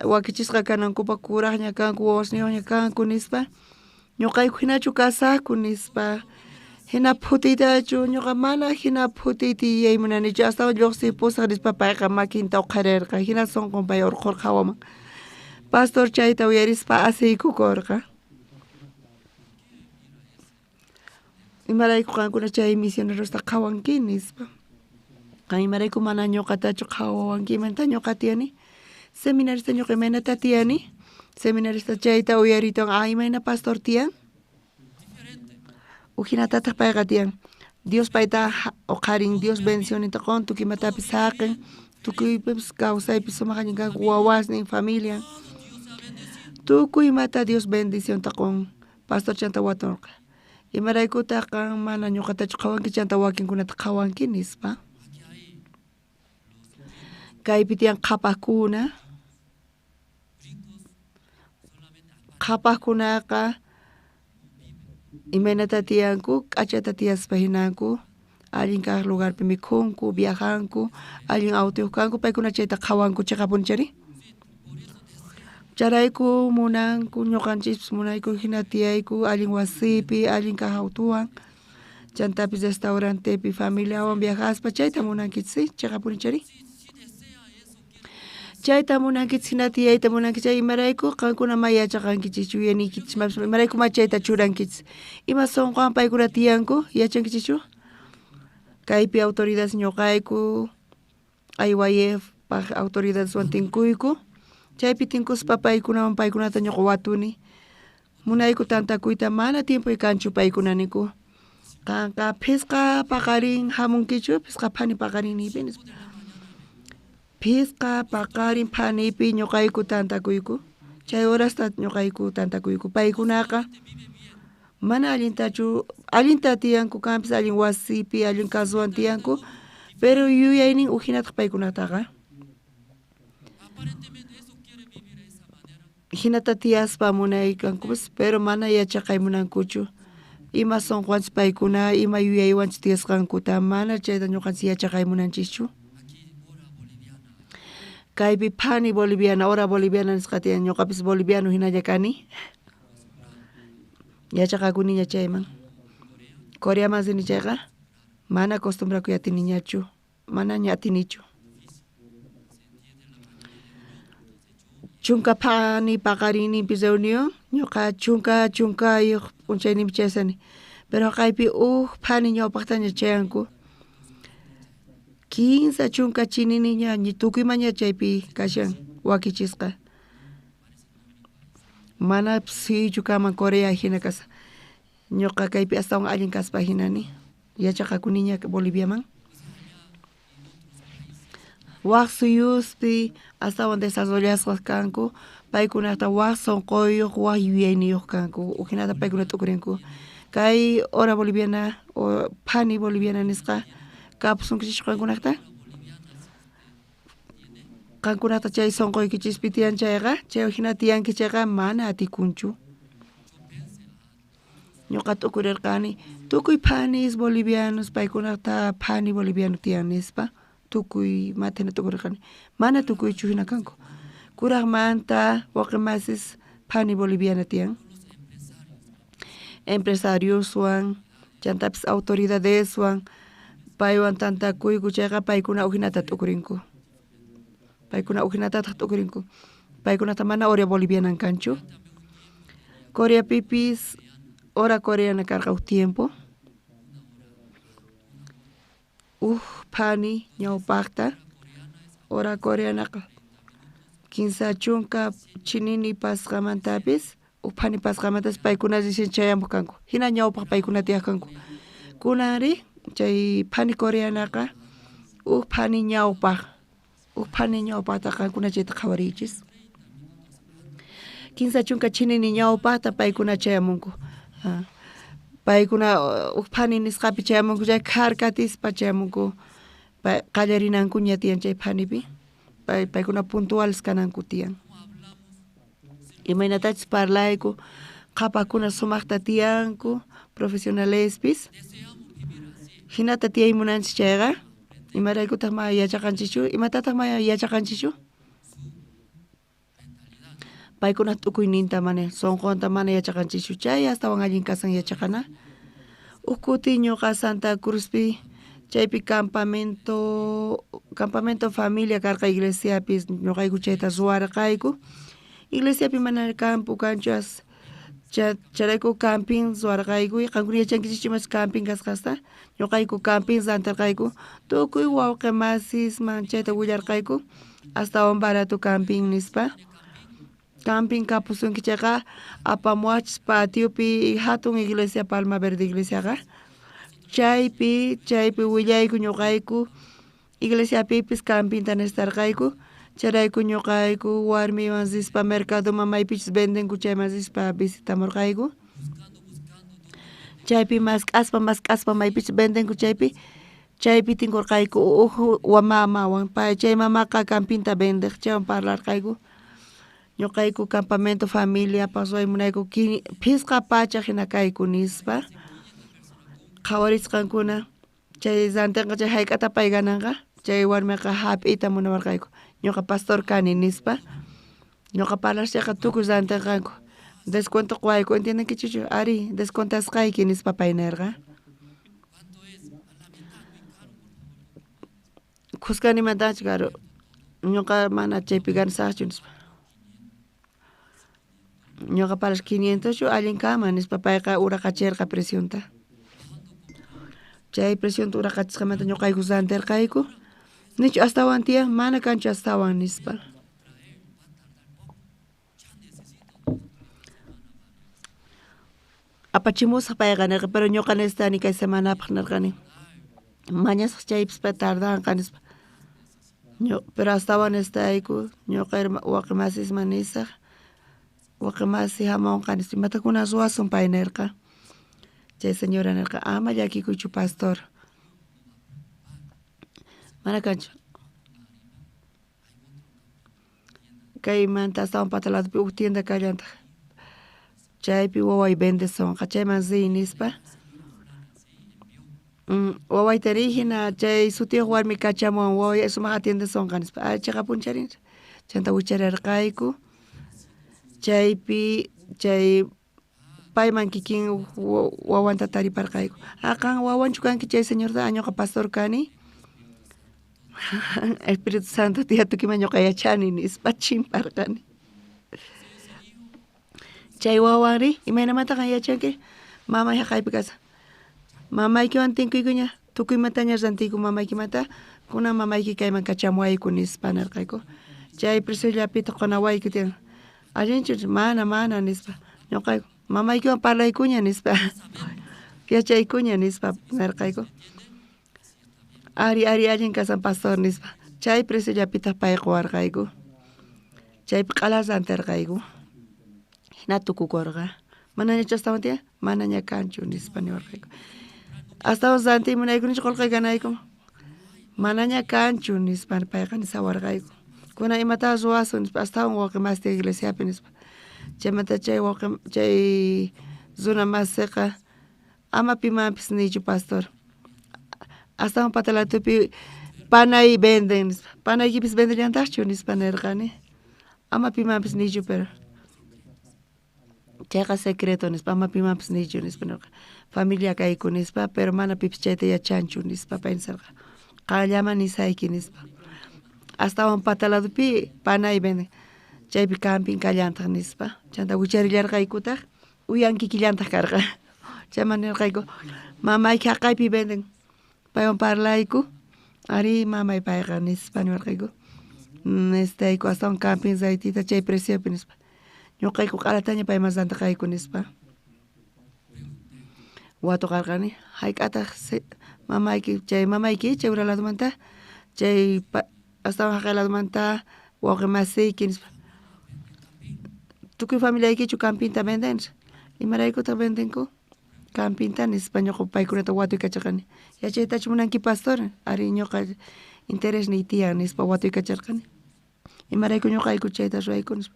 [SPEAKER 11] wakichisqa kanankupa kuraqña kanku wawasniyoqña kanku nispa ñuqayku hinachu kasaqku nispa hina phutiytachu ñuqa mana hina phutiyti yaymunanichu astawan lluqsi pusaq nispa payqa makinta uqharirqa hina sunqun pay urqurqa hawaman pastor chayta uyarispa asiykukurqa imarayku qankuna chay misionerosta qhawanki nispa qan imarayku mana ñuqatachu qhawawankimanta ñuqa tiyani seminarista ñuqa imaynata tiyani seminarista chayta uyariton imayna pastor tiyan ujinatataq payqa tiyan Dios payta uqharin Dios bendicionita qon tukimatapis haqin tukuypis kawsaypis sumaqañin kanku wawasnin familia tukuy mata Dios bendicionta qon pastor chanta watunqa imaraykutaq qan mana ñuqatachu qhawanki chanta wakinkunata qhawanki nispa kaypi tiyan qhapaqkunaqa imaynata tiyanku k'achata tiyaspa hinanku allin kaq lugarpi mikhunku viajanku allin autiyuq kanku paykuna chayta qhawanku chiqapunchari charayku munanku ñuqanchis munayku hina tiyayku allin wasipi allin kaq autuwan chantapis restaurantepi familiawan viajaspa chayta munankichis chiqapunchari chayta munankichis hina tiyayta munankichis chay imarayku qankuna yachaqankichis yuyaynikichis imarayku chayta churankichis ima sonqowan paykuna tiyanku yachankichischu kaypi autoridades ñuqayku aywayepaq autoridadeswan tinkuyku chaypi tinkuspa paykunawan paykunata ñuqa watuni munayku tantakuyta mana tiempo kanchu paykunaniku kanqa pisqa paqarin hamunkichu pisqa phani paqarin nipin pisqa paqarin phanipi ñuqayku tantakuyku chay horasta ñuqayku tantakuyku paykunaqa mana allinta tiyanku kanpis allin wasipi allin kasuwan tiyanku pero yuyaynin ujinataq paykunataqa hinata tiyaspa munaykankupis pero mana yachaqay munankuchu ima sonqwanchis paykuna ima yuyaywanchis tiyasqankuta mana chayta ñuqanchis yachaqay munanchischu kaypi phani boliviana hora boliviana nisqa tiyan ñuqapis boliviano hinalla kani yachaqakuniña chayman Coreaman sini chayqa mana acostumbraku yatiniñachu mana ñatinichu chunka phani paqarinipis reunión ñuqa chunkayuq p'unchaynimi chaysani pero kaypi phani ñawpaqtaña chayanku 15 chunka chininiña tukuymaña chaypi kashan wakichisqa mana siyuchu kaman Corea hina kasa ñuqa kaypi astawan allin kaspa hinani yachaqakuniña Boliviaman waq suyuspi astawan desarrollasqa kanku paykunata waq sonqoyuq waq yuyayniyuq kanku uhinata paykuna tukurinku kay hora boliviana o phani boliviana nisqa kapusunkichis qankunata qankunata chay sonqoykichispi tiyan chayqa chay hina tiyanki chayqa mana atikunchu ñuqa tukurirqani tukuy phanis bolivianos paykunata phani boliviano tiyan nispa tukuy matena tukurirqani mana tukuychu hina kanku kuraqmanta waqmasis phani boliviana tiyan empresarioswan chantapis autoridadeswan paywan tantakuyku chayqa paykuna uhinata tukurinku paykunata mana hora boliviana kanchu Coreapipis hora coreana karqa tiempo phani ñawpaqta hora coreanaqa 15 chunka chinini pasqamantapis phani pasqamantas paykuna dicen chayamuq kanku hina ñawpaq paykuna tiyaq kanku kunari chay phani coreanaqa phani ñawpaqta qankuna chayta qhawariychis 15 chunka chinini ñawpaqta paykuna chayamunku paykuna phani nisqapi chayamunku chay kharkatispa chayamunku qallarinankuña tiyan chay phanipi paykuna puntuales kananku tiyan imaynatachis parlayku qhapaqkuna sumaqta tiyanku profesionalespis hinata tiyaymunanchis chayqa imaraykutaq ma yachaqanchischu imatataq ma yachaqanchischu paykuna tukuyninta mana sonqonta mana yachaqanchischu chay astawan allin kasan yachaqana ukuti ñuqa Santa Cruzpi chaypi campamento familia karqa iglesiapis ñuqayku chayta ruwarqayku iglesiapi mana campo kanchas charayku camping ruwarqayku qankuna yachankichis mas camping kasqasta ñuqayku camping rantirqayku tukuy wawqi masisman chayta willarqayku astawan barato camping nispa camping kapusunki chayqa apamuachis patiopi hatun iglesia Palma Verde iglesiaqa chaypi willayku ñuqayku iglesiapipis campingta nestarqayku charayku ñuqayku warmiwan sispa mercadoman maypichis vendenku chayman sispa visitamurqayku chaypi mas k'aspa maypichis vendenku chaypi chaypi tinkurqayku mamawan chay mamaqa campinta vendeq chaywan parlarqayku ñuqayku campamento familia pasway munayku phisqa pacha hina kayku nispa qhawarisqankuna chay santinqa chay hayk'ata pay gananqa chay warmiqa hap'iyta munawarqayku ñuqa pastor kani nispa ñuqa parlashtiqa tukuy santinqanku descuento quwayku entiendenkichu ari descontasqayki nispa pay nerqa Qusqanimantachu karu ñuqa mana chaypi gansaqchu nispa ñuqa parlash 500 allin kama nispa payqa uraqachirqa presionta chay presionta uraqachisqamanta ñuqayku santirqayku nichu astawan tia mana kanchu astawan nispa apachimusaq payqa nirqa pero ñuqa necesitani kay semanapaq nirqani mañasaq chaypis tardanqa nispa pero astawan necesitayku ñuqa waqimasiman nisaq waqimasi hamunqa nispa imatakuna ruwasun pay nirqa chay señora nirqa ama llakikuychu pastor mana kanchu kaymanta astawan pataladopi uk tienda kallantaq chaypi waway bendicionqa chayman ziy nispa wawayta hina chay sutiyuq warmi kachamuwan waway sumaq atiendesunqa nispa chayqa puncharin chanta wicharirqayku chaypi chay payman kikin wawanta tariparqayku qan wawanchu kanki chay señorta ñuqa pastor kani Espíritu Santo tia tukiman ñuqa yachani nispa chimparqani chay wawari imaynamataqa yachanki mamay haqaypi kasa mamaykiwan tinkuykuña tukuymataña rantiyku mamaykimanta kunan mamayki kayman kachamuwayku nispa nirqayku chay presiollapita qunawayku tiyan allinchu mana nispa ñuqayku mamaykiwan parlaykuña nispa yachaykuña nispa nirqayku ari allin kasan pastor nispa chay presiollapita pay quwarqayku chaypi q'ala rantirqayku hina tukukurqa manañachu astawan tiyan manaña kanchu nispa niwarqayku astawan santi munaykunchu qolqay ganayku manaña kanchu nispa payqa nisawarqayku kuna imata ruwasun nispa astawan waqimasti iglesiapi nispa chaymanta chay zona masiqa ama pimanpis nichu pastor astawan patalatupi panay venden nispa panaykipis vendellantaqchu nispa nirqani ama pimanpis nichu pero chayqa secreto nispa ama pimanpis nichu nispa nirqa familia kayku nispa pero mana pipis chayta yachanchu nispa pay nisarqa qallaman nisayki nispa astawan pataladopi panay venden chaypi camping kallantaq nispa chanta wicharillarqaykutaq uyanki killantaq karqa chayman nirqayku mamayki haqaypi venden paywan parlayku ari mamay payqa nispa niwarqayku necesitayku astawan camping zaytita chay preciopi nispa ñuqayku q'alataña payman santiqayku nispa watuqarqani hayk'ataq mamayki chay uraladomanta chay astawan haqayladumanta wawqimasiyki nispa tukuy familiaykichu campinta venden imaraykutaq vendinku campinta nispa ñuqa paykunata watuykacharqani yachaytachu munanki pastor ari ñuqa interés ni tiyan nispa watuykacharqani imarayku ñuqayku chayta ruwayku nispa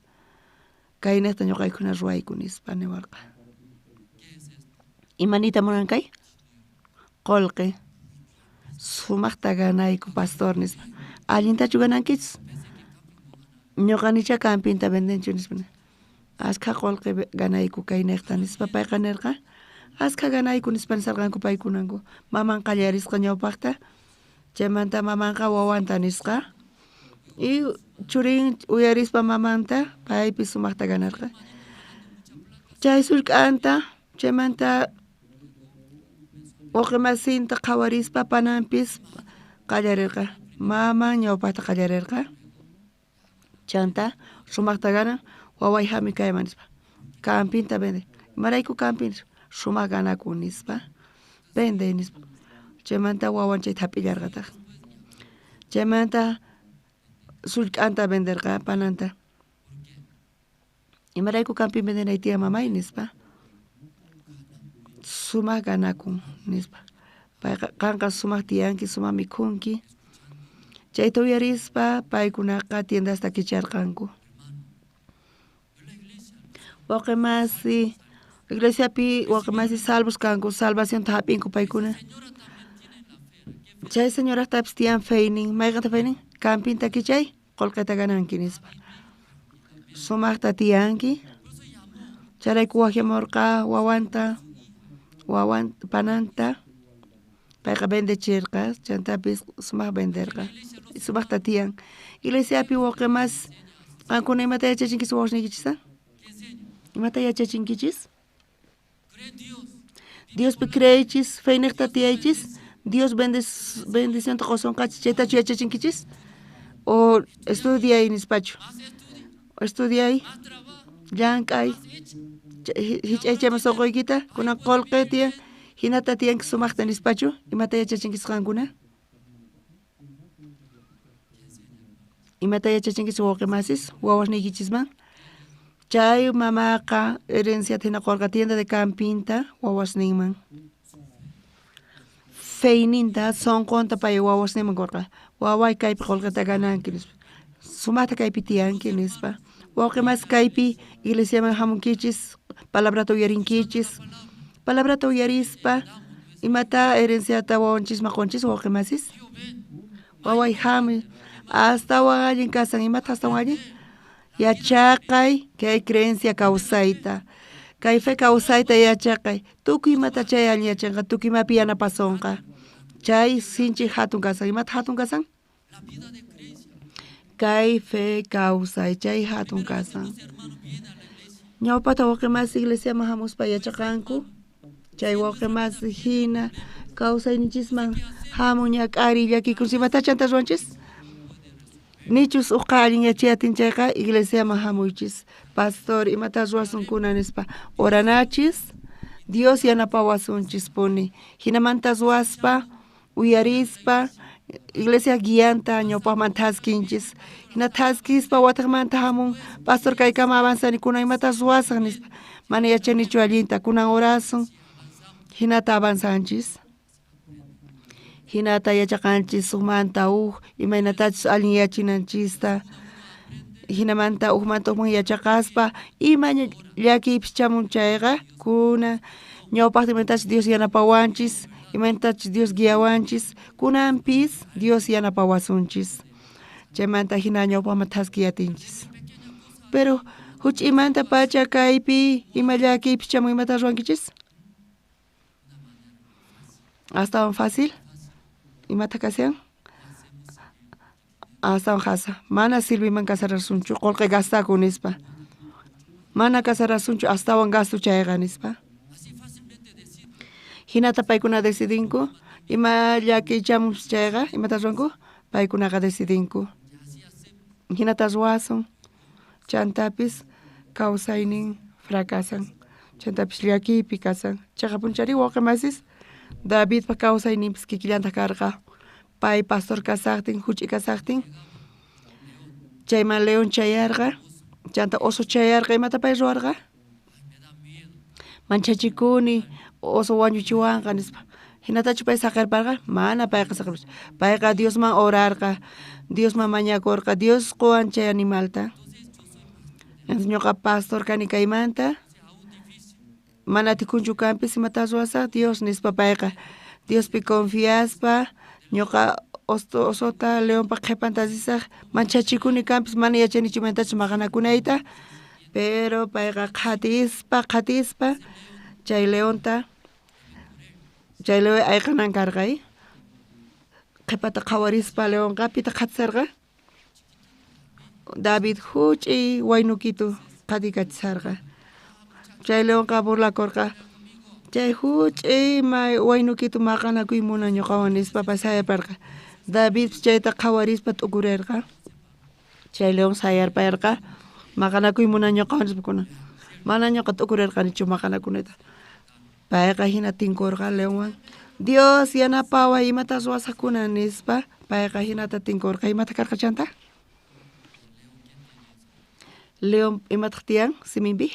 [SPEAKER 11] kaynata ñuqaykuna ruwayku nispa niwarqa imanita munankay qolqi sumaqta ganayku pastor nispa allintachu ganankichis ñuqanicha campinta vendenchu nispa ashka qolqi ganayku kaynaqta nispa payqa nirqa ashka ganayku nispa nisarqanku paykunanku maman qallarisqa ñawpaqta chaymanta mamanqa wawanta nisqa y churin uyarispa mamanta paypi sumaqta ganarqa chay sullk'anta chaymanta wawqimasinta qhawarispa pananpis qallarirqa maman ñawpaqta qallarirqa chanta sumaqta ganan waway hami kayman nispa campinta vende imarayku campin sumaq ganaku nispa vende nispa chaymanta wawan chayta hap'illarqataq chaymanta sullk'anta venderqa pananta imarayku campin vendenay tiyan mamay nispa sumaq ganakun nispa payqa qanqa sumaq tiyanki sumaq mikhunki chayta uyarispa paykunaqa tiendasta kicharqanku waqimasi iglesiapi waqimasi salvos kanku salvación hap'inku paykuna chay señoratapish tiyan feynin mayqanta feynin campinta kichay qolqeta gananki nispa sumaqta tiyanki charayku waqyamurqa wawanta pananta payqa bendechirqa chantapis sumaq venderqa sumaqta tiyan iglesiapi waqemas qankuna imata yachachinkis wawashnikichisa imata yachachinkichis Diospi creychis feynekta tiyaychis Dios bendición toqosunqachis chaytachu yachachinkichis o estudiay nispachu estudiay llank'ay hich'aychayman sunquykita kunan qolqe tiyan hinata tiyanki sumaqta nispachu imata yachachinkis qankuna imata yachachinkis wawqimasis wawashniykichisman chay mamaqa herencia hina qolqa tienda de campinta wawasninman feyninta sonqonta pay wawasninman qolqa waway kaypi qolqata gananki nispa sumaqta kaypi tiyanki nispa wawqimas kaypi iglesiaman hamunkichis palabrata uyarinkichis palabrata uyarispa imata herenciata wawanchisman qonchis wawqimasis waway hami astawan allin kasan imata astawan allin yachaqay kay creencia kawsayta kay fe kawsayta yachaqay tukuy imata chay allin yachanqa tukuymapi yanapasonqa chay sinchi hatun kasan imata hatun kasan kay fe kawsay chay hatun kasan ñawpata wawqimas iglesiaman hamuspa yachaqanku chay wawqimas hina kawsaynichisman hamun ñak'ari llakikunchis imata chanta ruwanchis nichus uqa allin yachayatin chayqa iglesiaman hamuychis pastor imata ruwasunkuna nispa oranachis Dios yanapawasunchis puni hinamanta ruwaspa uyarispa iglesia guianta ñawpaqman thaskinchis hina thaskispa wataqmanta hamun pastor kaykama avanzani kunan imata ruwasan nispa mana yachanichu allinta kunan orasun hinata avanzanchis hinata yachaqanchis suqmanta imaynatachus allin yachinanchista hinamanta uqmanta uqman yachaqaspa ima llakiypis chamun chayqa kuna ñawpaqta imaynatachus Dios yanapawanchis imaynatachus Dios guiawanchis kunanpis Dios yanapawasunchis chaymanta hina ñawpaqman thaskiyatinchis pero huch'imanta pacha kaypi ima llakiypis chamun imata ruwankichis astawan fácil imata kasiyan astawan hasa mana silbiman kasarasunchu qolqe gastaku nispa mana kasarasunchu astawan gastu chayqa nispa hinata paykuna decidinku ima llakichamus chayqa imata ruwanku paykunaqa decidinku hinata ruwasun chantapis kawsaynin fracasan chantapis llakiypi kasan chayqa punchari wawqimasis Davidpa kawsayninpis kikillanta karqa pay pastor kasaqtin huch'i kasaqtin chayman león chayarqa chanta oso chayarqa imata pay ruwarqa manchachikuni oso wañuchiwanqa nispa hinatachu pay saqirparqa mana payqa saqirpachu payqa Diosman orarqa Diosman mañakurqa Dios quwan chay animalta ñuqa pastor kani kaymanta mana tikunchu kanpis imata ruwasaq Dios nispa payqa Diospi confiaspa ñuqa osota leonpa qhipanta sisaq manchachikuni kanpis mana yachanichu imaytachu maqanakunayta pero payqa qhatispa chay leonta chay león ayqanan karqay qhipata qhawarispa leonqa pita qhatisarqa David huch'y waynukitu qhatikachisarqa chay leonqa burlakurqa chay huch'y waynukitu maqanakuy munan ñuqawan nispa sayarparqa David chayta qhawarispa t'ukurirqa chay león sayarparqa maqanakuy munan ñuqawan nispa kunan mana ñuqa t'ukurirqanichu maqanakunayta payqa hina tinkurqa leonwan Dios yanapaway imata ruwasaqkuna nispa payqa hinata tinkurqa imata karqa chanta león imataq tiyan siminpi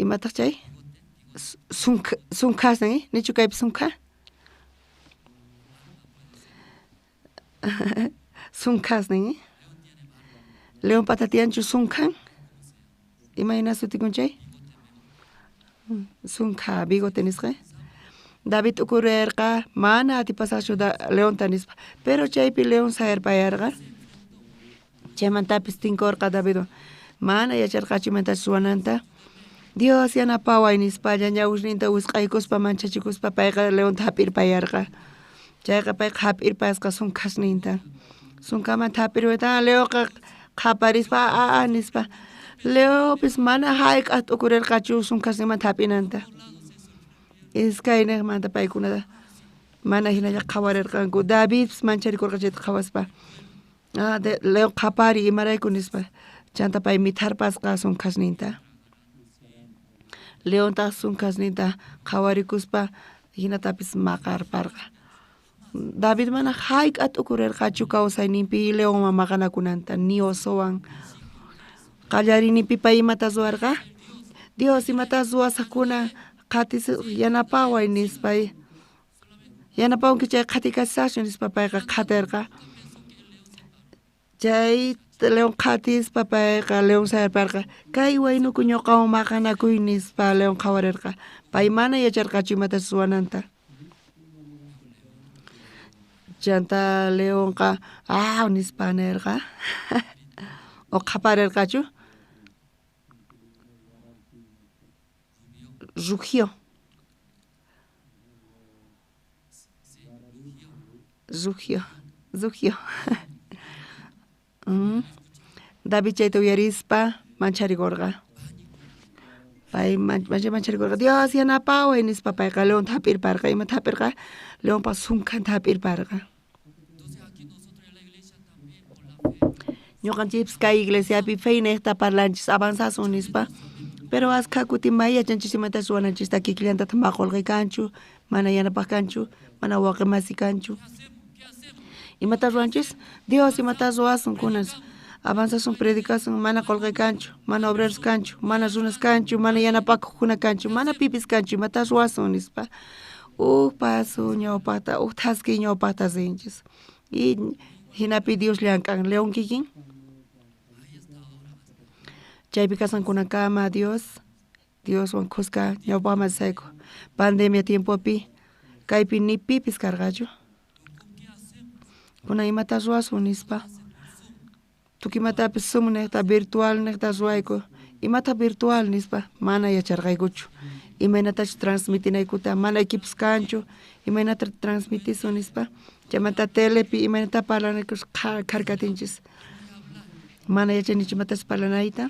[SPEAKER 11] imataq chay sunkas ni nichu kay sunka sunkas ni Leon patatianchu sunkan imagina sutikunchay sunka bigote nisqa David ukurerqa mana atipasashu Leon tanispa pero chaypi Leon saerpayarqa chaymantapis tinkorqa David mana yacharqachimanta suwananta Dios yanapaway nispa ñawishninta wisq'aykuspa manchachikuspa payqa Leonta hap'irpayarqa chayqa payqa hap'irpayasqa sunkasninta sunkamanta hap'irpayta Leoqa qaparispa nispa Leopis mana hayk'at ukurerqachu sunkasninmanta hap'inanta iskaynaqmanta paykunata mana hinalla qhawarirqanku Davidpis mancharikurqa chayta qhawaspa Leo qapari imarayku nispa chanta pay mitharpasqa sunkasninta Leonta sunkasninta qhawarikuspa hinatapis maqarparqa David mana hayk'at ukurerqachu kawsayninpi Leonman maqanakunanta ni osowan qallarinipi pay imata ruwarqa Dios imata ruwasaqkuna qatis yanapaway nispay yanapawanki chay qatikasashu nispa payqa qatirqa chay Leon qatispa payqa Leon sayarparqa kay waynuku ñuqawan maqanakuy nispa Leon qhawarirqa pay mana yacharqachu imatash ruwananta chanta Leonqa nispa nirqa o qaparirqachu rugió David chayta uyarispa mancharikurqa pay mancharikurqa Dios yanapaway nispa payqa Leonta hap'irparqa imata hap'irqa Leonpa sunkanta hap'irparqa ñuqanchipis kay iglesiapi feynekta parlanchis avanzasun nispa pero asqa kutin mayachanchis imatash ruwananchista kikllantata maqulqay kanchu mana yanapaq kanchu mana waqi masi kanchu imata ruwanchis Dios imata ruwasun kunas avanzasun predicasun mana qolqay kanchu mana obreros kanchu mana runas kanchu mana yanapakuqkuna kanchu mana pipis kanchu imata ruwasun nispa paso ñawpaqta taski ñawpaqta rinchis y hinapi Dios llank'an Leon kikin chaypi kasankunakama Dioswan kuska ñawpaqman sayku pandemia tiempopi kaypi ni pipis karqachu kuna imata ruwasun nispa tukimatapis Zoom niqta virtual niqta ruwayku imata virtual nispa mana yacharqaykuchu imaynatachu transmitinaykuta mana equipos kanchu imaynata transmitisun nispa chaymanta telepi imaynata parlanaykush karkatinchis mana yachanichu imatachu parlanayta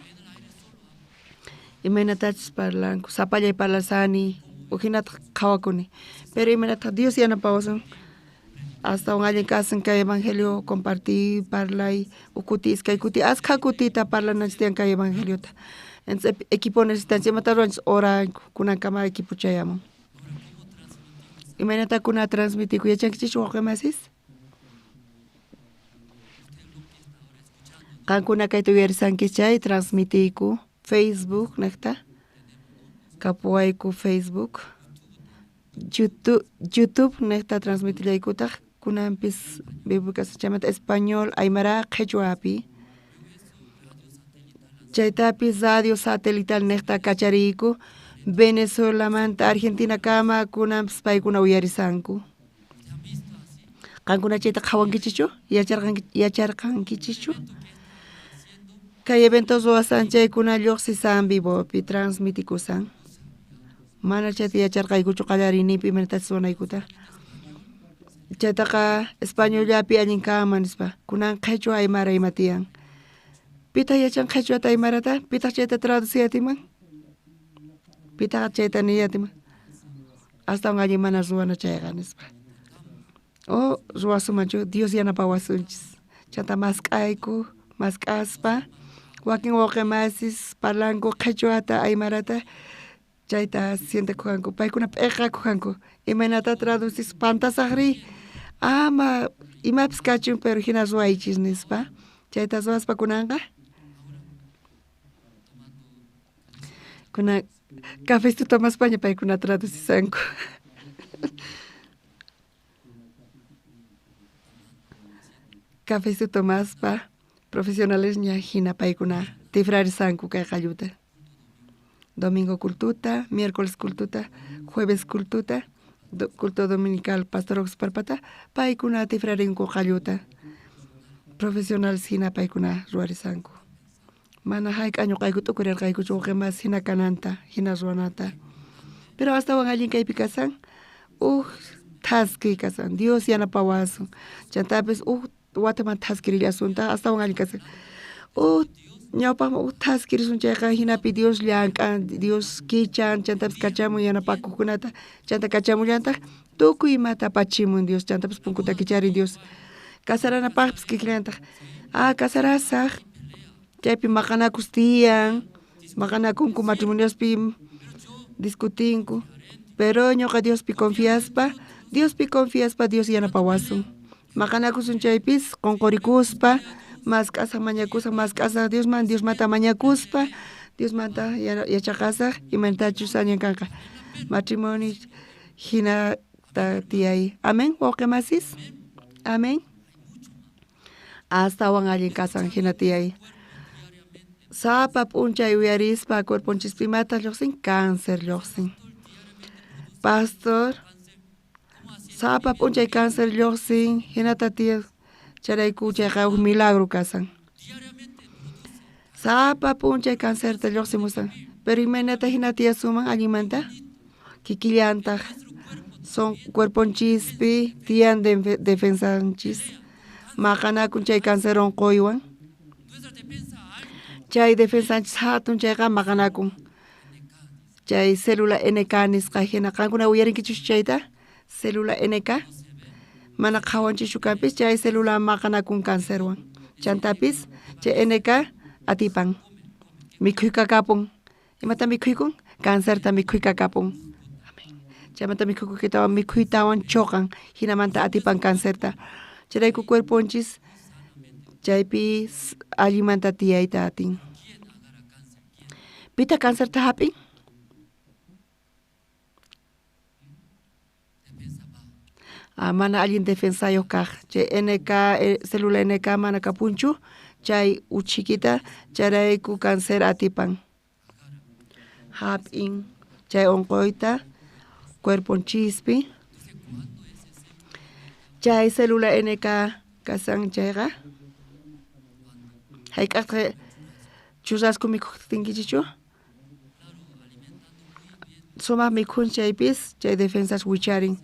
[SPEAKER 11] imaynatachus parlanku sapallay parlasani uhinata qhawakuni pero imaynata Dios yanapawasun hasta un allin kasan kay evangelio compartir parlay ukuti iskay kuti asqa kutita parlanachtian kay evangeliota entonces equipo necesitan imata ruwanchis ora kunankama equipo chayamun imaynata kuna transmitiku yachankichis waqemasis qankuna kayta uyarisanki chay transmitiku Facebook niqta kapuwayku Facebook YouTube niqta transmitillaykutaq kunanpis biblikas chaymanta español aymara qhechwapi chaytapis radio satelital niqta kachariyku Venezuelamanta Argentina kama kunanpis paykuna uyarisanku qankuna chayta qhawankichichu yacharqankichichu kay eventos ruwasan chaykuna lluqsisan vivopi transmitikusan mana chayta yacharqaykuchu qallarinipi imanatachu ruwanaykuta chaytaqa españollapi allin kama nispa kunan qhechwa aymara imatiyan pita yachan qhechwata aymarata pita chayta traduciyatiman pita chayta niyatiman hasta un allin mana ruwana chayqa nispa ruwasumanchu Dios yanapawasunchis chanta masq'ayku masq'aspa wakin waqemasis parlanku qhechwata aymarata chayta sientakujanku paykuna p'eqakujanku imaynata traducis pantasaqri ama imapis kachun pero hina ruwaychis nispa chayta ruwaspa kunanqa kuna Café tu tomas paña paikuna traducisanku. Café tu tomas pa profesionales ña hina paikuna tifrarisanku kay qayuta. Domingo cultuta, miércoles cultuta, jueves cultuta, culto dominical pastor parpata, paikuna tifrarinko qayuta. Profesional hina paikuna ruarisanku. Mana haik año kayku tukurir kayku chuque más hina kananta, hina ruanata. Pero hasta wan allin kay pikasan, taski kasan, Dios yana pawasun. Chantapes wataman taskirillasunta, hasta wan allin kasan. Ñawpama taskirisun chayqa hinapi Dios llankan, Dios kichan, chantapes kachamun yanapakukunata, chanta kachamullanta, tukuy imata apachimun Dios, chantapes punkuta kicharin Dios. Kasaranapaqpis kiklanta, kasarasaq, chaypi maqanakus tiyan, maqanakunku matrimoniospi discutinku, pero ñoqa Diospi confiaspa, Dios yanapawasun. Maqanakusun chaypis qonqorikuspa, mas kasa mañakusa, mas kasa Dios mata mañakuspa, Dios mata yachaqasaq, imantachu sañankanqa. Matrimonio hina tiyay. Amén, wauqimasis. Amén. Hasta wan allin kasan hina tiyay. Sapa p'unchay uyarispa cuerponchispí mata lluqsin, cáncer lluqsin. Pastor, sapa p'unchay cáncer lluqsin, hinata tiyay charayku chayqa milagro kasan. Sapa p'unchay cáncer ta lluqsimusan, pero imaynata hina tiyay suman allimanta, kikillantaq, son cuerponchispi tiyan defensanchis, maqanakun chay cáncer onquywan. Chay defensanchis hatun chayqa maqanakun. Chay célula NK nisqa hina qankuna uyarinkichus chayta, célula NK. Mana qhawanchishu kanpis chay célula maqanakun cáncerwan. Chantapis chay NK atipan. Mikhuyqa kapun. Imata mikhuykun? Cáncerta mikhuyqa kapun. Chaymanta mikhuykukitawan mikhuytawan choqan hinamanta atipan cáncerta. Chayku cuerponchis chaypi allimanta tiyayta atin. Pita cáncerta hapin? Mana allin defensayo kaq. Chay NK, célula NK mana kapunchu, chay uchikita charayku cáncer atipan. Hapin, chay onqoyta, cuerponchispi, chay célula NK kasan chayqa. Hayk'aqqa churrasco mikhuytinkichichu. Sumaq mikhun chaypis, chay defensas wicharin.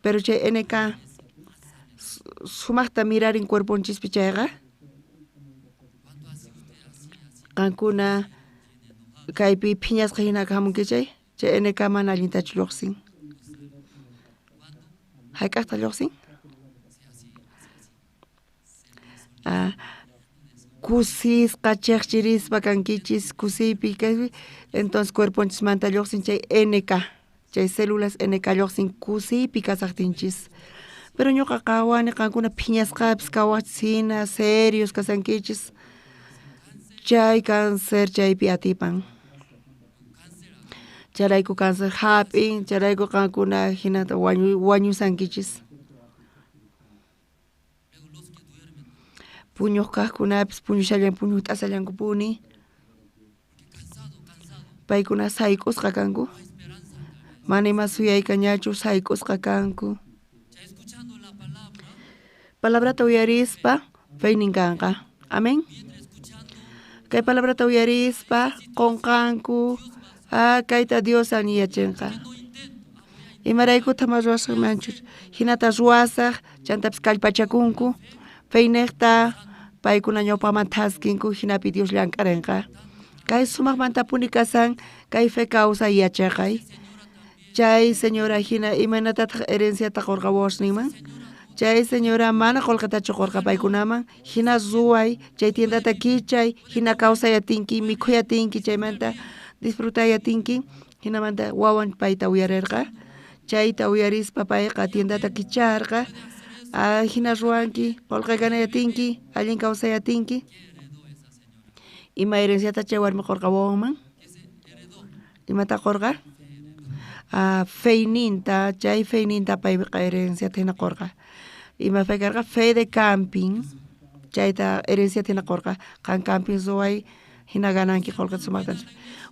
[SPEAKER 11] Pero chay NK sumaqta mirarin cuerponchispi chayqa. Qankuna kaypi phiñasqa hina hamunkichay, chay NK mana allintachu lluqsin. Hayk'aqta lluqsin? Kusisqa chiqchirispa kankichis kusipi kaypi, entonces cuerponchis manta lluqsin chay NK, chay células NK lluqsin kusipi kasaqtinchis. Pero ñuqa qawani qankuna phiñasqapis kawachina serios kasankichis, chay cáncer chaypi atipan. Charayku cáncer hapin, charayku qankuna hinata wañusankichis. Puñuq kaqkunapis puñushallan puñu t'asallankupuni. Paykuna sayk'usqa kanku. Mana ima suyaykañachu sayk'usqa kanku. Palabrata uyarispa feynin kanqa. Amén. Kay palabrata uyarispa qonqanku, kayta Dios aniyachinqa. Imaraykuta ruwasqmanchu hinata ruwasaq, chantapis kallpachakunku, feynekta paykuna ñawpaman taskinku hinapi Dios llank'arinqa. Kay sumaqmanta puni kasan kay fe causa yachaqay. Chay señora hina imaynatataq herenciata qurqawasninman. Chay señora mana qolqatachu qurqa paykunaman, hina ruway, chay tiendata kichay, hina kawsayatinki, mikhuyatinki, chaymanta disfrutayatinki, hinamanta wawan payta uyarirqa. Chayta uyarispa payqa tiendata kicharqa, hina ruwanki, qolqaykunayatinki, allin kawsayatinki. Ima herenciata chay warmi qurqa wawanman. imata korga feininta chay feininta pay herencia tina korga ima fekarga fe de camping chayta herencia tina korga kan camping zoay hinagananki kolga sumakan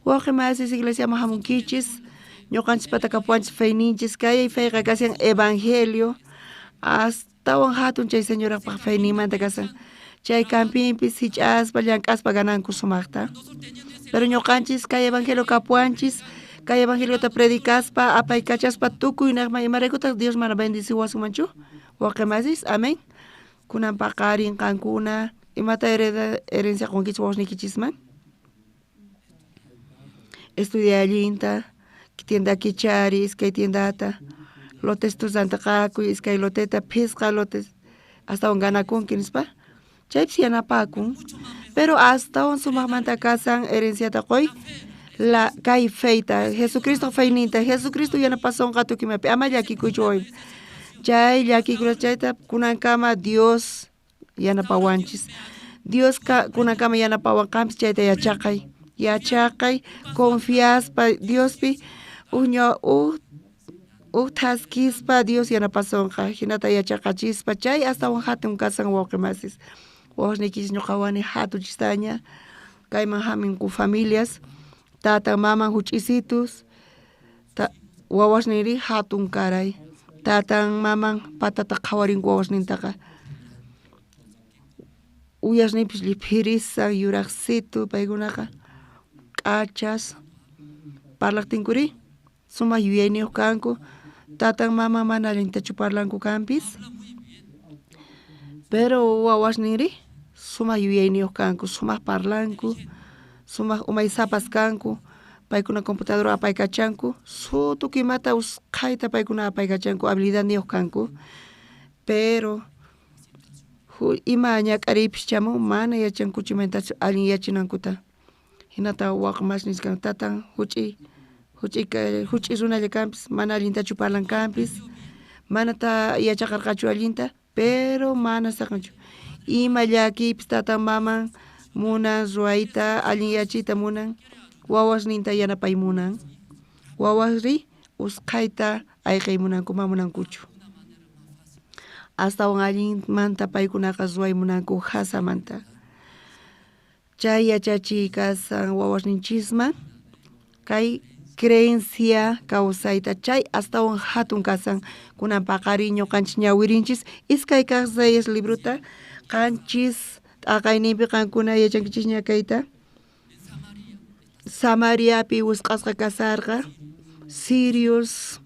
[SPEAKER 11] waje más es iglesia mahamunkichis ñoqanchis patakapuanchis feininchis kay feyqa kasan evangelio hasta wan hatun chay señora pa feynimanta kasan chay campingpis hich'aspa llank'aspa gananku sumaqta pero ñoqanchis kay evangelio kapuanchis kay evangeliota predicaspa apaykachaspa tukuy naqma imaraykuta Dios mana bendiciwasumanchu waqemasis amén kunan paqarin qankuna imata herencia qunkichis wawqnikichisman estudiallinta tienda kicharis kay tiendata lotes tusanta qakuy iskay loteta pisqa lotes hasta ganakunki nispa chaypis yanapakun pero hasta sumaqmanta kasan herenciata qoy la kay feita Jesucristo feininta Jesucristo yanapasonqa tukimapi ama llakikuychu hoy chay llakikuras chayta kunankama Dios yanapawanchis Dios kunankama yanapawanqanpis chayta yachaqay confiaspa Diospi uño taskispa Dios yanapasonqa hinata yachaqachispa chay hasta hatun kasan wawqimasis wawqnikis ñuqawani hatuchistaña kayman haminku familias tata mama huch'isitus wawasniri hatun karay tatan maman patata qhawarinku wawasnintaqa uyasnipis liphirisan yuraqsitu paykunaqa k'achas parlaqtinkuri sumaq yuyayniyuq kanku tatan mama mana allintachu parlanku kanpis pero wawasniri sumaq yuyayniyuq kanku sumaq parlanku sumaq umaysapas kanku paykuna computadora apaykachanku sutukimata usqayta paykuna apaykachanku habilidad niyuq kanku pero ima ñak'ariypis chamun mana yachankuchimantachu allin yachinankuta hinata waqmashnis kan tatan huch'y runalla kanpis mana allintachu parlan kanpis manata yachaqarqachu allinta pero mana saqanchu ima llakipis tatan maman munan ruayta allin yachiyta munan wawasninta yanapay munan wawasri usqayta ayqay munanku ma munankuchu hasta allinmanta paykunaqa ruay munanku hasamanta chay yachachiy kasan wawasninchisman kay creencia kawsayta chay astawan hatun kasan kunan paqari ñuqanchis ñawirinchis iskay kaqsayas libruta qanchis t'aqayninpi qankuna yachankichisña kayta Samariapi wisq'asqa kasarqa Sirius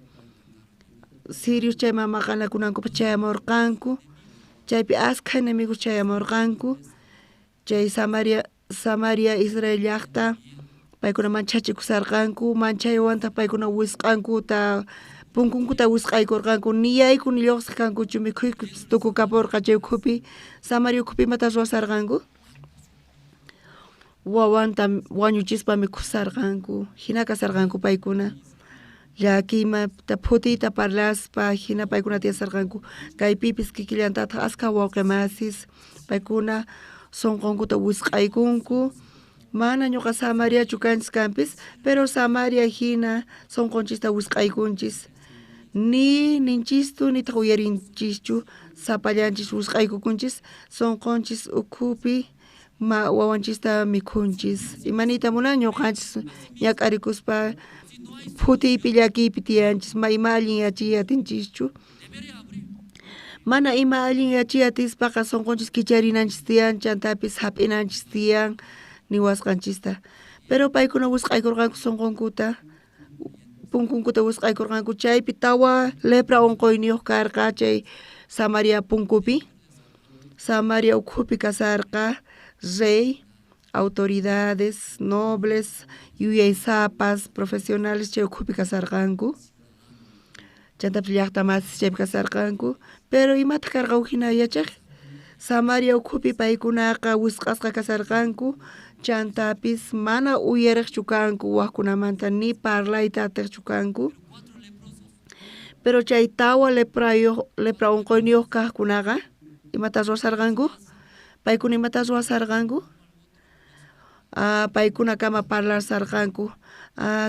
[SPEAKER 11] chay mamaqanakunankupas chayamurqanku chaypi asqa enemigos chayamurqanku chay Samaria Israel llaqta paykuna manchachikusarqanku manchaywanta paykuna wisq'ankuta punkunkuta wisq'aykurqanku niyayku ni lluqsiqankuchu mikhuypis tukukapurqa chay ukhupi Samaria ukhupimata ruwasarqanku wawanta wañuchispa mikhusarqanku hina kasarqanku paykuna llakimanta phutiyta parlaspa hina paykuna tiyasarqanku kaypipis kikillantata asqa wawqimasis paykuna sunqunkuta wisq'aykunku mana ñuqa Samariachu kanchis kanpis pero Samaria hina sunqunchista wisq'aykunchis ni ninchistu nitaq uyarinchischu sapallanchis wisq'aykukunchis sunqunchis ukhupi wawanchista mikhunchis imanita munan ñuqanchis ñak'arikuspa phutiypi llakiypi tiyanchis ima allin yachiyatinchischu mana ima allin yachiyatispaqa sunqunchis kicharinanchis tiyan chantapis hap'inanchis tiyan niwasqanchista pero paykuna wisq'aykurqanku sunqunkuta punkunkuta wisq'aykurqanku chaypi tawa lepra unquyniyuq karqa chay Samaria punkupi Samaria ukhupi kasarqa rey autoridades nobles yuyaysapas profesionales chay ukhupi kasarqanku chantapis llaqtamasis chaypi kasarqanku pero imata karqa hina yachaq Samaria ukhupi paykunaqa wisq'asqa kasarqanku chantapis mana uyariqchu kanku waqkunamanta ni parlayta atiqchu kanku pero chay tawa lepra unquyniyuq kaqkunaqa imata ruwasarqanku paykuna imata ruwasarqanku paykuna kama parlar sarqanku.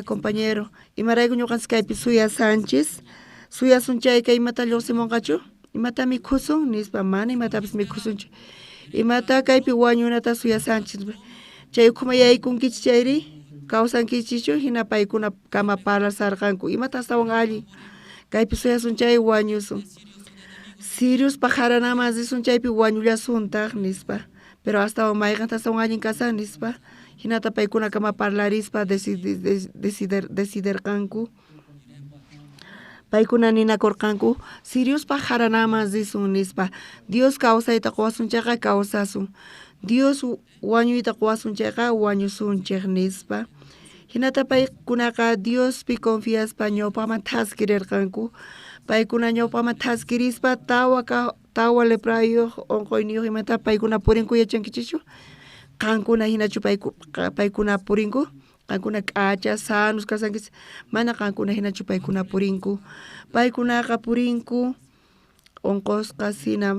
[SPEAKER 11] Compañero, imarayku ñuqanchis kaypi Suya Sánchez, Suya sunchayka imata lluqsimunqachu, imata mikhusun nispa mana imatapis mikhusunchu, imata kaypi wañunata Suya Sánchez, chay ukhuma yaykunkichis chayri, kawsankichichu hina paykuna kama parlar sarqanku, imata astawan alli, kaypi Suya sunchay wañusun, Sirius pajaranamas disun chaypi wañullasuntaq nispa, pero astawan mayqanta astawan allin kasan nispa, hinata paykuna kama parlarispa decidirqanku, paykuna ninakurqanku Sirius pajaranamas disun nispa, Dios kawsayta quwasunchayqa kawsasun, Dios wañuyta quwasunchayqa wañusunchik nispa, hinata paykunaqa Diospi confiaspa ñawpaqman taskirirqanku, paykuna ñawpaqman taskirispa tawa leprayuq unquyniyuq imata paykuna purinku yachankichichu, qankuna hinachu paykuna purinku, qankuna k'acha sanos kasankis, mana qankuna hinachu paykuna purinku, paykunaqa purinku unqusqa sina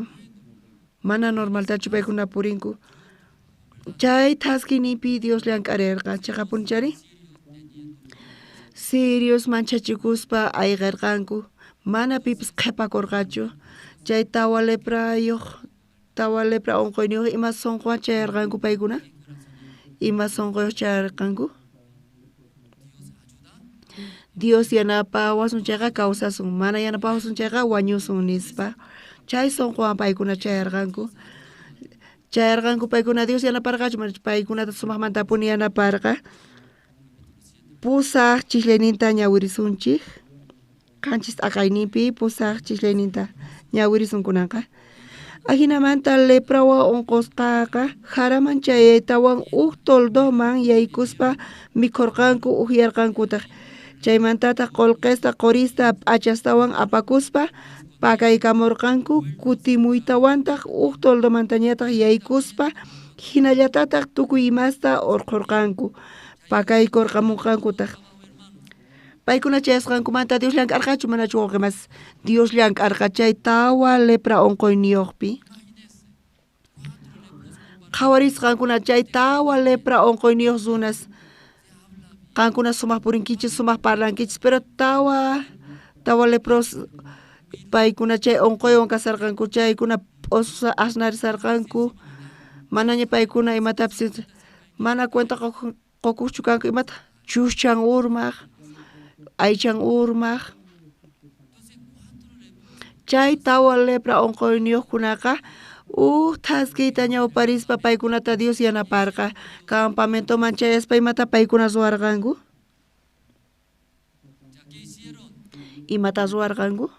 [SPEAKER 11] mana normaltachu paykuna purinku, chay taskinipi Dios llank'arirqa chayqa punchari, Sirius manchachikuspa ayqirqanku, mana pipis qhipakurqachu, chay tawa lepra unquyniyuq ima sunquwan chayarqanku paykuna, ima sunquyuq chayarqanku, Dios yanapawasunchayqa kawsasun, mana yanapawasunchayqa wañusun nispa, chay sunquwan paykuna chayarqanku paykuna Dios yanaparqachu mana paykunata sumaqmantapuni yanaparqa, pusaq chiqlayninta ñawirisunchik, qanchis aqayninpi pusaq chiqlayninta ñawirisunkunaqa, ahinamanta leprawan unqusqaqa haraman chaytawan toldoman yaykuspa mikhurqanku upyarqankutaq, chaymantataq qullqista qurista p'achastawan apakuspa pakaykamurqanku, kutimuytawantaq toldomantañataq yaykuspa hinallatataq tukuy imasta urqurqanku, pakaykurqamunqankutaq, paykuna chayasqankumanta Dios llank'arqachu manachu wawqimas, Dios llank'arqa chay tawa lepra unquyniyuqpi, qhawarisqankuna chay tawa lepra unquyniyuq runas, qankuna sumaq purinkichis, sumaq parlankichis, pero tawa lepros paykuna chay unquywan kasarqanku, chaykuna asnarisarqanku, manaña paykuna imatapis mana cuenta qukuqchu kanku imata, chushchan urmaq, aychan urmaq, chay tawa lepra unquyniyuqkunaqa taskiyta ñawparispa paykunata Dios yanaparqa, campamentoman chayaspa imata paykuna ruwarqanku, imata ruwarqanku,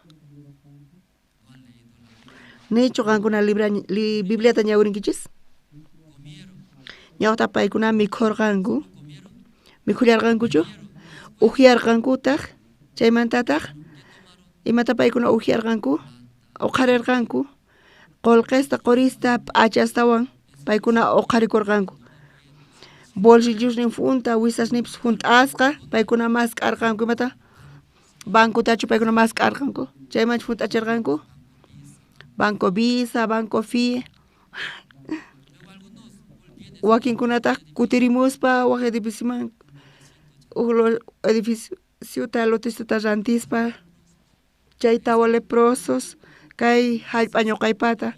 [SPEAKER 11] nichu qankuna Bibliata ñawirinkichis, ñawta paykuna mikhurqanku, mikhullarqankuchu, upyarqankutaq, chaymantataq imata paykuna upyarqanku, uqharirqanku, qullqista qurista p'achastawan paykuna uqharikurqanku, bolsillusnin punta wisasnipis punt'asqa paykuna masq'arqanku, imata bancutachu paykuna masq'arqanku, chaymanchu punt'achirqanku, Banco Visa, Banco FIE, wakinkunataq kutirimuspa waq edificioman edificiota lotistota rantispa, chay tawa leprosos kay hallp'a ñuqaypata,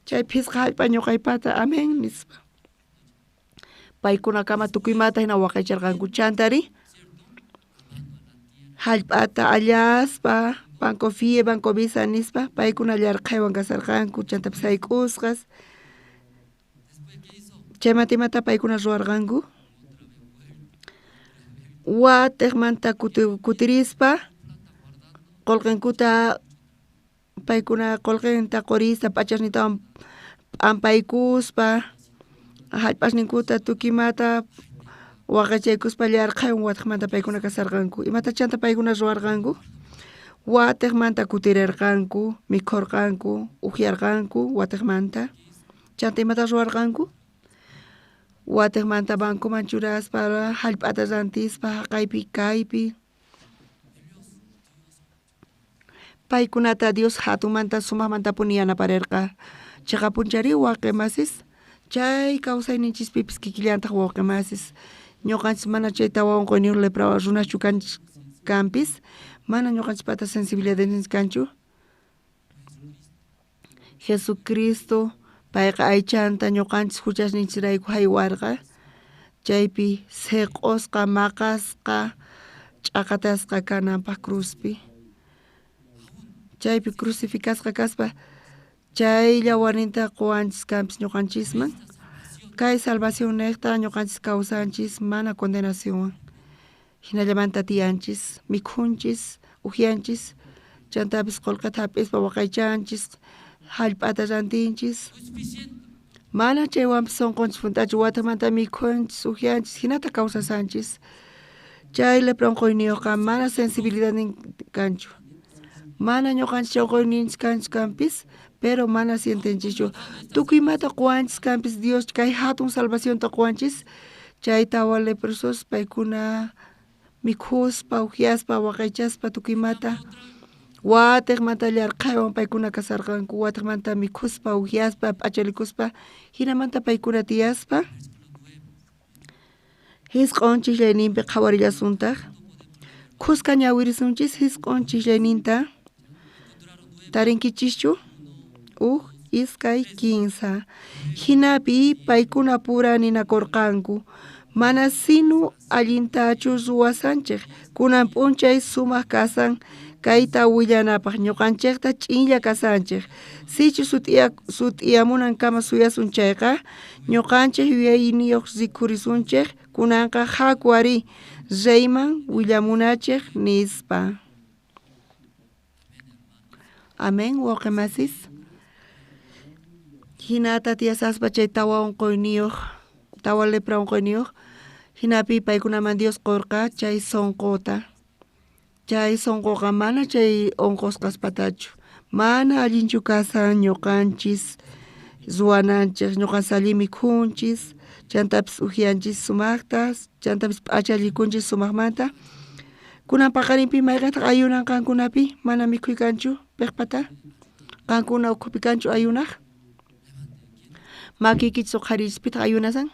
[SPEAKER 11] chay pisqa hallp'a ñuqaypata, amén nispa, paykuna kama tukuymata hina waqaycharqanku chantari, hallp'ata allaspa, Banco FIE, Banco Visa nispa, paykuna llarqaywan kasarqanku, chantapis haykusqas, chaymanta imata paykuna ruwarqanku, watiqmanta kutirispa, qullqinkuta paykuna qullqinta qurista p'achasnitawan p'ampaykuspa, hallp'asninkuta tukuymata waqaychaykuspa llarqaywan watiqmanta paykuna kasarqanku, imata chanta paykuna ruwarqanku, watiqmanta kutirirqanku, mikhurqanku, upyarqanku watiqmanta, chanta imata ruwarqanku, watiqmanta bancoman churaspa, hallp'ata rantispa, haqaypi kaypi, paykunata Dios hatunmanta sumaqmantapuni yanaparirqa, chayqa punchari waqi masis, Chay kawsayninchis pipis kikillantaq wawqimasis ñuqanchis mana chay tawa unquyniyoq lepra runachu kanpis mana ñuqanchis pata sensibilidad kanchu. Jesucristo payqa aychanta ñuqanchis huchasninchirayku haywarqa chaypi seq'usqa maqasqa ch'aqatasqa kananpaq cruzpi chaypi crucificasqa kaspa chaylla warninta quwanchis kanpis ñuqanchisman kay salvación niqta ñuqanchis kawsanchis mana condenación hinallamanta tiyanchis mikhunchis ujianchis chantapis qullqita hap'ispa waqaychanchis hallp'ata rantinchis mana chaywanpis sunqunchis puntachu watamanta mikhunchis ujianchis hinata kawsasanchis chay lepra unquyniyuqqa mana sensibilidad kanchu mana ñuqanchis unquyninchis kanpis pero mana sientenchischu tukuymata quwanchis kanpis Dios kay hatun salvacionta quwanchis chay tawa leprosos paykuna mikhuspa ujiaspa waqaychaspa tukuymata watiqmanta llarqaywan paykuna kasarqanku watiqmanta mikhuspa ujiaspa p'achalikuspa hinamanta paykuna tiyaspa hisq'unchis llayninpi qhawarillashuntaq khusqa ñawirisunchis hisq'unchis llayninta tarinkichischu iskay kinsa hinapi paykuna pura ninakurqanku mana sinu allintachu ruwasanchik kunan p'unchay sumaq kasan kayta willanapaq ñuqanchikta ch'inlla kasanchik sichu sut'iyamunan kama suyasun chayqa ñuqanchik yuyayniyuq rikhurisunchik kunanqa hakwari reyman willamunachik nispa. Amén wawqimasis. Hinata tiyasaspa chay tawa unquyniyuq tawa lepra unquyniyuq hinapi paykunaman Dios qurqa chay sunquta chay sunquqa mana chay unqusqaspatachu mana allinchu kasan ñuqanchis ruwananchik ñuqanchis alli mikhunchis chantapis ujianchis sumaqtas chantapis p'achalikunchis sumaqmanta kunan paqarinpi mayqantaq ayunan qankunapi mana mikhuykanchu piqpata qankuna ukhupi kanchu ayunaq makikichis uqharichis pitaq ayunasan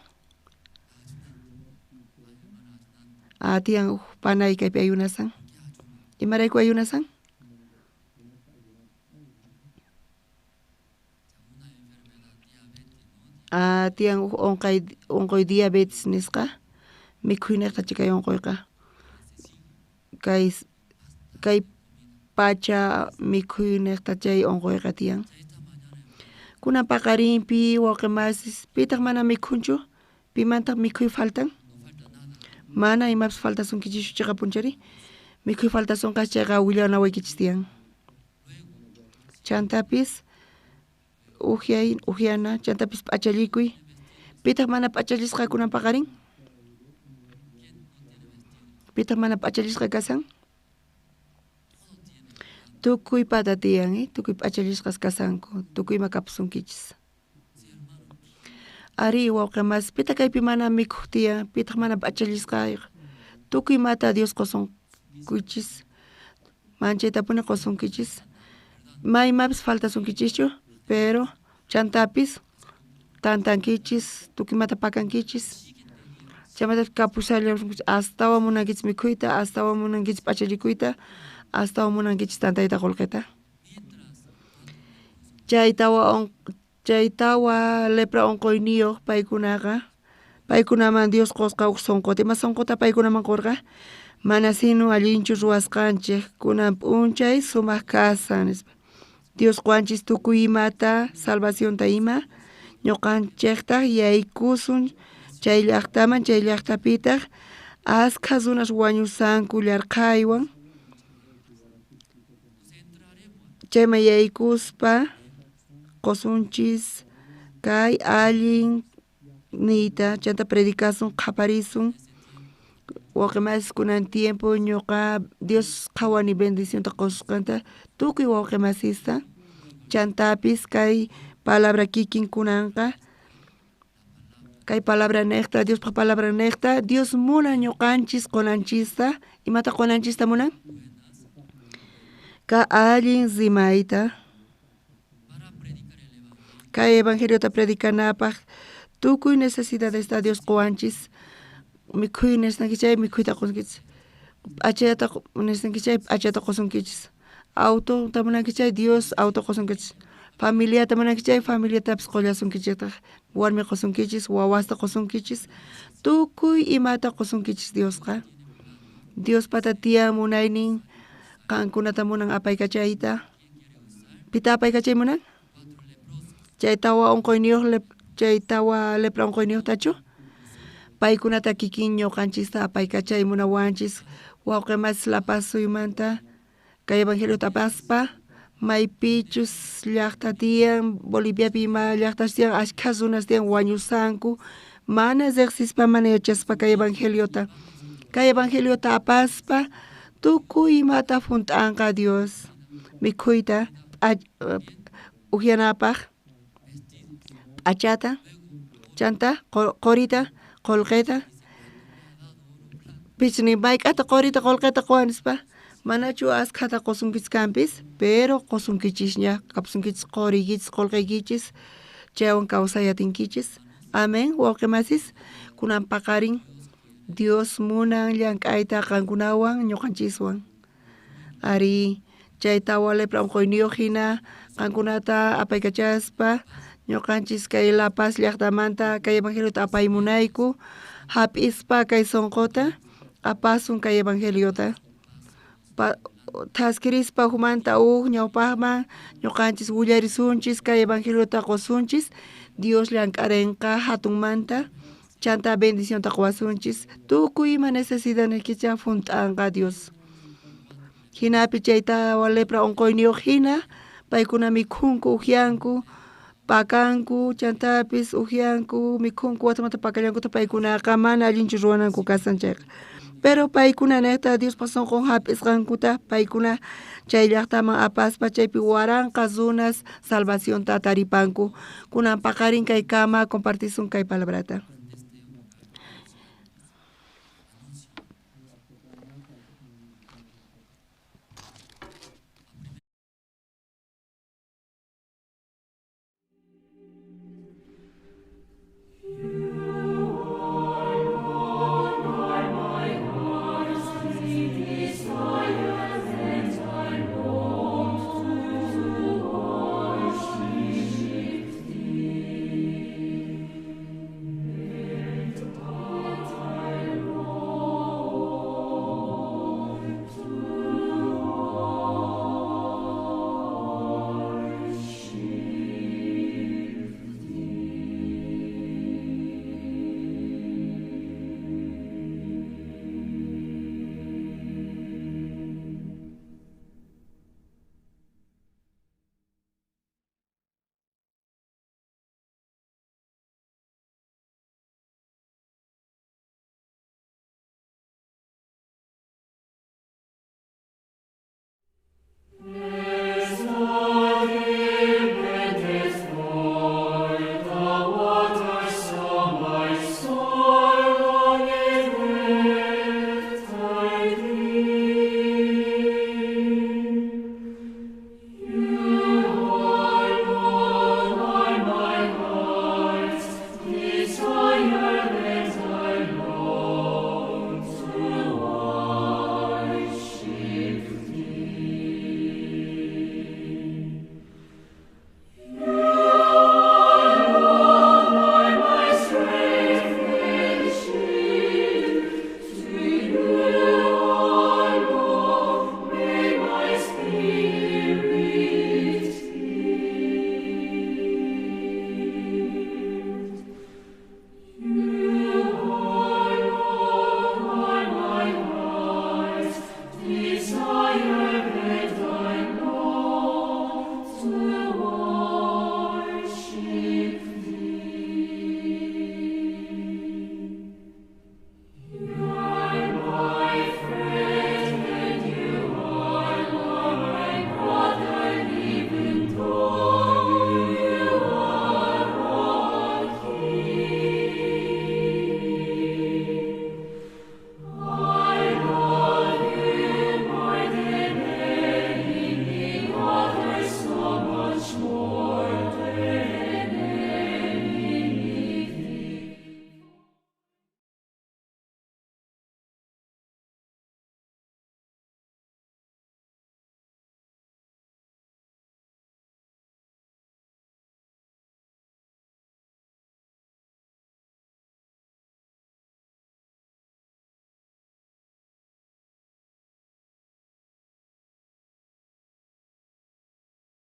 [SPEAKER 11] tiyan panay kaypi ayunasan imarayku ayunasan tiyan unquy diabetes nisqa mikhuyniqta chikay unquyqa kay pacha mikhuyniqta chay unquyqa tiyan kunan paqarinpi wawqimasis pitaq mana mikhunchu pimantaq mikhuy faltan mana imapas faltasunkichis chayqa punchari mikhuy faltasunqa chayqa willanawaykichis tiyan chantapis ujiana chantapis p'achalikuy pitaq mana p'achalisqa kunan paqarin pitaq mana p'achalisqa kasan tukuy pata tiyan tukuy p'achalisqas kasanku tukuyma kapusunkichis ari wawqimas pitaq kaypi mana mikhuq tiyan pitaq mana p'achalisqa tukuymata Dios qusunkichis manchaytapuni qusunkichis maymapas faltasunkichischu pero chantapis tantankichis tukuymata pakankichis chaymanta kapusalla astawan munankichis mikhuyta astawan munankichis p'achalikuyta astawan munankichis tantayta qullqita chay tawa lepra unquyniyuq paykunaman Dios qusqa sunquta ima sunquta paykunaman qurqa mana sinu allinchu ruwasqanchik kunan p'unchay sumaq kasan Dios quwanchis tukuy imata salvacionta ima ñuqanchikta yaykusun chay llaqtaman chay llaqtapitaq ashkha runas wañusanku llarqaywan chayman yaykuspa qusunchis kay allin niyta chanta predicasun qhaparisun wawqimasis kunan tiempo ñuqa Dios qhawani bendicionta qususqanta tukuy wawqimasista chantapis kay palabra kikin kunanqa kay palabra niqta Diospaq palabra niqta Dios munan ñuqanchis qunanchista imata qunanchista munan ka allin rimayta kay evangeliota predicanapaq tukuy necesidades ta Dios kuanchis mikhuy nesnankichay mikhuyta qusnkich achayata nesnankichay achayata qusunkichis auto tamunankichay Dios auto qusunkichis familia tamunankichay familia tapis qollasunkichitaq warmi qusunkichis wawasta qusunkichis tukuy imata qusunkichis Diosqa Dios pata tiyamunaynin qankunata munan apaykachayta pita apaykachaymunan chay tawa unquyniyuq chay tawa lepra unquyniyuqtachu paykunata kikin ñuqanchista apaykachay munawanchis wawqimas lapasuymanta kay evangeliota apaspa maypichus llaqta tiyan Boliviapi ima llaqtas tiyan ashkha runas tiyan wañusanku mana riqsispa mana yachaspa kay evangeliota apaspa tukuy imata funt'anqa Dios mikhuyta ujianapaq p'achata chanta qorita qolqeta pichni mayk'ata qorita qolqeta quwanispa manachu askhata qusunkichis kanpis pero qusunkichisña kapsunkichis qorikichis qolqaykichis chaywan kawsayatinkichis amén wawqimasis kunan paqarin Dios munan llank'ayta qankunawan ñuqanchiswan ari chay tawa lepra unquyniyuq hina qankunata apaykachaspa ñuqanchis kay La Paz llaqtamanta kay evangeliota apaymunayku hap'ispa kay sunquta apasun kay evangeliota taskirispa humanta ñawpaqman ñuqanchis willarisunchis kay evangeliota qusunchis Dios llank'arinqa hatunmanta chanta bendicionta quwasunchis tukuy ima necesidadnikicha funt'anqa Dios hinapi chay tawa lepra unquyniyuq hina paykuna mikhunku ujianku pakanku chantapis ujianku mikhunku watamanta pakallankuta paykunaqa mana allinchu ruwananku kasan chayqa pero paykuna neta Dios pasunqun hap'isqankuta paykuna chay llaqtaman apaspa chaypi waranqa runas salvacionta taripanku kunan paqarin kay kama compartisun kay palabrata